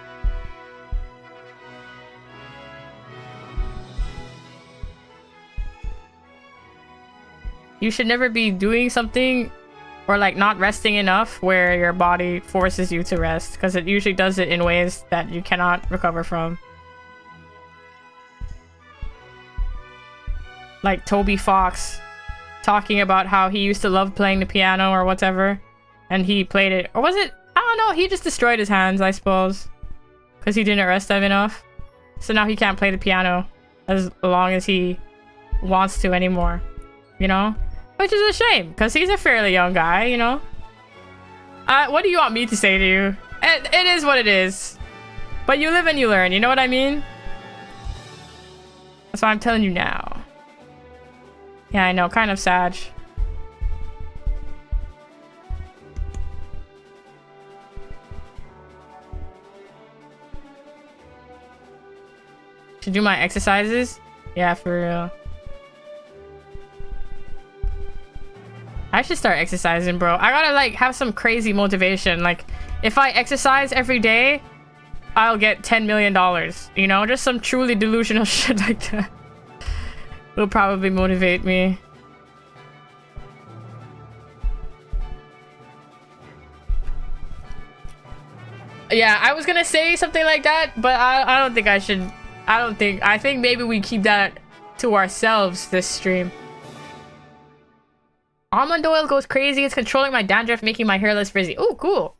You should never be doing something or like not resting enough where your body forces you to rest, because it usually does it in ways that you cannot recover from. Like Toby Fox talking about how he used to love playing the piano or whatever, and he played it, or was it, I don't know, he just destroyed his hands, I suppose, because he didn't rest them enough. So now he can't play the piano as long as he wants to anymore, you know, which is a shame because he's a fairly young guy, you know. What do you want me to say to you? It is what it is, but you live and you learn, you know what I mean? That's what I'm telling you now. Yeah, I know, kind of sad. Should do my exercises? Yeah, for real. I should start exercising, bro. I gotta like have some crazy motivation. Like, if I exercise every day, I'll get $10 million. You know, just some truly delusional shit like that will probably motivate me. Yeah, I was gonna say something like that, but I don't think I should. I think maybe we keep that to ourselves this stream. Almond oil goes crazy. It's controlling my dandruff, making my hair less frizzy. Oh, cool.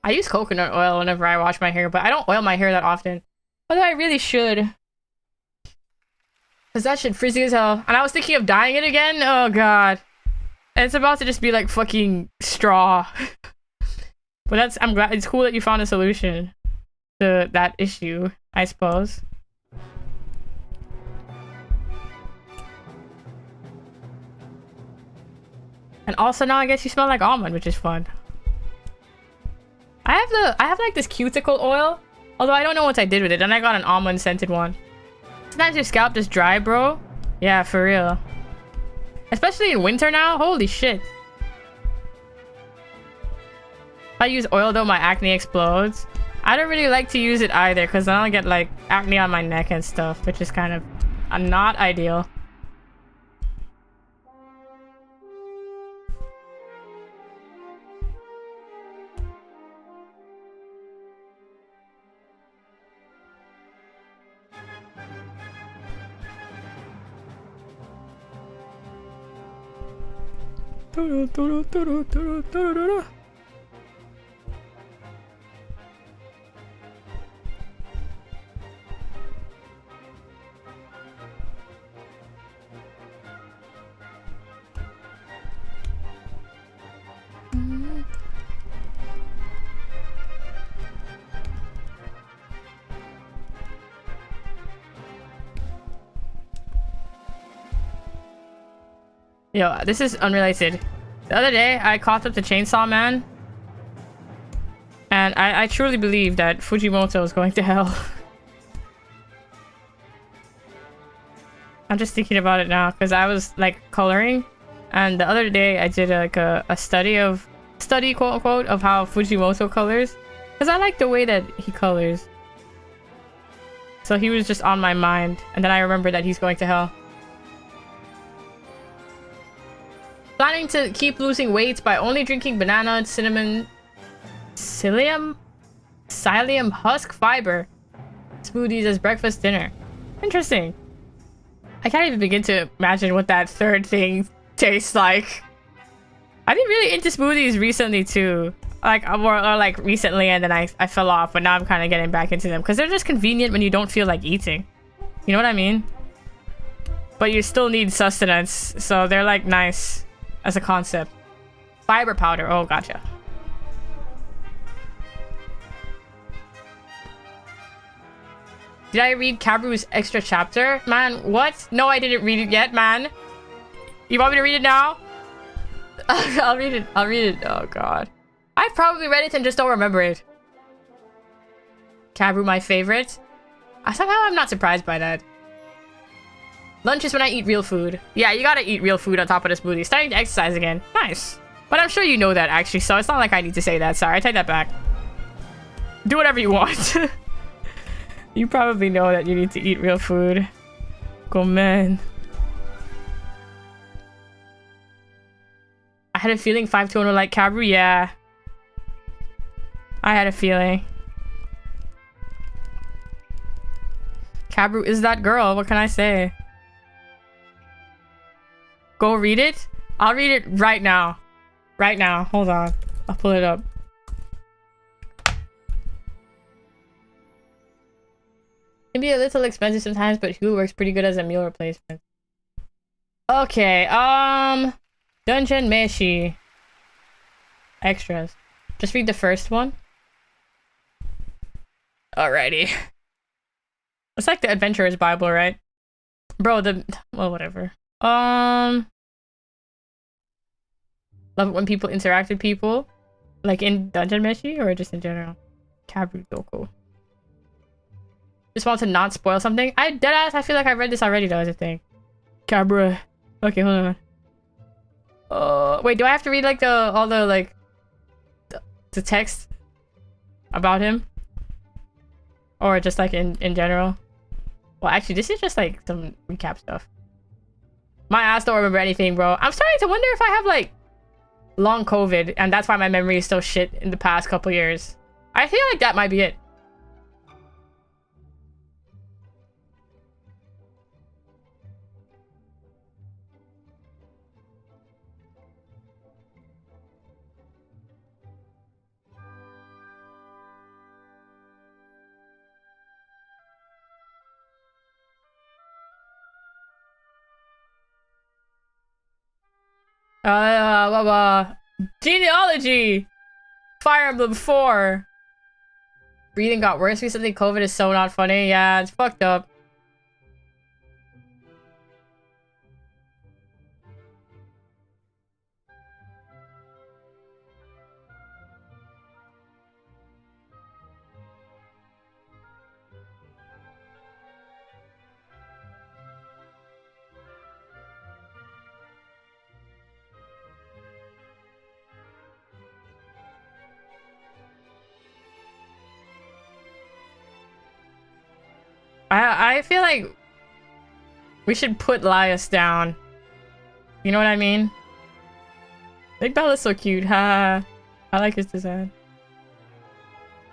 I use coconut oil whenever I wash my hair, but I don't oil my hair that often. Although I really should. Cause that shit frizzy as hell. And I was thinking of dyeing it again. Oh god. And it's about to just be like fucking straw. But I'm glad, it's cool that you found a solution to that issue, I suppose. And also now I guess you smell like almond, which is fun. I have like this cuticle oil, although I don't know what I did with it. And I got an almond scented one. Sometimes your scalp just dry, bro. Yeah, for real. Especially in winter now. Holy shit. If I use oil though, my acne explodes. I don't really like to use it either because then I'll get like acne on my neck and stuff, which is kind of not ideal. Yo, this is unrelated. The other day, I caught up to Chainsaw Man. And I truly believe that Fujimoto is going to hell. I'm just thinking about it now because I was like coloring. And the other day, I did like a study quote unquote of how Fujimoto colors. Because I like the way that he colors. So he was just on my mind. And then I remembered that he's going to hell. Planning to keep losing weight by only drinking banana, cinnamon, psyllium husk fiber smoothies as breakfast dinner. Interesting. I can't even begin to imagine what that third thing tastes like. I've been really into smoothies recently too. Like or like recently and then I fell off, but now I'm kind of getting back into them because they're just convenient when you don't feel like eating. You know what I mean? But you still need sustenance, so they're like nice. As a concept. Fiber powder. Oh, gotcha. Did I read Kabru's extra chapter? Man, what? No, I didn't read it yet, man. You want me to read it now? I'll read it. I'll read it. Oh, God. I've probably read it and just don't remember it. Kabru, my favorite. Somehow I'm not surprised by that. Lunch is when I eat real food. Yeah, you gotta eat real food on top of the smoothie. Starting to exercise again. Nice. But I'm sure you know that, actually, so it's not like I need to say that. Sorry, I take that back. Do whatever you want. You probably know that you need to eat real food. Go, man. I had a feeling 5-2 would like Kabru. Yeah. I had a feeling. Kabru is that girl. What can I say? Go read it? I'll read it right now. Right now. Hold on. I'll pull it up. Can be a little expensive sometimes, but Hulu works pretty good as a meal replacement. Okay, Dungeon Meshi. Extras. Just read the first one. Alrighty. It's like the Adventurer's Bible, right? Bro, well, whatever. Love it when people interact with people. Like in Dungeon Meshi or just in general? Kabru Doko. Just want to not spoil something. Deadass, I feel like I read this already though, as a thing. Kabru. Okay, hold on. Wait, do I have to read like all the text about him? Or just like in general? Well, actually, this is just like some recap stuff. My ass don't remember anything, bro. I'm starting to wonder if I have like long COVID and that's why my memory is so shit in the past couple years. I feel like that might be it. Genealogy! Fire Emblem 4! Breathing got worse recently. COVID is so not funny. Yeah, it's fucked up. I feel like we should put Lias down. You know what I mean? Big Bella's so cute. Ha. I like his design.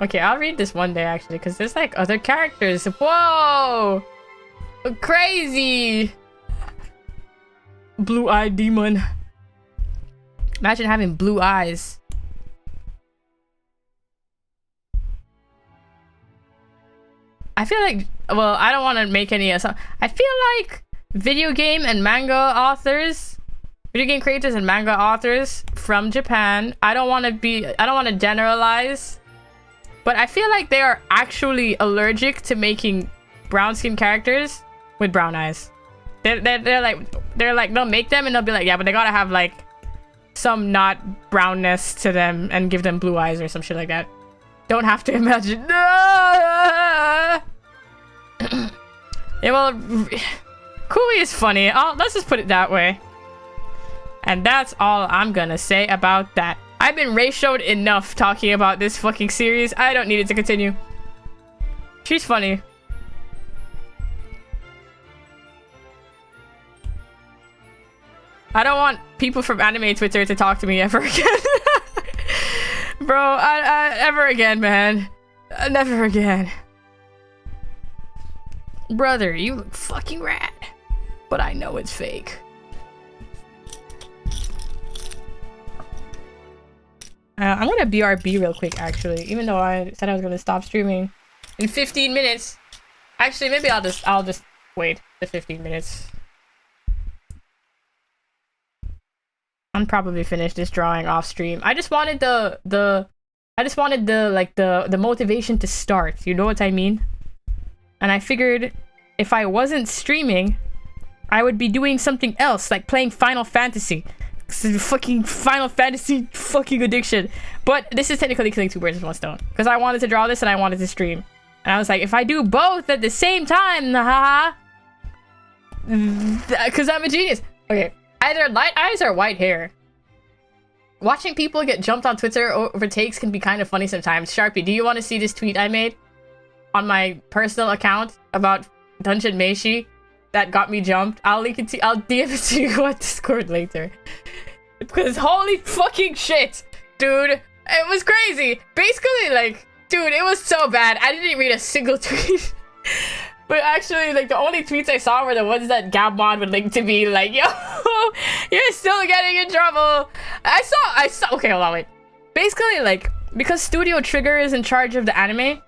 Okay, I'll read this one day actually, because there's like other characters. Whoa! Crazy! Blue-eyed demon. Imagine having blue eyes. I feel like, well, I don't want to make any I feel like video game and manga authors, video game creators and manga authors from Japan, I don't want to generalize, but I feel like they are actually allergic to making brown skin characters with brown eyes. They're like they'll make them and they'll be like, yeah, but they gotta have like some not brownness to them and give them blue eyes or some shit like that. Don't have to imagine. Yeah, well, Kui is funny. Let's just put it that way. And that's all I'm gonna say about that. I've been ratioed enough talking about this fucking series. I don't need it to continue. She's funny. I don't want people from anime Twitter to talk to me ever again. Bro, ever again, man. Never again. Brother, you look fucking rad. But I know it's fake. I'm gonna BRB real quick, actually. Even though I said I was gonna stop streaming in 15 minutes. Actually, maybe I'll just wait the 15 minutes. I'll probably finish this drawing off stream. I just wanted the motivation to start. You know what I mean? And I figured if I wasn't streaming, I would be doing something else, like playing Final Fantasy. Fucking Final Fantasy fucking addiction. But this is technically killing two birds with one stone, because I wanted to draw this and I wanted to stream. And I was like, if I do both at the same time, haha, because I'm a genius. Okay. Either light eyes or white hair. Watching people get jumped on Twitter over takes can be kind of funny sometimes. Sharpie, do you want to see this tweet I made on my personal account about Dungeon Meshi that got me jumped? I'll link it to I'll DM it to you on Discord later. Because holy fucking shit, dude. It was crazy. Basically, like, dude, it was so bad. I didn't read a single tweet. But actually, like, the only tweets I saw were the ones that Gabmon would link to me, like, yo, you're still getting in trouble. I saw, okay, hold on, wait. Basically, like, because Studio Trigger is in charge of the anime,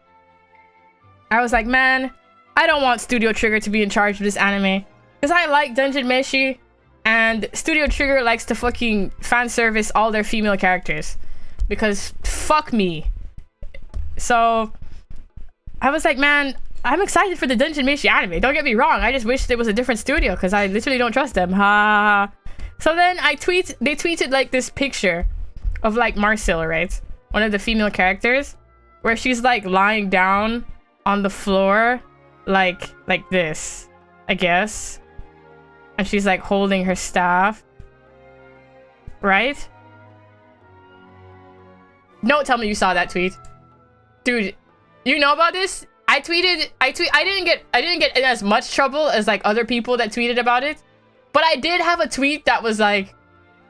I was like, man, I don't want Studio Trigger to be in charge of this anime. Because I like Dungeon Meshi, and Studio Trigger likes to fucking fan service all their female characters. Because fuck me. So, I was like, man, I'm excited for the Dungeon Meshi anime. Don't get me wrong. I just wish there was a different studio because I literally don't trust them. Ha. So then they tweeted like this picture of like Marcel, right? One of the female characters, where she's like lying down on the floor like this, I guess. And she's like holding her staff. Right? Don't tell me you saw that tweet. Dude, you know about this? I didn't get in as much trouble as like other people that tweeted about it, but I did have a tweet that was like,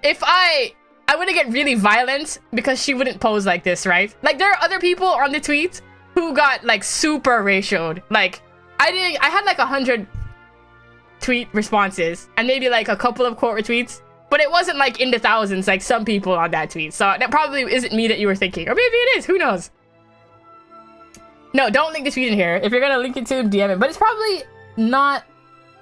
if I wouldn't get really violent because she wouldn't pose like this, right? Like there are other people on the tweet who got like super ratioed. Like I had like 100 tweet responses and maybe like a couple of quote retweets, but it wasn't like in the thousands like some people on that tweet. So that probably isn't me that you were thinking, or maybe it is. Who knows? No, don't link the tweet in here. If you're gonna link it to DM it. But it's probably not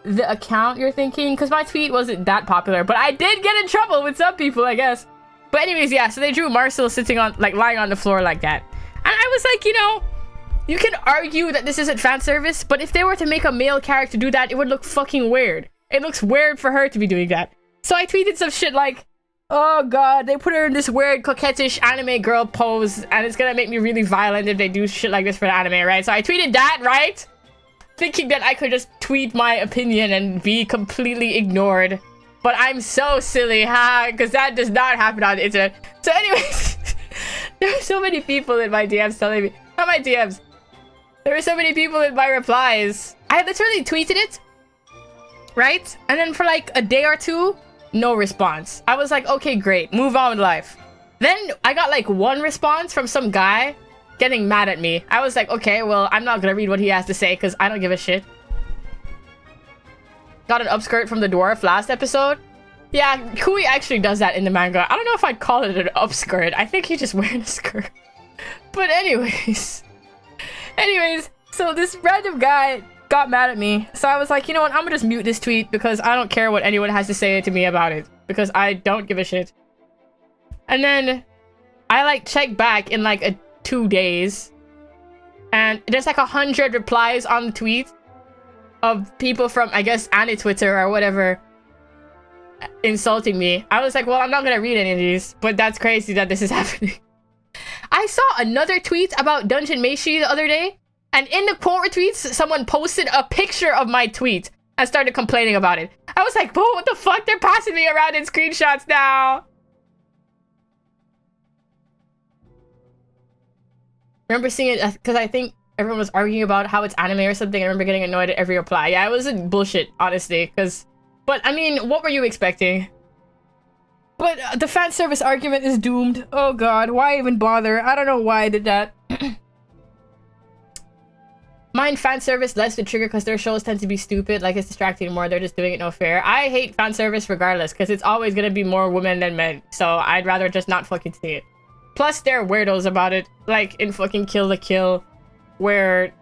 the account you're thinking, because my tweet wasn't that popular. But I did get in trouble with some people, I guess. But anyways, yeah, so they drew Marcel sitting on, like, lying on the floor like that. And I was like, you know, you can argue that this isn't fan service, but if they were to make a male character do that, it would look fucking weird. It looks weird for her to be doing that. So I tweeted some shit like, oh god, they put her in this weird coquettish anime girl pose and it's gonna make me really violent if they do shit like this for the anime, right? So I tweeted that, right? Thinking that I could just tweet my opinion and be completely ignored. But I'm so silly, because that does not happen on the internet. So anyways, there are so many people in my DMs telling me, not my DMs, there were so many people in my replies I literally tweeted it, right? And then for like a day or two, no response. I was like, okay, great, move on with life. Then I got like one response from some guy getting mad at me. I was like, okay, well, I'm not gonna read what he has to say because I don't give a shit. Got an upskirt from the dwarf last episode. Yeah, Kui actually does that in the manga. I don't know if I'd call it an upskirt. I think he's just wearing a skirt. But anyways, so this random guy got mad at me. So I was like, you know what? I'm gonna just mute this tweet because I don't care what anyone has to say to me about it because I don't give a shit. And then I like checked back in like 2 days and there's like 100 replies on the tweet of people from, I guess, Twitter or whatever insulting me. I was like, well, I'm not gonna read any of these, but that's crazy that this is happening. I saw another tweet about Dungeon Meshi the other day, and in the quote retweets, someone posted a picture of my tweet and started complaining about it. I was like, whoa, what the fuck? They're passing me around in screenshots now. Remember seeing it because I think everyone was arguing about how it's anime or something. I remember getting annoyed at every reply. Yeah, it was bullshit, honestly, but I mean, what were you expecting? But the fan service argument is doomed. Oh god, why even bother? I don't know why I did that. Mind fan service less the trigger because their shows tend to be stupid, like it's distracting more, they're just doing it no fair. I hate fan service regardless because it's always gonna be more women than men, so I'd rather just not fucking see it. Plus they're weirdos about it, like in fucking Kill la Kill, where,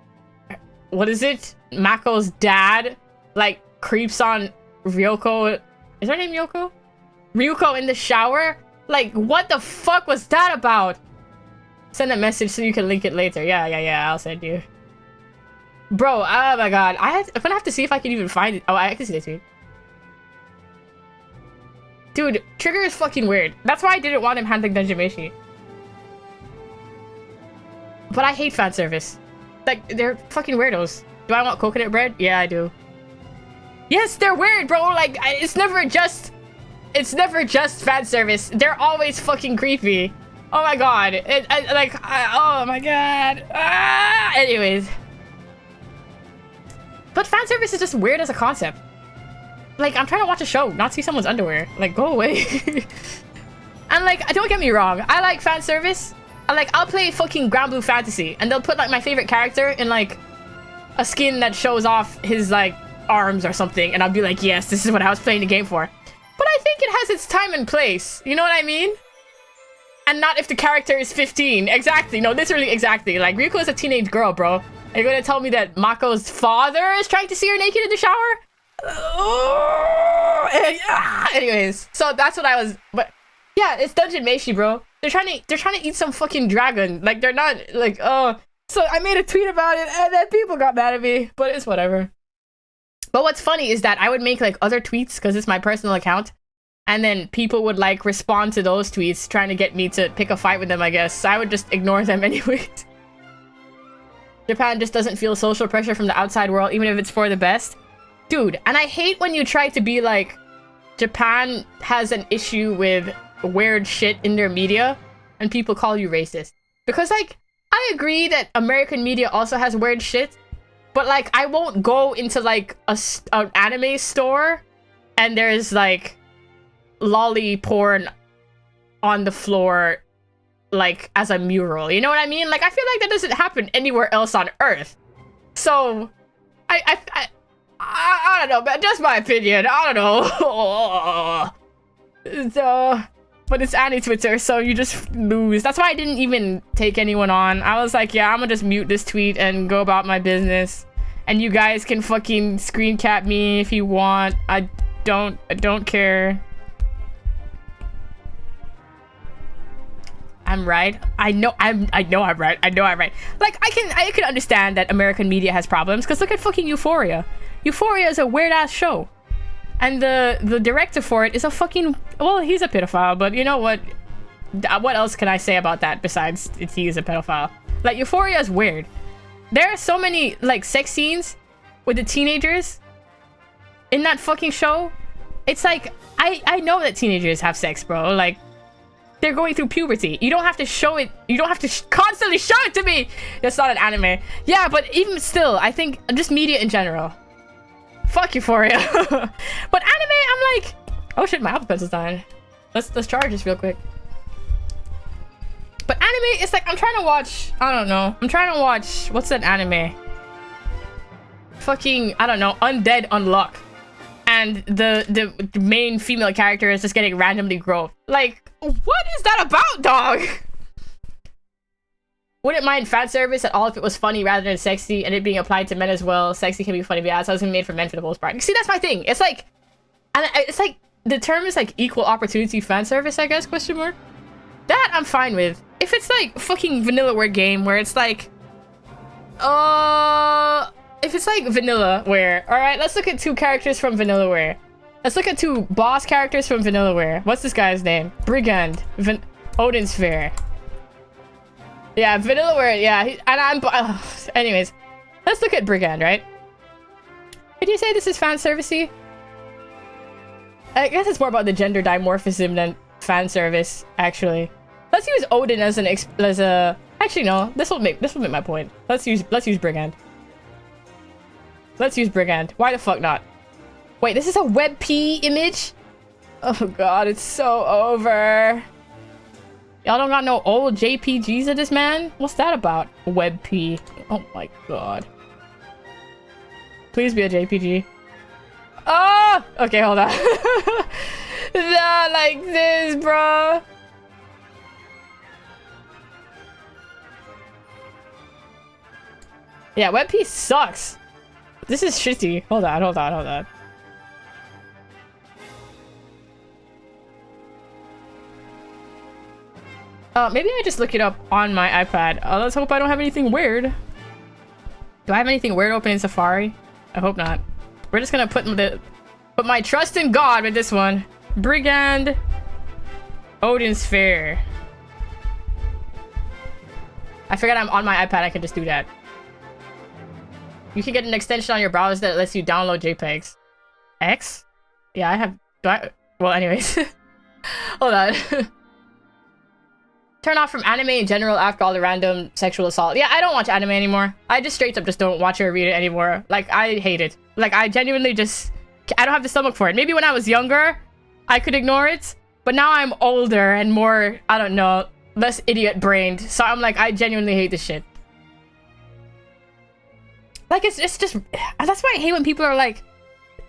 what is it? Mako's dad, like, creeps on Ryoko. Is her name Ryoko? Ryuko in the shower? Like, what the fuck was that about? Send a message so you can link it later. Yeah, I'll send you. Bro, oh my god. I'm gonna have to see if I can even find it. Oh, I can see this tweet. Dude, Trigger is fucking weird. That's why I didn't want him handling Dungeon Meshi. But I hate fan service. Like, they're fucking weirdos. Do I want coconut bread? Yeah, I do. Yes, they're weird, bro. Like, it's never just fan service. They're always fucking creepy. Oh my god. Oh my god. Anyways. But fan service is just weird as a concept. Like, I'm trying to watch a show, not see someone's underwear. Like, go away. And like, don't get me wrong. I like fan service. I'll play fucking Grand Blue Fantasy and they'll put like my favorite character in like a skin that shows off his like arms or something and I'll be like, yes, this is what I was playing the game for. But I think it has its time and place. You know what I mean? And not if the character is 15. Exactly. No, literally exactly. Like, Ryuko is a teenage girl, bro. Are you gonna tell me that Mako's father is trying to see her naked in the shower? Anyways, so that's what I was. But yeah, it's Dungeon Meshi, bro. They're trying to eat some fucking dragon. Like, they're not like, oh. So I made a tweet about it and then people got mad at me, but it's whatever. But what's funny is that I would make like other tweets because it's my personal account, and then people would like respond to those tweets trying to get me to pick a fight with them, I guess. So I would just ignore them anyways. Japan just doesn't feel social pressure from the outside world, even if it's for the best. Dude, and I hate when you try to be like, Japan has an issue with weird shit in their media, and people call you racist. Because like, I agree that American media also has weird shit, but like, I won't go into like an anime store and there's like lolly porn on the floor like as a mural. You know what I mean? Like, I feel like that doesn't happen anywhere else on Earth. So I don't know, but just my opinion. I don't know. So, but it's Twitter, so you just lose. That's why I didn't even take anyone on. I was like, yeah, I'm gonna just mute this tweet and go about my business. And you guys can fucking screen cap me if you want. I don't care. I'm right. I know I'm right. Like, I can understand that American media has problems, because look at fucking Euphoria. Euphoria is a weird ass show. And the director for it is a fucking, well, he's a pedophile, but you know what? What else can I say about that besides he's a pedophile? Like, Euphoria is weird. There are so many like sex scenes with the teenagers in that fucking show. It's like, I know that teenagers have sex, bro. Like, they're going through puberty. You don't have to show it. You don't have to constantly show it to me. It's not an anime. Yeah, but even still, I think just media in general. Fuck Euphoria. But anime, I'm like, oh shit, my Apple Pencil's dying. Let's charge this real quick. But anime, it's like I'm trying to watch. I don't know. I'm trying to watch. What's that anime? Fucking, I don't know. Undead Unluck. And the main female character is just getting randomly groped. Like, what is that about, dog? Wouldn't mind fan service at all if it was funny rather than sexy, and it being applied to men as well. Sexy can be funny, but yeah, it's also made for men for the most part. See, that's my thing. It's like, and it's like the term is like equal opportunity fan service, I guess, question mark. That I'm fine with. If it's like fucking Vanillaware game where it's like, if it's like Vanillaware, all right, let's look at 2 characters from Vanillaware. Let's look at 2 boss characters from Vanillaware. What's this guy's name? Brigand. Odin's Fair. Yeah, Vanillaware, yeah. Anyways, let's look at Brigand, right? Could you say this is fan servicey? I guess it's more about the gender dimorphism than fan service, actually. Let's use Odin as a. Actually, no. This will make my point. Let's use Brigand. Let's use Brigand. Why the fuck not? Wait, this is a WebP image? Oh god, it's so over. Y'all don't got no old JPGs of this man? What's that about? WebP. Oh my god. Please be a JPG. Oh! Okay, hold on. Not like this, bro. Yeah, WebP sucks. This is shitty. Hold on. Maybe I just look it up on my iPad. Let's hope I don't have anything weird. Do I have anything weird open in Safari? I hope not. We're just gonna put my trust in God with this one. Brigand. Odin's Fair. I forgot I'm on my iPad. I can just do that. You can get an extension on your browser that lets you download JPEGs. X? Yeah, I have... Well, anyways. Hold on. Turn off from anime in general after all the random sexual assault. Yeah, I don't watch anime anymore. I just straight up just don't watch it or read it anymore. Like, I hate it. Like, I genuinely just... I don't have the stomach for it. Maybe when I was younger, I could ignore it. But now I'm older and more, I don't know, less idiot-brained. So I'm like, I genuinely hate this shit. Like, it's just... That's why I hate when people are like,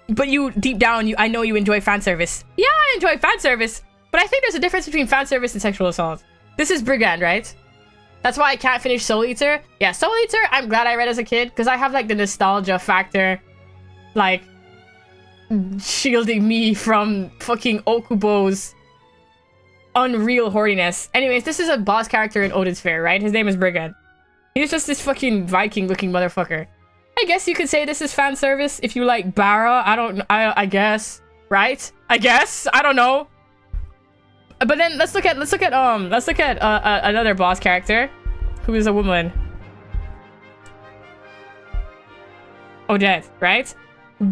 but you, deep down, I know you enjoy fan service. Yeah, I enjoy fan service. But I think there's a difference between fan service and sexual assault. This is Brigand, right? That's why I can't finish Soul Eater. Yeah, Soul Eater, I'm glad I read as a kid. Because I have, like, the nostalgia factor. Like, shielding me from fucking Okubo's unreal horniness. Anyways, this is a boss character in Odin's Fair, right? His name is Brigand. He's just this fucking Viking-looking motherfucker. I guess you could say this is fan service if you like Bara. I guess, right? I guess. I don't know. But then let's look at another boss character who is a woman. Odette, right?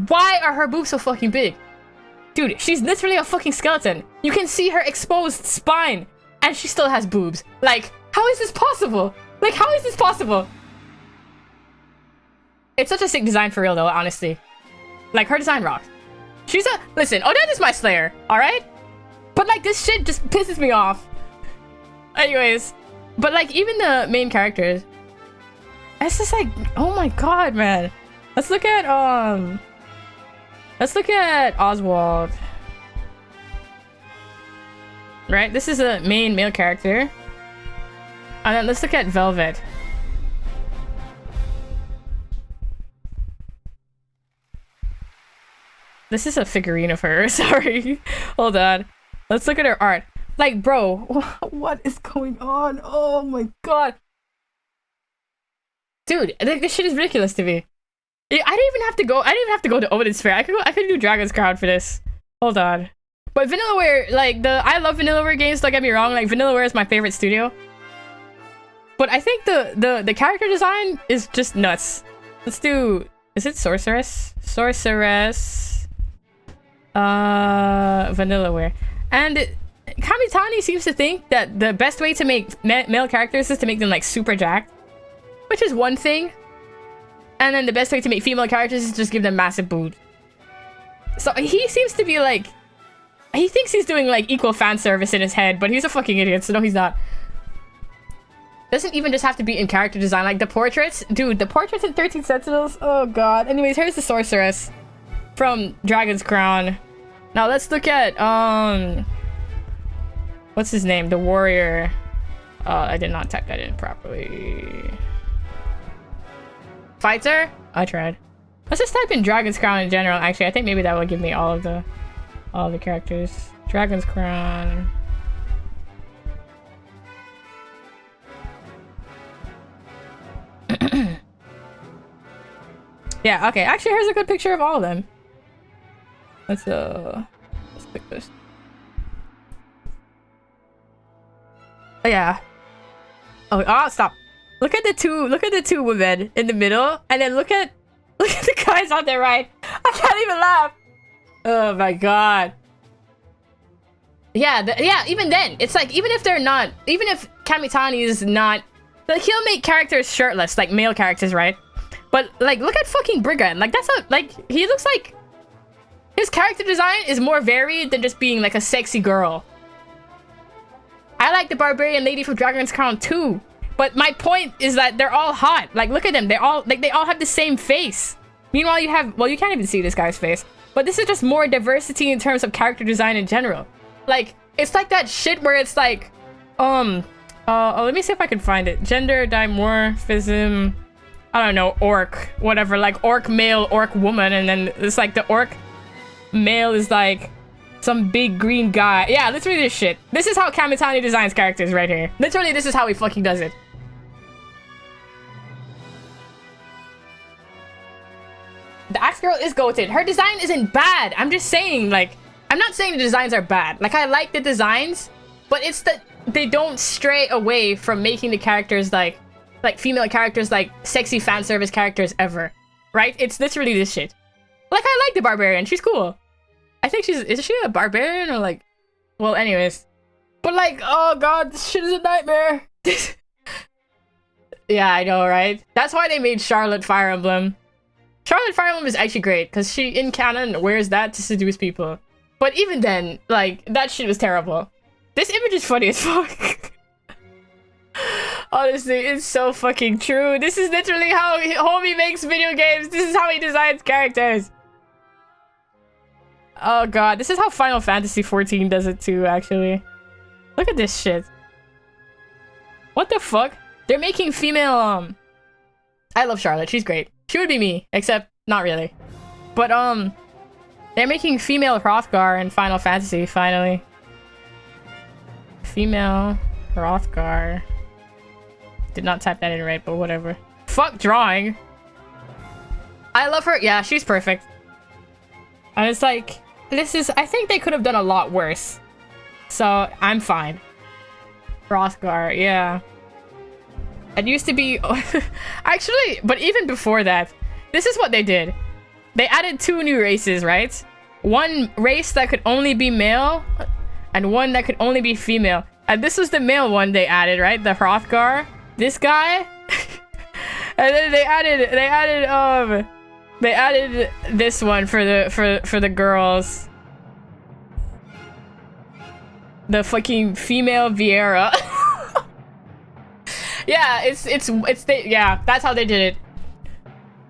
Why are her boobs so fucking big? Dude, she's literally a fucking skeleton. You can see her exposed spine and she still has boobs. Like, how is this possible? Like, how is this possible? It's such a sick design for real though, honestly. Like, her design rocks. Listen, Odette is my slayer, alright? But like, this shit just pisses me off. Anyways, but like, even the main characters, it's just like, oh my god, man. Let's look at Oswald. Right, this is a main male character. And then let's look at Velvet. This is a figurine of her. Sorry. Hold on. Let's look at her art. Like, bro, what is going on? Oh my god. Dude, this shit is ridiculous to me. I didn't even have to go to Odin's Fair. I could do Dragon's Crown for this. Hold on. But Vanillaware, like, I love Vanillaware games, don't get me wrong. Like, Vanillaware is my favorite studio. But I think the character design is just nuts. Let's do... Is it Sorceress? Sorceress... Vanillaware. And Kamitani seems to think that the best way to make male characters is to make them like super jacked, which is one thing. And then the best way to make female characters is just give them massive boobs. So he seems to be like, he thinks he's doing like equal fan service in his head, but he's a fucking idiot, so no he's not. Doesn't even just have to be in character design, like the portraits. Dude, the portraits in 13 Sentinels, oh god. Anyways, here's the sorceress from Dragon's Crown. Now let's look at, what's his name? The warrior. I did not type that in properly. Fighter? I tried. Let's just type in Dragon's Crown in general. Actually, I think maybe that will give me all of the characters. Dragon's Crown. Yeah, okay. Actually, here's a good picture of all of them. Let's pick this. Oh, yeah. Oh, stop. Look at the two women in the middle, and then look at the guys on their right. I can't even laugh. Oh my god. Yeah, yeah, even then, it's like, even if Kamitani is not, like, he'll make characters shirtless, like male characters, right? But, like, look at fucking Brigand. Like, that's a, like, he looks like, his character design is more varied than just being, like, a sexy girl. I like the barbarian lady from Dragon's Crown too. But my point is that they're all hot. Like, look at them. They all have the same face. Meanwhile, you have, well, you can't even see this guy's face. But this is just more diversity in terms of character design in general. Like, it's like that shit where it's like, let me see if I can find it. Gender dimorphism, I don't know, orc, whatever, like orc male, orc woman, and then it's like the orc male is like some big green guy. Yeah, literally this shit. This is how Kamitani designs characters right here. Literally, this is how he fucking does it. The Axe Girl is goated. Her design isn't bad. I'm just saying, like, I'm not saying the designs are bad. Like, I like the designs, but it's that they don't stray away from making the characters like female characters like sexy fan service characters ever, right? It's literally this shit. Like, I like the barbarian. She's cool. I think is she a barbarian or like, well, anyways. But like, oh god, this shit is a nightmare. Yeah, I know, right? That's why they made Charlotte Fire Emblem. Charlotte Fire Emblem is actually great because she, in canon, wears that to seduce people. But even then, like, that shit was terrible. This image is funny as fuck. Honestly, it's so fucking true. This is literally how homie makes video games. This is how he designs characters. Oh god, this is how Final Fantasy XIV does it too, actually. Look at this shit. What the fuck? They're making female, I love Charlotte, she's great. She would be me, except not really. But, they're making female Hrothgar in Final Fantasy, finally. Female Hrothgar. Did not type that in right, but whatever. Fuck drawing. I love her. Yeah, she's perfect. And it's like, this is, I think they could have done a lot worse. So, I'm fine. Hrothgar, yeah. It used to be... Actually, but even before that, this is what they did. They added 2 new races, right? One race that could only be male, and one that could only be female. And this was the male one they added, right? The Hrothgar. This guy. And then they added this one for the girls. The fucking female Vieira. Yeah, yeah, that's how they did it.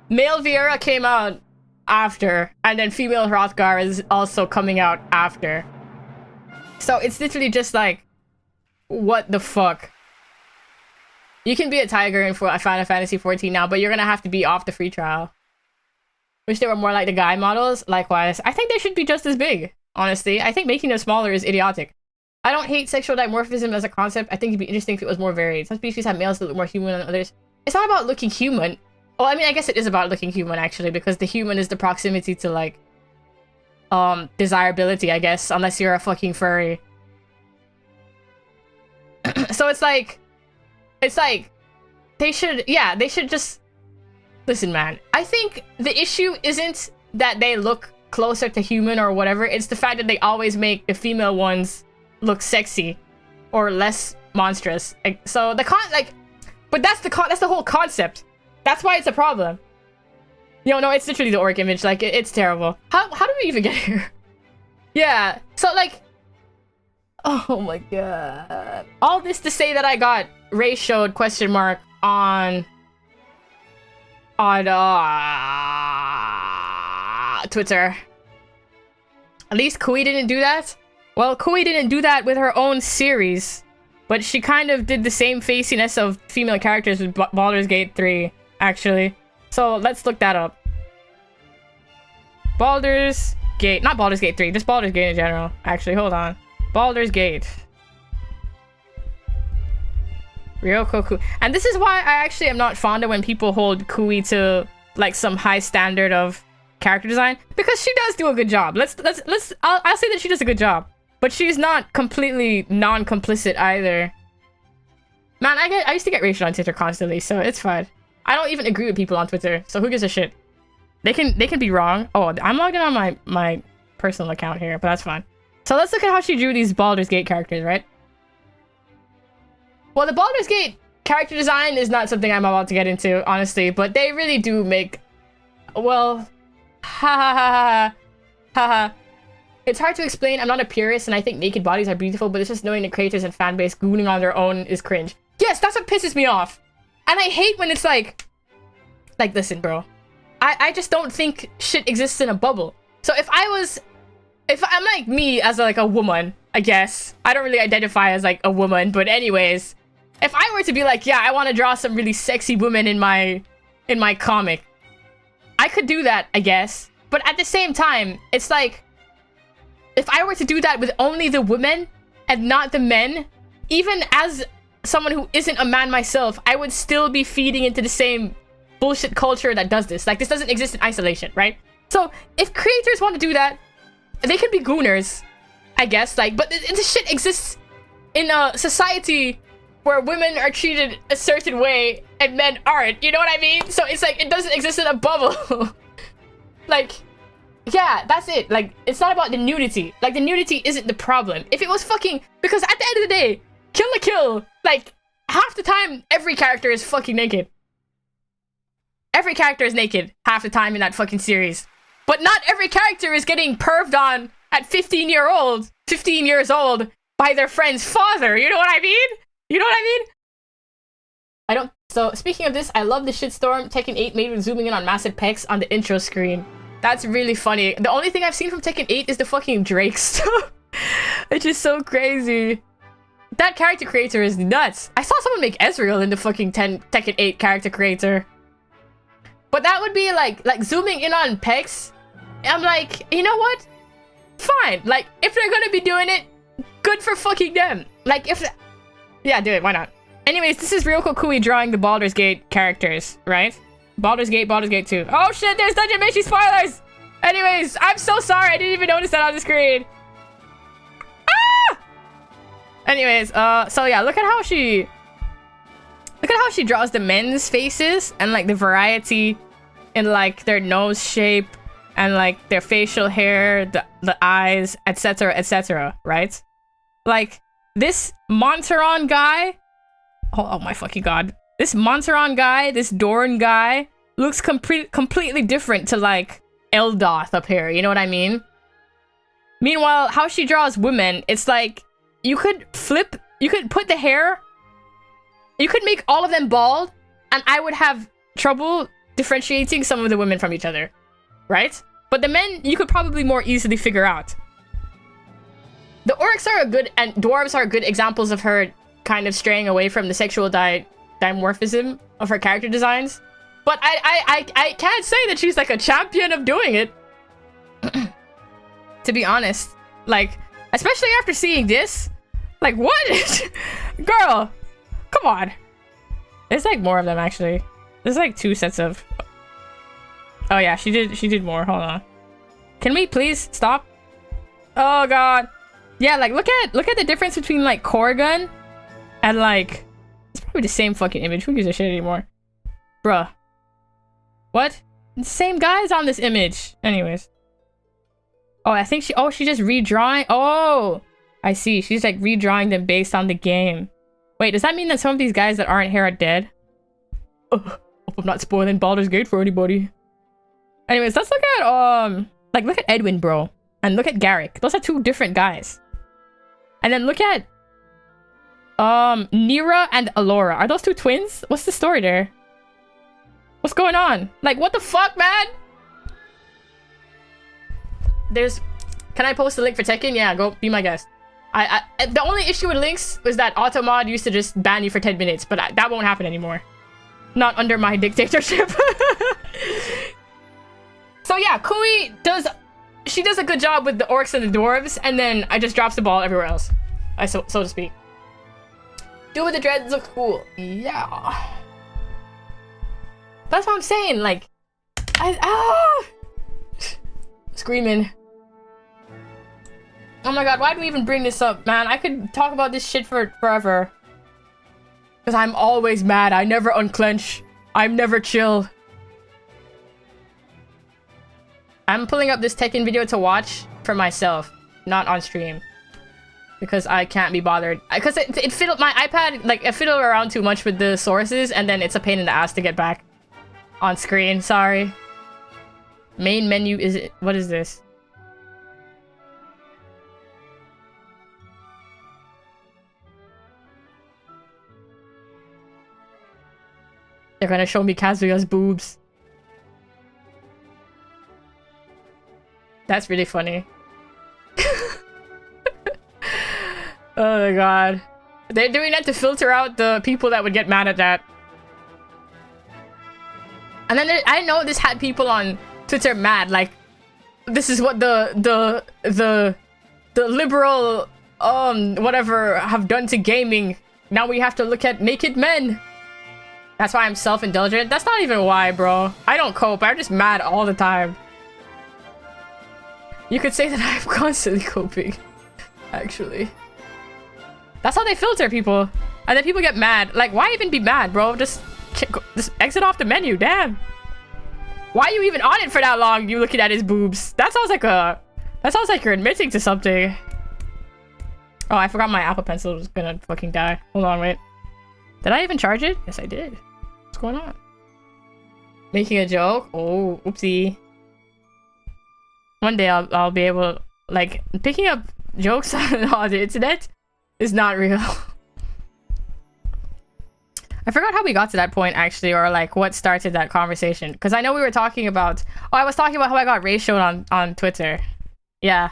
Male Vieira came out after, and then female Hrothgar is also coming out after. So it's literally just like, what the fuck? You can be a tiger in Final Fantasy XIV now, but you're gonna have to be off the free trial. Wish they were more like the guy models. Likewise, I think they should be just as big. Honestly, I think making them smaller is idiotic. I don't hate sexual dimorphism as a concept. I think it'd be interesting if it was more varied. Some species have males that look more human than others. It's not about looking human. Well, I mean, I guess it is about looking human, actually, because the human is the proximity to, like, desirability, I guess, unless you're a fucking furry. So it's like, they should just, listen, man, I think the issue isn't that they look closer to human or whatever, it's the fact that they always make the female ones look sexy or less monstrous. Like, so the but that's the whole concept. That's why it's a problem. No, it's literally the orc image. Like, it's terrible. How do we even get here? Yeah. So like, oh my god. All this to say that I got Ray showed question mark on Twitter. At least Kui didn't do that. Well, Kui didn't do that with her own series, but she kind of did the same faciness of female characters with Baldur's Gate 3, actually. So let's look that up. Baldur's Gate, not Baldur's Gate 3, just Baldur's Gate in general. Actually, hold on. Baldur's Gate. Ryoko Kui. And this is why I actually am not fond of when people hold Kui to like some high standard of character design, because she does do a good job. I'll say that she does a good job, but she's not completely non-complicit either. Man, I used to get racial on Twitter constantly, so it's fine. I don't even agree with people on Twitter, so who gives a shit? They can be wrong. Oh, I'm logged in on my personal account here, but that's fine. So let's look at how she drew these Baldur's Gate characters, right? Well, the Baldur's Gate character design is not something I'm about to get into, honestly, but they really do make, well, ha ha ha ha ha. It's hard to explain. I'm not a purist, and I think naked bodies are beautiful, but it's just knowing the creators and fan base gooning on their own is cringe. Yes, that's what pisses me off. And I hate when it's like, listen, bro. I just don't think shit exists in a bubble. So if I'm like me as like a woman, I guess. I don't really identify as like a woman, but anyways, if I were to be like, yeah, I want to draw some really sexy women in my comic, I could do that, I guess. But at the same time, it's like, if I were to do that with only the women and not the men, even as someone who isn't a man myself, I would still be feeding into the same bullshit culture that does this. Like, this doesn't exist in isolation, right? So if creators want to do that, they can be gooners, I guess. Like, but this shit exists in a society where women are treated a certain way and men aren't. You know what I mean? So it's like, it doesn't exist in a bubble. Like, yeah, that's it. Like, it's not about the nudity. Like, the nudity isn't the problem. If it was fucking, because at the end of the day, Kill la Kill, like, half the time, every character is fucking naked. Every character is naked half the time in that fucking series. But not every character is getting perved on at 15 years old by their friend's father. You know what I mean? You know what I mean? So, speaking of this, I love the shitstorm Tekken 8 made with zooming in on massive pecs on the intro screen. That's really funny. The only thing I've seen from Tekken 8 is the fucking Drake stuff. It's just so crazy. That character creator is nuts. I saw someone make Ezreal in the fucking Tekken 8 character creator. But that would be like zooming in on pecs. I'm like, you know what? Fine. Like, if they're gonna be doing it, good for fucking them. Like, yeah, do it. Why not? Anyways, this is Ryoko Kui drawing the Baldur's Gate characters, right? Baldur's Gate 2. Oh shit, there's Dungeon Meshi spoilers! Anyways, I'm so sorry. I didn't even notice that on the screen. Ah! Anyways, so yeah, look at how she draws the men's faces and like the variety in like their nose shape and like their facial hair, the eyes, etc., right? Like this Monteron guy, oh my fucking god. This Monteron guy, this Dorn guy looks completely different to like Eldoth up here, you know what I mean? Meanwhile, how she draws women, it's like you could put the hair, you could make all of them bald, and I would have trouble differentiating some of the women from each other, right? But the men, you could probably more easily figure out. The orcs are and dwarves are good examples of her kind of straying away from the sexual dimorphism of her character designs. But I can't say that she's like a champion of doing it. To be honest. Like, especially after seeing this. Like, what? Girl, come on. There's like more of them actually. There's like 2 sets of... Oh yeah, she did more. Hold on. Can we please stop? Oh god. Yeah, like look at the difference between like Corgan and like... It's probably the same fucking image. Who gives a shit anymore? Bruh. What? The same guy's on this image. Anyways. Oh, I think she just redrawing. Oh! I see. She's like redrawing them based on the game. Wait, does that mean that some of these guys that aren't here are dead? Ugh, hope I'm not spoiling Baldur's Gate for anybody. Anyways, let's look at look at Edwin, bro. And look at Garrick. Those are two different guys. And then look at Nira and Alora. Are those two twins? What's the story there? What's going on? Like, what the fuck, man? Can I post a link for Tekken? Yeah, go be my guest. The only issue with links was that Automod used to just ban you for 10 minutes, but that won't happen anymore. Not under my dictatorship. So yeah, Kui does a good job with the orcs and the dwarves, and then I just drops the ball everywhere else, so to speak. Do with the dreads look cool. Yeah. That's what I'm saying, like, screaming. Oh my god, why do we even bring this up, man? I could talk about this shit for forever. Because I'm always mad. I never unclench. I'm never chill. I'm pulling up this Tekken video to watch for myself, not on stream. Because I can't be bothered. Because it fiddled my iPad, like, it fiddled around too much with the sources, and then it's a pain in the ass to get back on screen. Sorry. Main menu is it? What is this? They're gonna show me Kazuya's boobs. That's really funny. Oh my god. They're doing that to filter out the people that would get mad at that. And then I know this had people on Twitter mad, like, this is what the liberal whatever have done to gaming. Now we have to look at naked men. That's why I'm self-indulgent. That's not even why, bro. I don't cope. I'm just mad all the time. You could say that I'm constantly coping, actually. That's how they filter people. And then people get mad. Like, why even be mad, bro? Just exit off the menu, damn. Why are you even on it for that long? You looking at his boobs. That sounds like you're admitting to something. Oh, I forgot my Apple Pencil was gonna fucking die. Hold on, wait. Did I even charge it? Yes, I did. What's going on? Making a joke? Oh, oopsie. One day I'll be able, like, picking up jokes on the internet is not real. I forgot how we got to that point, actually, or like what started that conversation. Because I know we were talking about... Oh, I was talking about how I got ratioed on Twitter. Yeah.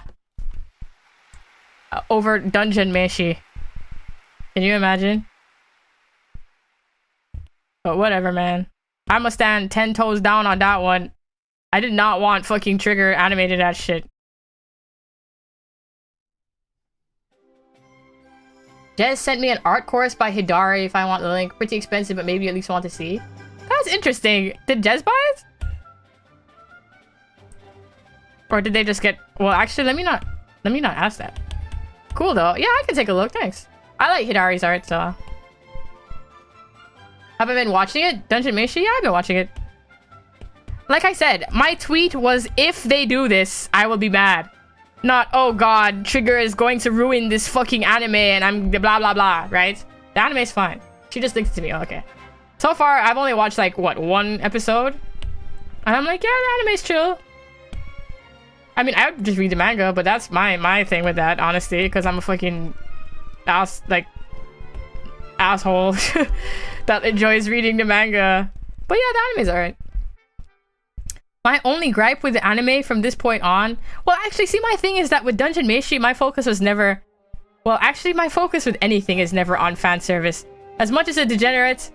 Over Dungeon Meshi. Can you imagine? But whatever, man. I must stand 10 toes down on that one. I did not want fucking Trigger animated that shit. Jez sent me an art course by Hidari if I want the link. Pretty expensive, but maybe you at least want to see. That's interesting. Did Jez buy it? Or did they just get... Well, actually, let me not ask that. Cool, though. Yeah, I can take a look. Thanks. I like Hidari's art, so... Have I been watching it? Dungeon Meshi? Yeah, I've been watching it. Like I said, my tweet was, if they do this, I will be mad. Not, oh god, Trigger is going to ruin this fucking anime and I'm blah blah blah, right? The anime's fine. She just linked it to me. Oh, okay. So far, I've only watched like, what, one episode? And I'm like, yeah, the anime's chill. I mean, I would just read the manga, but that's my thing with that, honestly, because I'm a fucking asshole that enjoys reading the manga. But yeah, the anime's alright. My only gripe with the anime from this point on... Well, actually, see, my thing is that with Dungeon Meshi, my focus was never... Well, actually, my focus with anything is never on fan service. As much as a degenerate...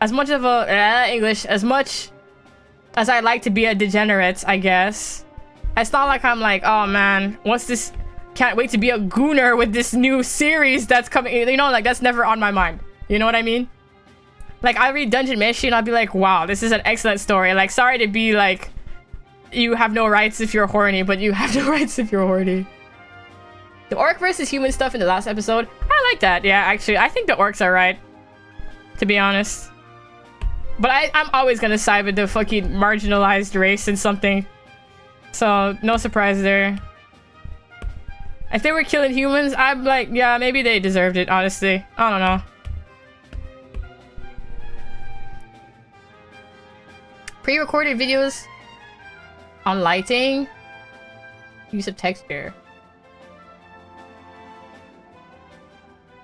As much of a... English. As much as I like to be a degenerate, I guess. It's not like I'm like, oh man, what's this... Can't wait to be a gooner with this new series that's coming... You know, like, that's never on my mind. You know what I mean? Like, I read Dungeon Meshi and I'll be like, wow, this is an excellent story. Like, sorry to be like, you have no rights if you're horny, but you have no rights if you're horny. The orc versus human stuff in the last episode, I like that. Yeah, actually, I think the orcs are right, to be honest. But I'm always gonna side with the fucking marginalized race in something. So, no surprise there. If they were killing humans, I'm like, yeah, maybe they deserved it, honestly. I don't know. Pre-recorded videos on lighting. Use of texture.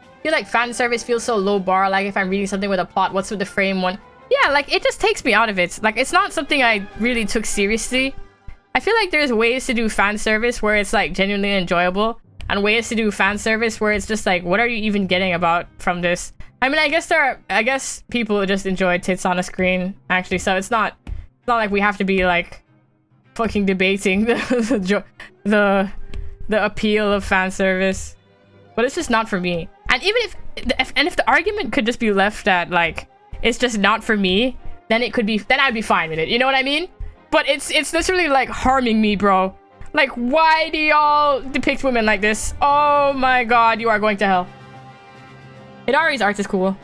I feel like fan service feels so low bar, like if I'm reading something with a plot, what's with the frame one? Yeah, like it just takes me out of it. Like it's not something I really took seriously. I feel like there's ways to do fan service where it's like genuinely enjoyable, and ways to do fan service where it's just like, what are you even getting about from this? I mean, I guess people just enjoy tits on a screen, actually, so it's not like we have to be like fucking debating the appeal of fan service. But it's just not for me. And even if the argument could just be left at like, it's just not for me, then I'd be fine with it. You know what I mean? But it's literally like harming me, bro. Like, why do y'all depict women like this? Oh my god, you are going to hell. Hidari's art is cool.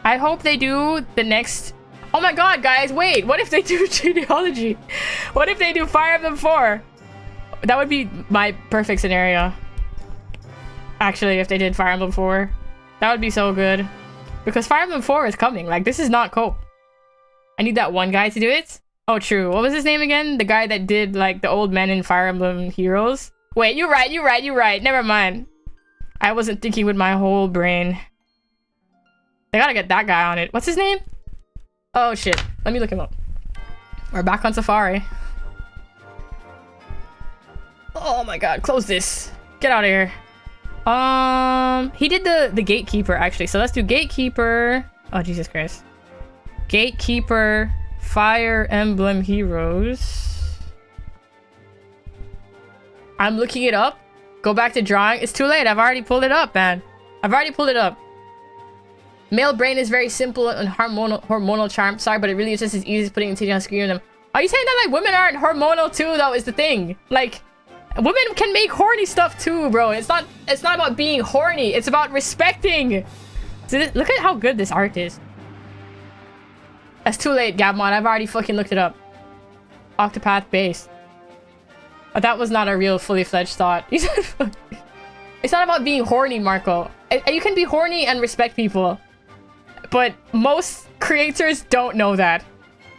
I hope they do the next... Oh my god, guys, wait. What if they do genealogy? What if they do Fire Emblem 4? That would be my perfect scenario. Actually, if they did Fire Emblem 4. That would be so good. Because Fire Emblem 4 is coming. Like, this is not cope. I need that one guy to do it. Oh, true. What was his name again? The guy that did, like, the old men in Fire Emblem Heroes? Wait, you're right. Never mind. I wasn't thinking with my whole brain. They gotta get that guy on it. What's his name? Oh, shit. Let me look him up. We're back on Safari. Oh my god, close this. Get out of here. He did the Gatekeeper, actually. So let's do Gatekeeper. Oh, Jesus Christ. Gatekeeper, Fire Emblem Heroes. I'm looking it up. Go back to drawing. It's too late. I've already pulled it up, man. I've already pulled it up. Male brain is very simple and hormonal charm. Sorry, but it really is just as easy as putting a titty on a screen on them. Are you saying that like women aren't hormonal too, though, is the thing? Like, women can make horny stuff too, bro. It's not about being horny. It's about respecting. So look at how good this art is. That's too late, Gabmon. I've already fucking looked it up. Octopath base. But that was not a real fully fledged thought. It's not about being horny, Marco. You can be horny and respect people. But most creators don't know that.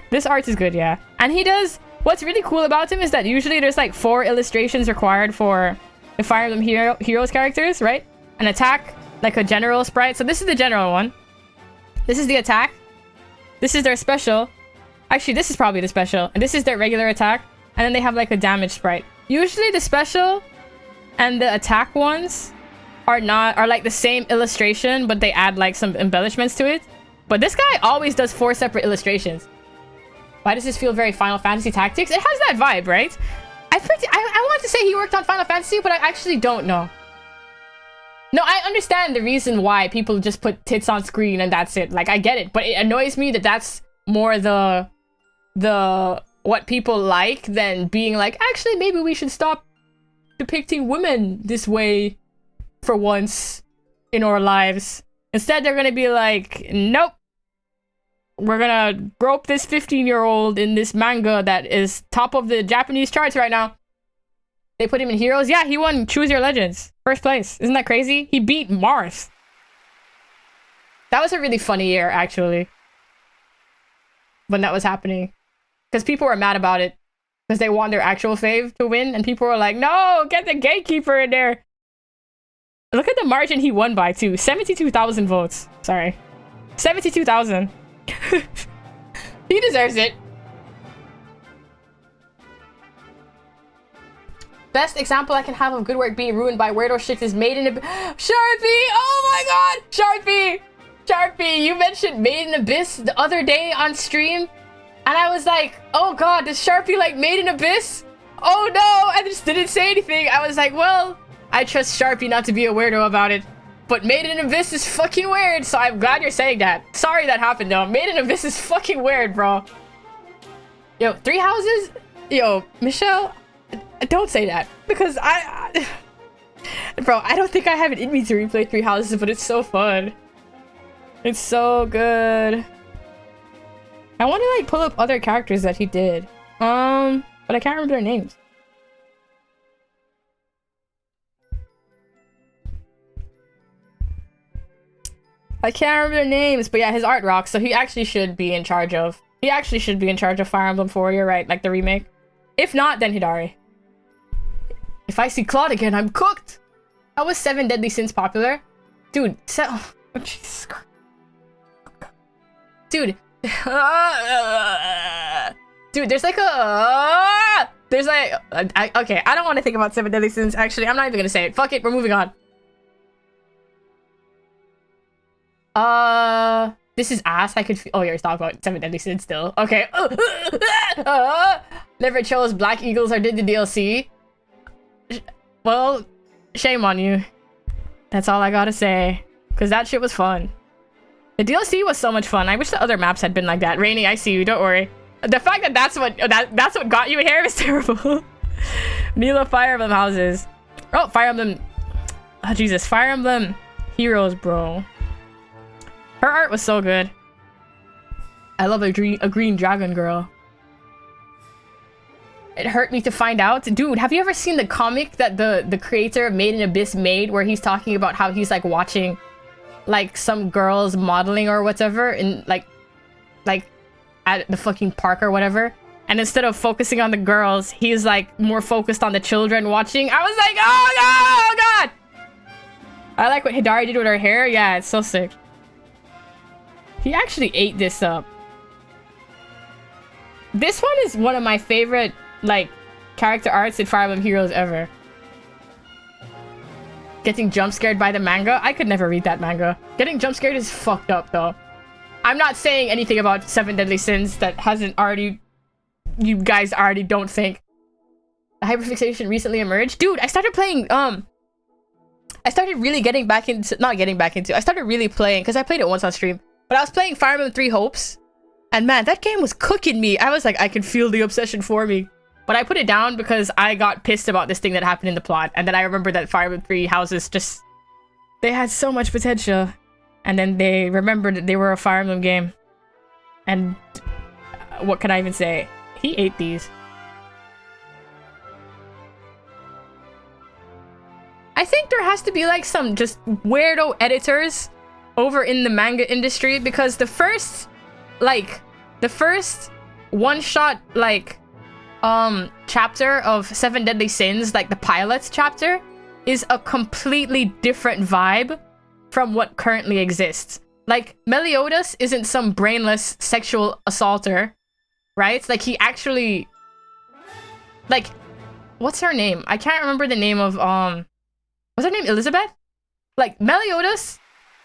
This art is good, yeah. And he does... What's really cool about him is that usually there's like 4 illustrations required for the Fire Emblem Heroes characters, right? An attack, like a general sprite. So this is the general one. This is the attack. This is their special. Actually, this is probably the special. And this is their regular attack. And then they have like a damage sprite. Usually the special and the attack ones are like the same illustration, but they add like some embellishments to it. But this guy always does 4 separate illustrations. Why does this feel very Final Fantasy Tactics? It has that vibe, right? I want to say he worked on Final Fantasy, but I actually don't know. No, I understand the reason why people just put tits on screen and that's it. Like, I get it, but it annoys me that that's more the what people like than being like, actually, maybe we should stop depicting women this way for once in our lives. Instead, they're gonna be like, nope. We're gonna grope this 15-year-old in this manga that is top of the Japanese charts right now. They put him in Heroes. Yeah, he won Choose Your Legends. First place. Isn't that crazy? He beat Marth. That was a really funny year, actually. When that was happening. Because people were mad about it. Because they want their actual fave to win. And people were like, no, get the Gatekeeper in there. Look at the margin he won by, too. 72,000 votes. Sorry. 72,000. He deserves it. Best example I can have of good work being ruined by weirdo shit is Made in Abyss. Sharpie! Oh my god! Sharpie! Sharpie, you mentioned Made in Abyss the other day on stream. And I was like, oh god, does Sharpie like Made in Abyss? Oh no! I just didn't say anything. I was like, well, I trust Sharpie not to be a weirdo about it. But Made in Abyss is fucking weird, so I'm glad you're saying that. Sorry that happened though. Made in Abyss is fucking weird, bro. Yo, 3 houses? Yo, Michelle, don't say that. Because bro, I don't think I have it in me to replay 3 houses, but it's so fun. It's so good. I want to like pull up other characters that he did. But I can't remember their names. I can't remember their names, but yeah, his art rocks. So he actually should be in charge of. He actually should be in charge of Fire Emblem 4. You're right, like the remake. If not, then Hidari. If I see Claude again, I'm cooked. How was 7 Deadly Sins popular? Dude, oh, Jesus Christ. Dude. Dude, there's like a... There's like... okay, I don't want to think about 7 Deadly Sins. Actually, I'm not even going to say it. Fuck it, we're moving on. This is ass. I could feel... Oh, you're talking about 7 Deadly Sins still. Okay. Never chose Black Eagles or did the DLC. Well, shame on you. That's all I gotta say. Because that shit was fun. The DLC was so much fun. I wish the other maps had been like that. Rainy, I see you. Don't worry. The fact that that's what got you in here is terrible. Mila Fire Emblem houses. Oh, Fire Emblem. Oh, Jesus. Fire Emblem Heroes, bro. Her art was so good. I love a green dragon girl. It hurt me to find out. Dude, have you ever seen the comic that the creator of Made in Abyss made where he's talking about how he's like watching like some girls modeling or whatever in like at the fucking park or whatever, and instead of focusing on the girls, he's like more focused on the children watching. I was like, oh god! I like what Hidari did with her hair. Yeah, it's so sick. He actually ate this up. This one is one of my favorite like character arts in Fire Emblem Heroes ever. Getting jump scared by the manga? I could never read that manga. Getting jump scared is fucked up though. I'm not saying anything about 7 Deadly Sins that hasn't already... You guys already don't think. The hyperfixation recently emerged? Dude, I started playing, I started really getting back into... Not getting back into... I started really playing, because I played it once on stream. But I was playing Fire Emblem 3 Hopes. And man, that game was cooking me. I was like, I can feel the obsession for me. But I put it down because I got pissed about this thing that happened in the plot. And then I remember that Fire Emblem 3 houses just... They had so much potential. And then they remembered that they were a Fire Emblem game. And what can I even say? He ate these. I think there has to be like some just weirdo editors over in the manga industry, because the first one-shot like chapter of 7 Deadly Sins, like the pilot chapter, is a completely different vibe from what currently exists. Like, Meliodas isn't some brainless sexual assaulter, right? Like, he actually... Like, what's her name? I can't remember the name of, what's her name? Elizabeth? Like, Meliodas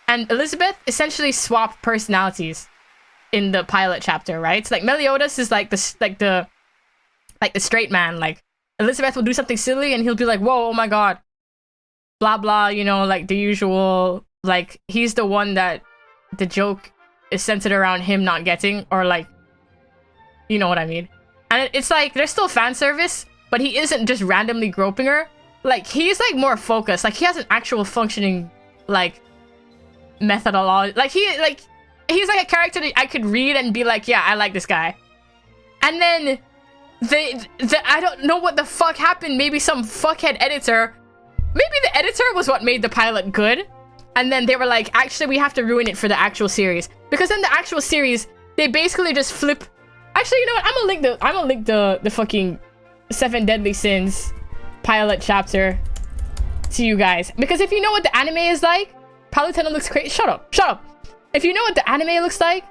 and Elizabeth essentially swap personalities in the pilot chapter, right? So, like, Meliodas is like the straight man. Like, Elizabeth will do something silly and he'll be like, whoa, oh my god. Blah, blah, you know, like the usual... Like, he's the one that the joke is centered around him not getting, or like, you know what I mean. And it's like, there's still fan service, but he isn't just randomly groping her. Like, he's like more focused. Like, he has an actual functioning, like, methodology. Like, he's like a character that I could read and be like, yeah, I like this guy. And then, I don't know what the fuck happened. Maybe some fuckhead editor, maybe the editor was what made the pilot good. And then they were like, actually, we have to ruin it for the actual series. Because in the actual series, they basically just flip... Actually, you know what? I'm gonna link the fucking 7 Deadly Sins pilot chapter to you guys. Because if you know what the anime is like, Palutena looks crazy. Shut up. Shut up. If you know what the anime looks like,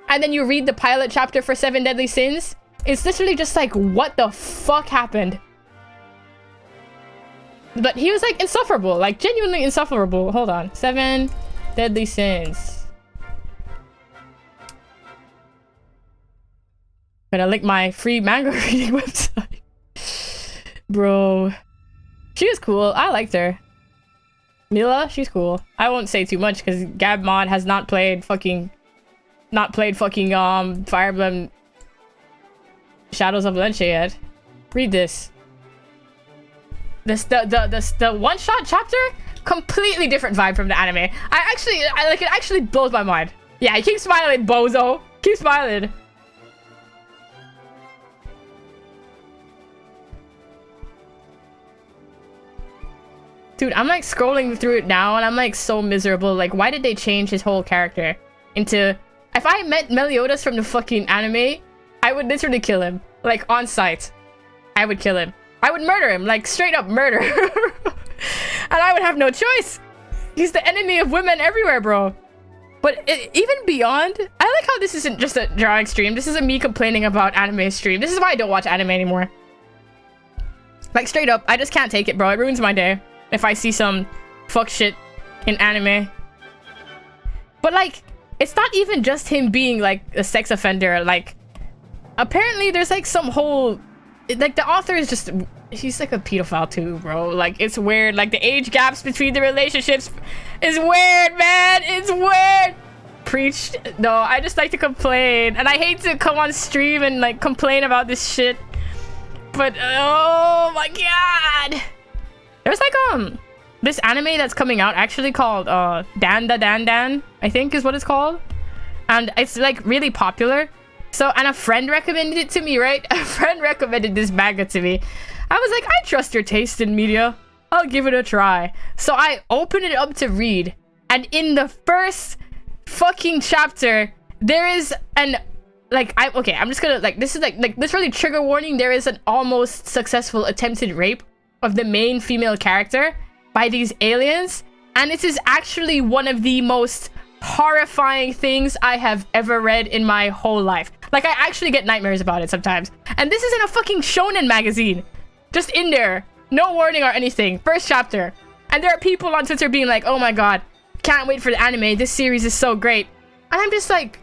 and then you read the pilot chapter for 7 Deadly Sins, it's literally just like, what the fuck happened? But he was like insufferable, like genuinely insufferable. Hold on. 7 Deadly Sins. Gonna link my free manga reading website. Bro. She was cool. I liked her. Mila, she's cool. I won't say too much because Gabmod has not played fucking Fire Emblem Shadows of Valencia yet. Read this. The one-shot chapter, completely different vibe from the anime. I like it. Actually blows my mind. Yeah, keep smiling, bozo. Keep smiling. Dude, I'm like scrolling through it now and I'm like so miserable. Like, why did they change his whole character into... If I met Meliodas from the fucking anime, I would literally kill him. Like, on sight. I would kill him. I would murder him. Like, straight up murder. And I would have no choice. He's the enemy of women everywhere, bro. But even beyond... I like how this isn't just a drawing stream. This isn't me complaining about anime stream. This is why I don't watch anime anymore. Like, straight up, I just can't take it, bro. It ruins my day if I see some fuck shit in anime. But, like, it's not even just him being, like, a sex offender. Like, apparently there's, like, some whole... Like, the author is just... He's, like, a pedophile, too, bro. Like, it's weird. Like, the age gaps between the relationships is weird, man. It's weird. Preach. No, I just like to complain. And I hate to come on stream and, like, complain about this shit. But, oh my god. There's like, this anime that's coming out actually called, Dan Da Dan Dan, I think is what it's called. And it's, like, really popular. So, and a friend recommended it to me, right? A friend recommended this manga to me. I was like, I trust your taste in media. I'll give it a try. So I opened it up to read. And in the first fucking chapter, there is an... Like, I'm just gonna, like, this is, like, literally trigger warning. There is an almost successful attempted rape of the main female character by these aliens. And this is actually one of the most horrifying things I have ever read in my whole life. Like, I actually get nightmares about it sometimes. And this is in a fucking shonen magazine. Just in there. No warning or anything. First chapter. And there are people on Twitter being like, oh my god, can't wait for the anime. This series is so great. And I'm just like...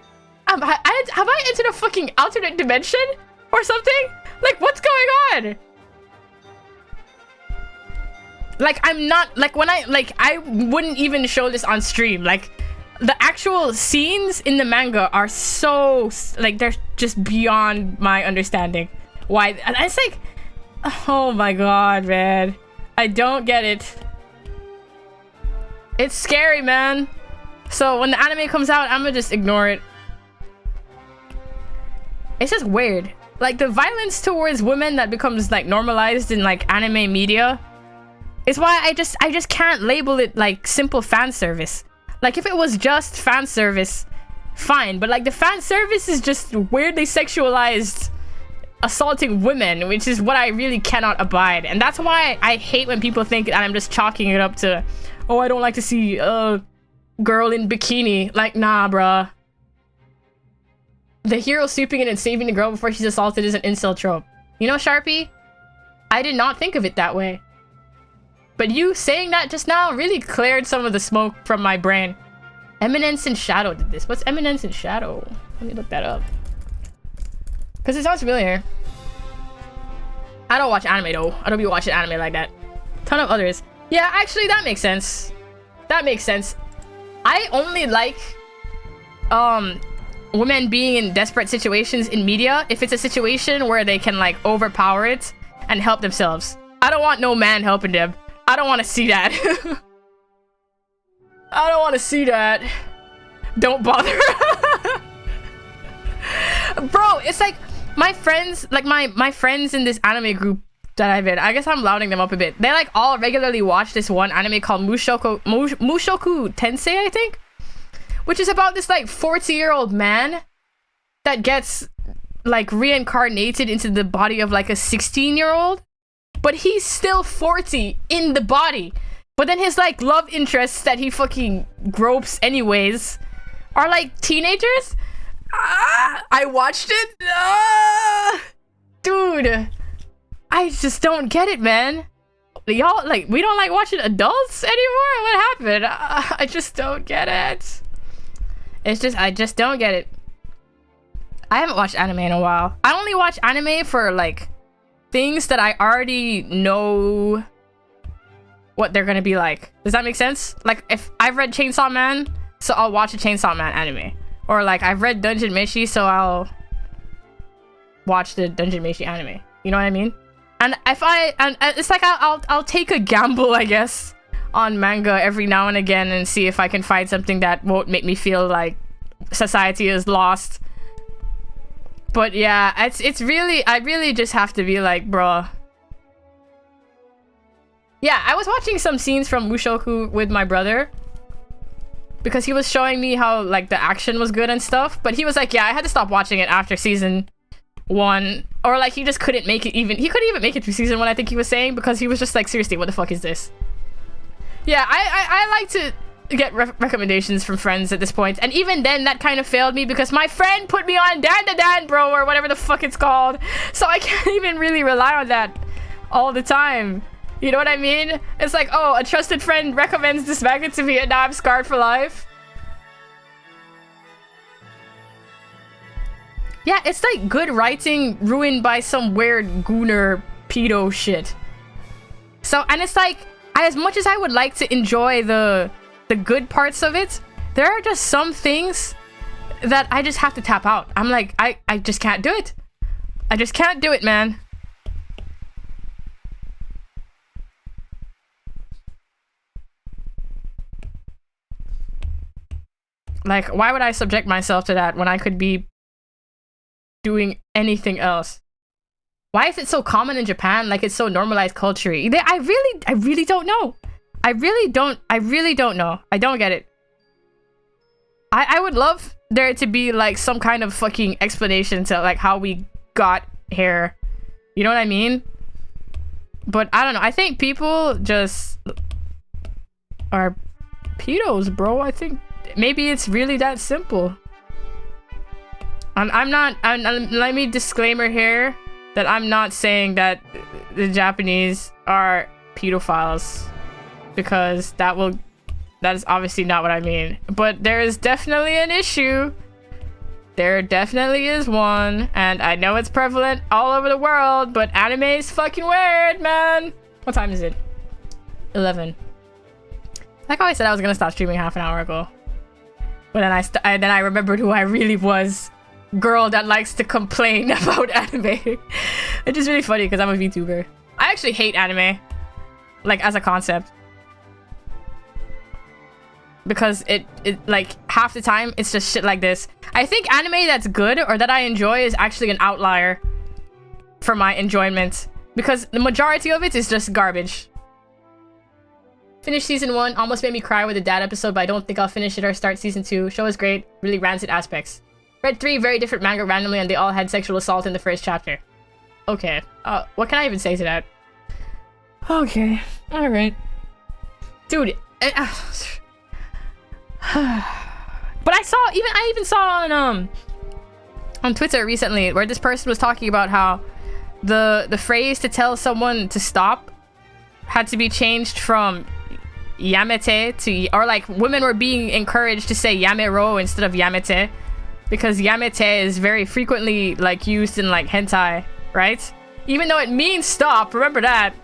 have I entered a fucking alternate dimension or something? Like, what's going on? Like, I'm not, like, when I wouldn't even show this on stream. Like, the actual scenes in the manga are so, like, they're just beyond my understanding. Why? And it's like, oh my god, man. I don't get it. It's scary, man. So when the anime comes out, I'm gonna just ignore it. It's just weird. Like, the violence towards women that becomes, like, normalized in, like, anime media is why I just can't label it, like, simple fan service. Like, if it was just fan service, fine. But, like, the fan service is just weirdly sexualized assaulting women, which is what I really cannot abide. And that's why I hate when people think that I'm just chalking it up to, oh, I don't like to see a girl in bikini. Like, nah, bruh. The hero sweeping in and saving the girl before she's assaulted is an incel trope. You know, Sharpie? I did not think of it that way. But you saying that just now really cleared some of the smoke from my brain. Eminence and Shadow did this. What's Eminence and Shadow? Let me look that up. Because it sounds familiar. I don't watch anime though. I don't be watching anime like that. Ton of others. Yeah, actually that makes sense. That makes sense. I only like women being in desperate situations in media if it's a situation where they can, like, overpower it and help themselves. I don't want no man helping them. I don't want to see that. I don't want to see that. Don't bother. Bro, it's like my friends, like my friends in this anime group that I've in, I guess I'm louding them up a bit. They, like, all regularly watch this one anime called Mushoku Tensei, I think. Which is about this, like, 40-year-old man that gets, like, reincarnated into the body of, like, a 16-year-old. But he's still 40 in the body. But then his, like, love interests that he fucking gropes anyways are, like, teenagers. I watched it. Dude. I just don't get it, man. Y'all, like, we don't like watching adults anymore? What happened? I just don't get it. It's just, I just don't get it. I haven't watched anime in a while. I only watch anime for, like, things that I already know what they're gonna be like. Does that make sense? Like, if I've read Chainsaw Man, so I'll watch a Chainsaw Man anime. Or, like, I've read Dungeon Meshi, so I'll watch the Dungeon Meshi anime. You know what I mean? And if and it's like I'll take a gamble, I guess, on manga every now and again and see if I can find something that won't make me feel like society is lost. But yeah, it's really, I really just have to be like, bruh, Yeah, I was watching some scenes from Mushoku with my brother because he was showing me how like the action was good and stuff, but he was like, yeah, I had to stop watching it after season 1, or like he just couldn't make it even. He couldn't even make it through season 1, I think he was saying, because he was just like, seriously, what the fuck is this? Yeah, I like to get recommendations from friends at this point, and even then that kind of failed me because my friend put me on Dan Da Dan Bro or whatever the fuck it's called, so I can't even really rely on that all the time. You know what I mean? It's like, oh, a trusted friend recommends this manga to me and now I'm scarred for life. Yeah, it's like good writing ruined by some weird gooner pedo shit. So, and it's like, as much as I would like to enjoy the good parts of it, there are just some things that I just have to tap out. I'm like, I just can't do it. I just can't do it, man. Like, why would I subject myself to that when I could be doing anything else? Why is it so common in Japan? Like, it's so normalized culture. I really don't know. I really don't know. I don't get it. I would love there to be like some kind of fucking explanation to like how we got here. You know what I mean? But I don't know. I think people just are pedos, bro. I think maybe it's really that simple. Let me disclaimer here that I'm not saying that the Japanese are pedophiles, because that is obviously not what I mean. But there is definitely an issue. There definitely is one, and I know it's prevalent all over the world, but anime is fucking weird, man. What time is it? 11. Like how I said I was gonna stop streaming half an hour ago. But then I remembered who I really was. Girl that likes to complain about anime. It's just really funny because I'm a VTuber. I actually hate anime. Like, as a concept. Because it like, half the time, it's just shit like this. I think anime that's good or that I enjoy is actually an outlier for my enjoyment. Because the majority of it is just garbage. Finished season 1, almost made me cry with the dad episode, but I don't think I'll finish it or start season 2. Show is great, really rancid aspects. Read 3 very different manga randomly and they all had sexual assault in the first chapter. Okay. What can I even say to that? Okay. Alright. Dude. But I even saw on Twitter recently where this person was talking about how the phrase to tell someone to stop had to be changed from yamete to, or like women were being encouraged to say yamero instead of yamete. Because yamete is very frequently like used in like hentai, right? Even though it means stop, remember that.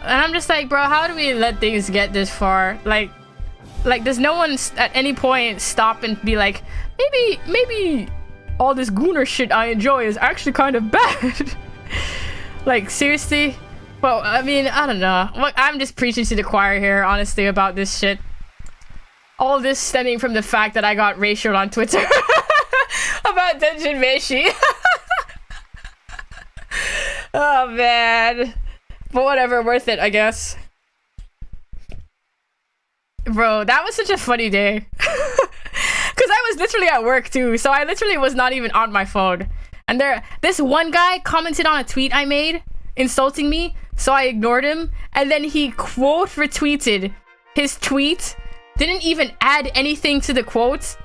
And I'm just like, bro, how do we let things get this far? Like does no one at any point stop and be like, maybe all this gooner shit I enjoy is actually kind of bad? Like, seriously? Well, I mean, I don't know. Look, I'm just preaching to the choir here, honestly, about this shit. All this stemming from the fact that I got ratioed on Twitter about Dungeon Meshi. Oh, man. But whatever, worth it, I guess. Bro, that was such a funny day. Because I was literally at work, too. So I literally was not even on my phone. And this one guy commented on a tweet I made, insulting me. So I ignored him. And then he quote retweeted his tweet. Didn't even add anything to the quote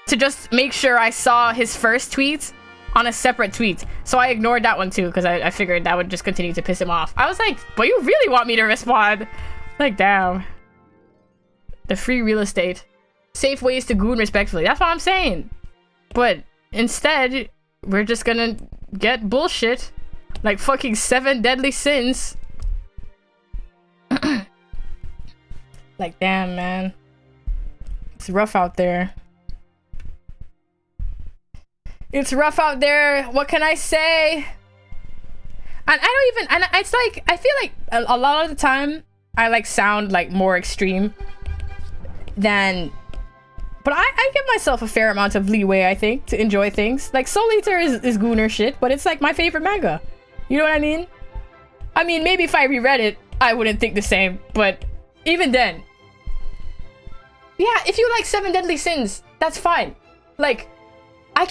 to just make sure I saw his first tweet on a separate tweet. So I ignored that one too because I figured that would just continue to piss him off. I was like, but you really want me to respond? Like, damn. The free real estate. Safe ways to goon respectfully. That's what I'm saying. But instead, we're just gonna get bullshit. Like fucking 7 deadly sins. Like, damn, man. It's rough out there. It's rough out there. What can I say? And I don't even, and it's like, I feel like a lot of the time I like sound like more extreme than, but I give myself a fair amount of leeway, I think, to enjoy things. Like Soul Eater is gooner shit, but it's like my favorite manga. You know what I mean? I mean, maybe if I reread it, I wouldn't think the same. But even then, yeah, if you like 7 Deadly Sins, that's fine. Like, I'm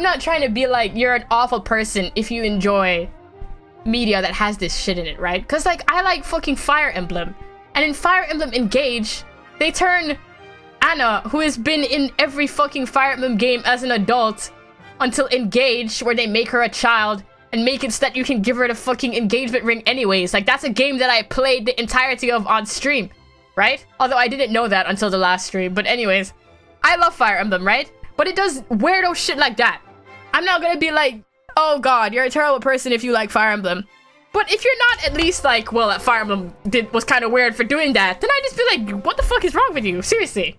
not trying to be like, you're an awful person if you enjoy media that has this shit in it, right? Because, like, I like fucking Fire Emblem. And in Fire Emblem Engage, they turn Anna, who has been in every fucking Fire Emblem game as an adult, until Engage, where they make her a child, and make it so that you can give her the fucking engagement ring anyways. Like, that's a game that I played the entirety of on stream, right? Although I didn't know that until the last stream. But anyways, I love Fire Emblem, right? But it does weirdo shit like that. I'm not gonna be like, oh god, you're a terrible person if you like Fire Emblem. But if you're not at least like, well, that Fire Emblem was kind of weird for doing that, then I just be like, what the fuck is wrong with you? Seriously.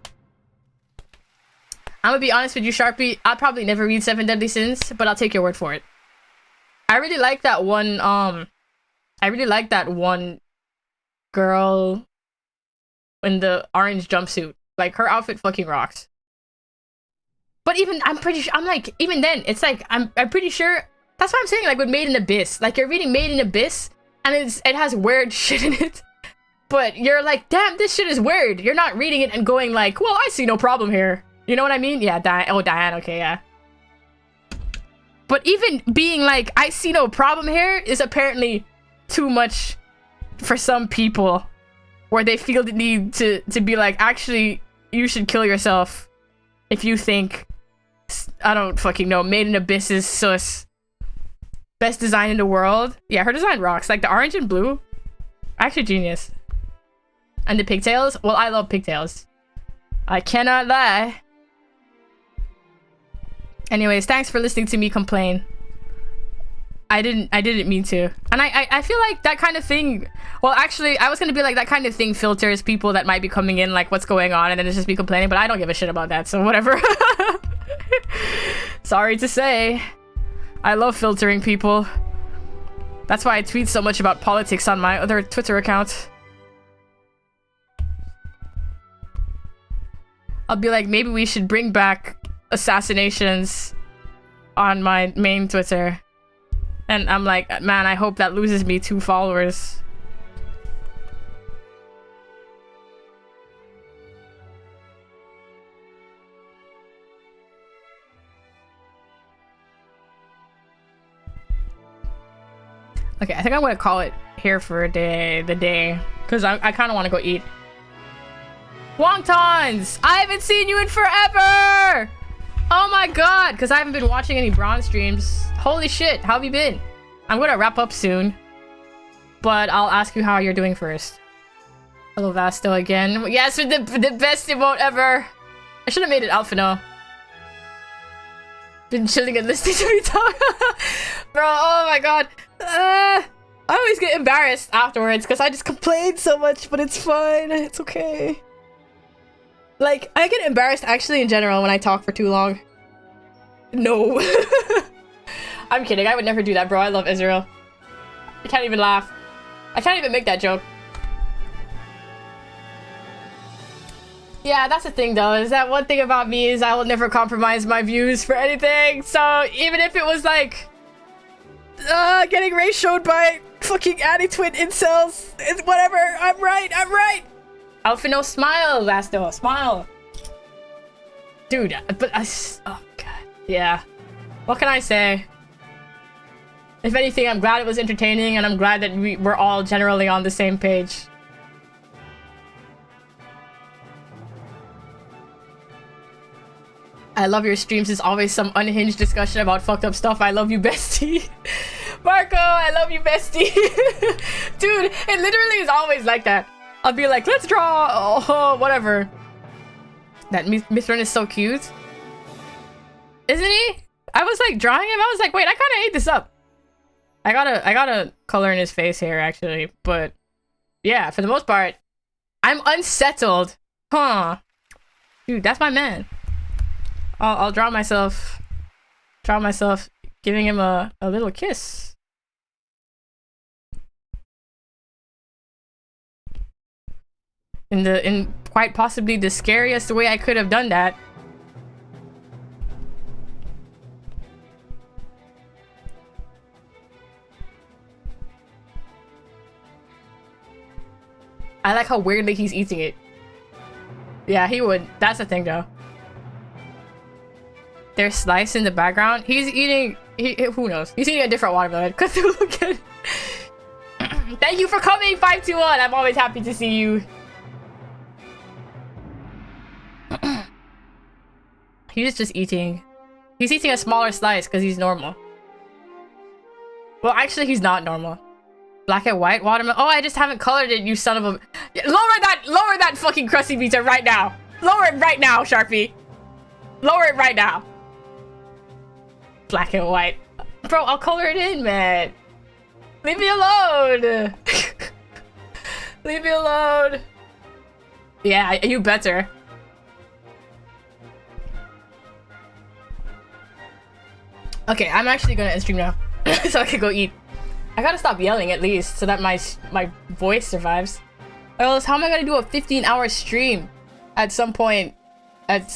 I'm gonna be honest with you, Sharpie. I'll probably never read 7 Deadly Sins, but I'll take your word for it. I really like that one, girl in the orange jumpsuit. Like, her outfit fucking rocks. But even, I'm pretty sure, I'm like, even then, it's like, I'm pretty sure, that's what I'm saying, like, with Made in Abyss. Like, you're reading Made in Abyss, and it has weird shit in it. But you're like, damn, this shit is weird. You're not reading it and going like, well, I see no problem here. You know what I mean? Yeah, Diane, okay, yeah. But even being like, I see no problem here is apparently too much for some people. Where they feel the need to be like, actually, you should kill yourself if you think, I don't fucking know, Made in Abyss is sus. Best design in the world. Yeah, her design rocks. Like, the orange and blue, actually genius. And the pigtails? Well, I love pigtails. I cannot lie. Anyways, thanks for listening to me complain. I didn't mean to. And I feel like that kind of thing, well, actually, I was gonna be like, that kind of thing filters people that might be coming in, like, what's going on, and then it's just me complaining, but I don't give a shit about that, so whatever. Sorry to say. I love filtering people. That's why I tweet so much about politics on my other Twitter account. I'll be like, maybe we should bring back assassinations on my main Twitter. And I'm like, man, I hope that loses me 2 followers. Okay, I think I'm gonna call it here for the day. Because I kind of want to go eat. Wontons! I haven't seen you in forever! Oh my god! Because I haven't been watching any Bronze streams. Holy shit, how have you been? I'm gonna wrap up soon. But I'll ask you how you're doing first. Hello, Vasto again. Yes, for the best emote ever! I should have made it Alphino. Been chilling and listening to me talk. Bro, oh my god. I always get embarrassed afterwards because I just complain so much, but it's fine. It's okay. Like, I get embarrassed actually in general when I talk for too long. No. I'm kidding. I would never do that, bro. I love Israel. I can't even laugh. I can't even make that joke. Yeah, that's the thing though, is that one thing about me is I will never compromise my views for anything. So even if it was like getting ratioed by fucking anti-twin incels, it's whatever. I'm right. Alphino, smile, Vasto, smile. Dude, but oh god. Yeah. What can I say? If anything, I'm glad it was entertaining and I'm glad that we're all generally on the same page. I love your streams. There's always some unhinged discussion about fucked up stuff. I love you, bestie. Marco, I love you, bestie. Dude, it literally is always like that. I'll be like, let's draw, oh, whatever. That Mithrin is so cute. Isn't he? I was like drawing him. I was like, wait, I kind of ate this up. I gotta color in his face here, actually. But yeah, for the most part, I'm unsettled. Huh. Dude, that's my man. I'll draw myself giving him a little kiss. In quite possibly the scariest way I could have done that. I like how weirdly he's eating it. Yeah, he would. That's the thing, though. There's Slice in the background. He's eating... who knows? He's eating a different watermelon. Look at... Thank you for coming, 521. I'm always happy to see you. He's just eating. He's eating a smaller slice because he's normal. Well, actually, he's not normal. Black and white watermelon. Oh, I just haven't colored it, you son of a... Lower that fucking crusty pizza right now. Lower it right now, Sharpie. Lower it right now. Black and white. Bro, I'll color it in, man. Leave me alone. Leave me alone. Yeah, you better. Okay, I'm actually gonna end stream now. So I can go eat. I gotta stop yelling at least so that my voice survives. Or else how am I gonna do a 15-hour stream at some point? Thank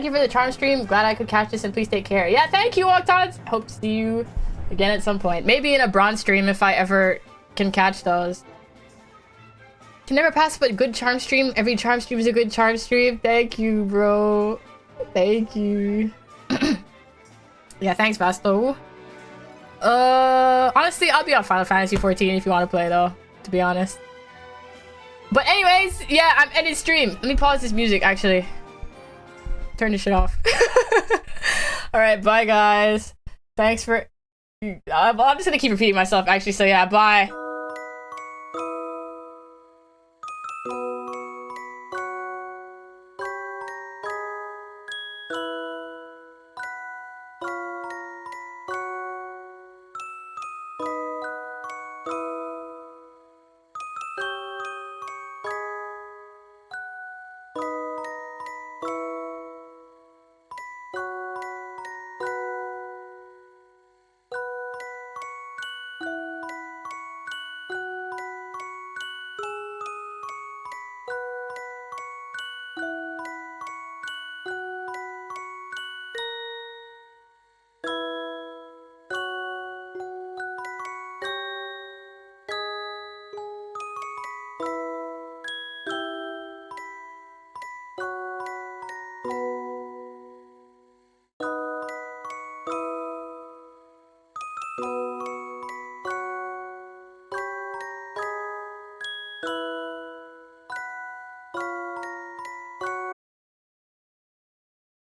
you for the charm stream. Glad I could catch this and please take care. Yeah, thank you, Octons. Hope to see you again at some point. Maybe in a bronze stream if I ever can catch those. Can never pass up a good charm stream. Every charm stream is a good charm stream. Thank you, bro. Thank you. Yeah, thanks, Basto. Honestly, I'll be on Final Fantasy 14 if you want to play, though, to be honest. But anyways, yeah, I'm ending stream. Let me pause this music, actually. Turn this shit off. Alright, bye, guys. Thanks for... I'm just gonna keep repeating myself, actually, so yeah, bye.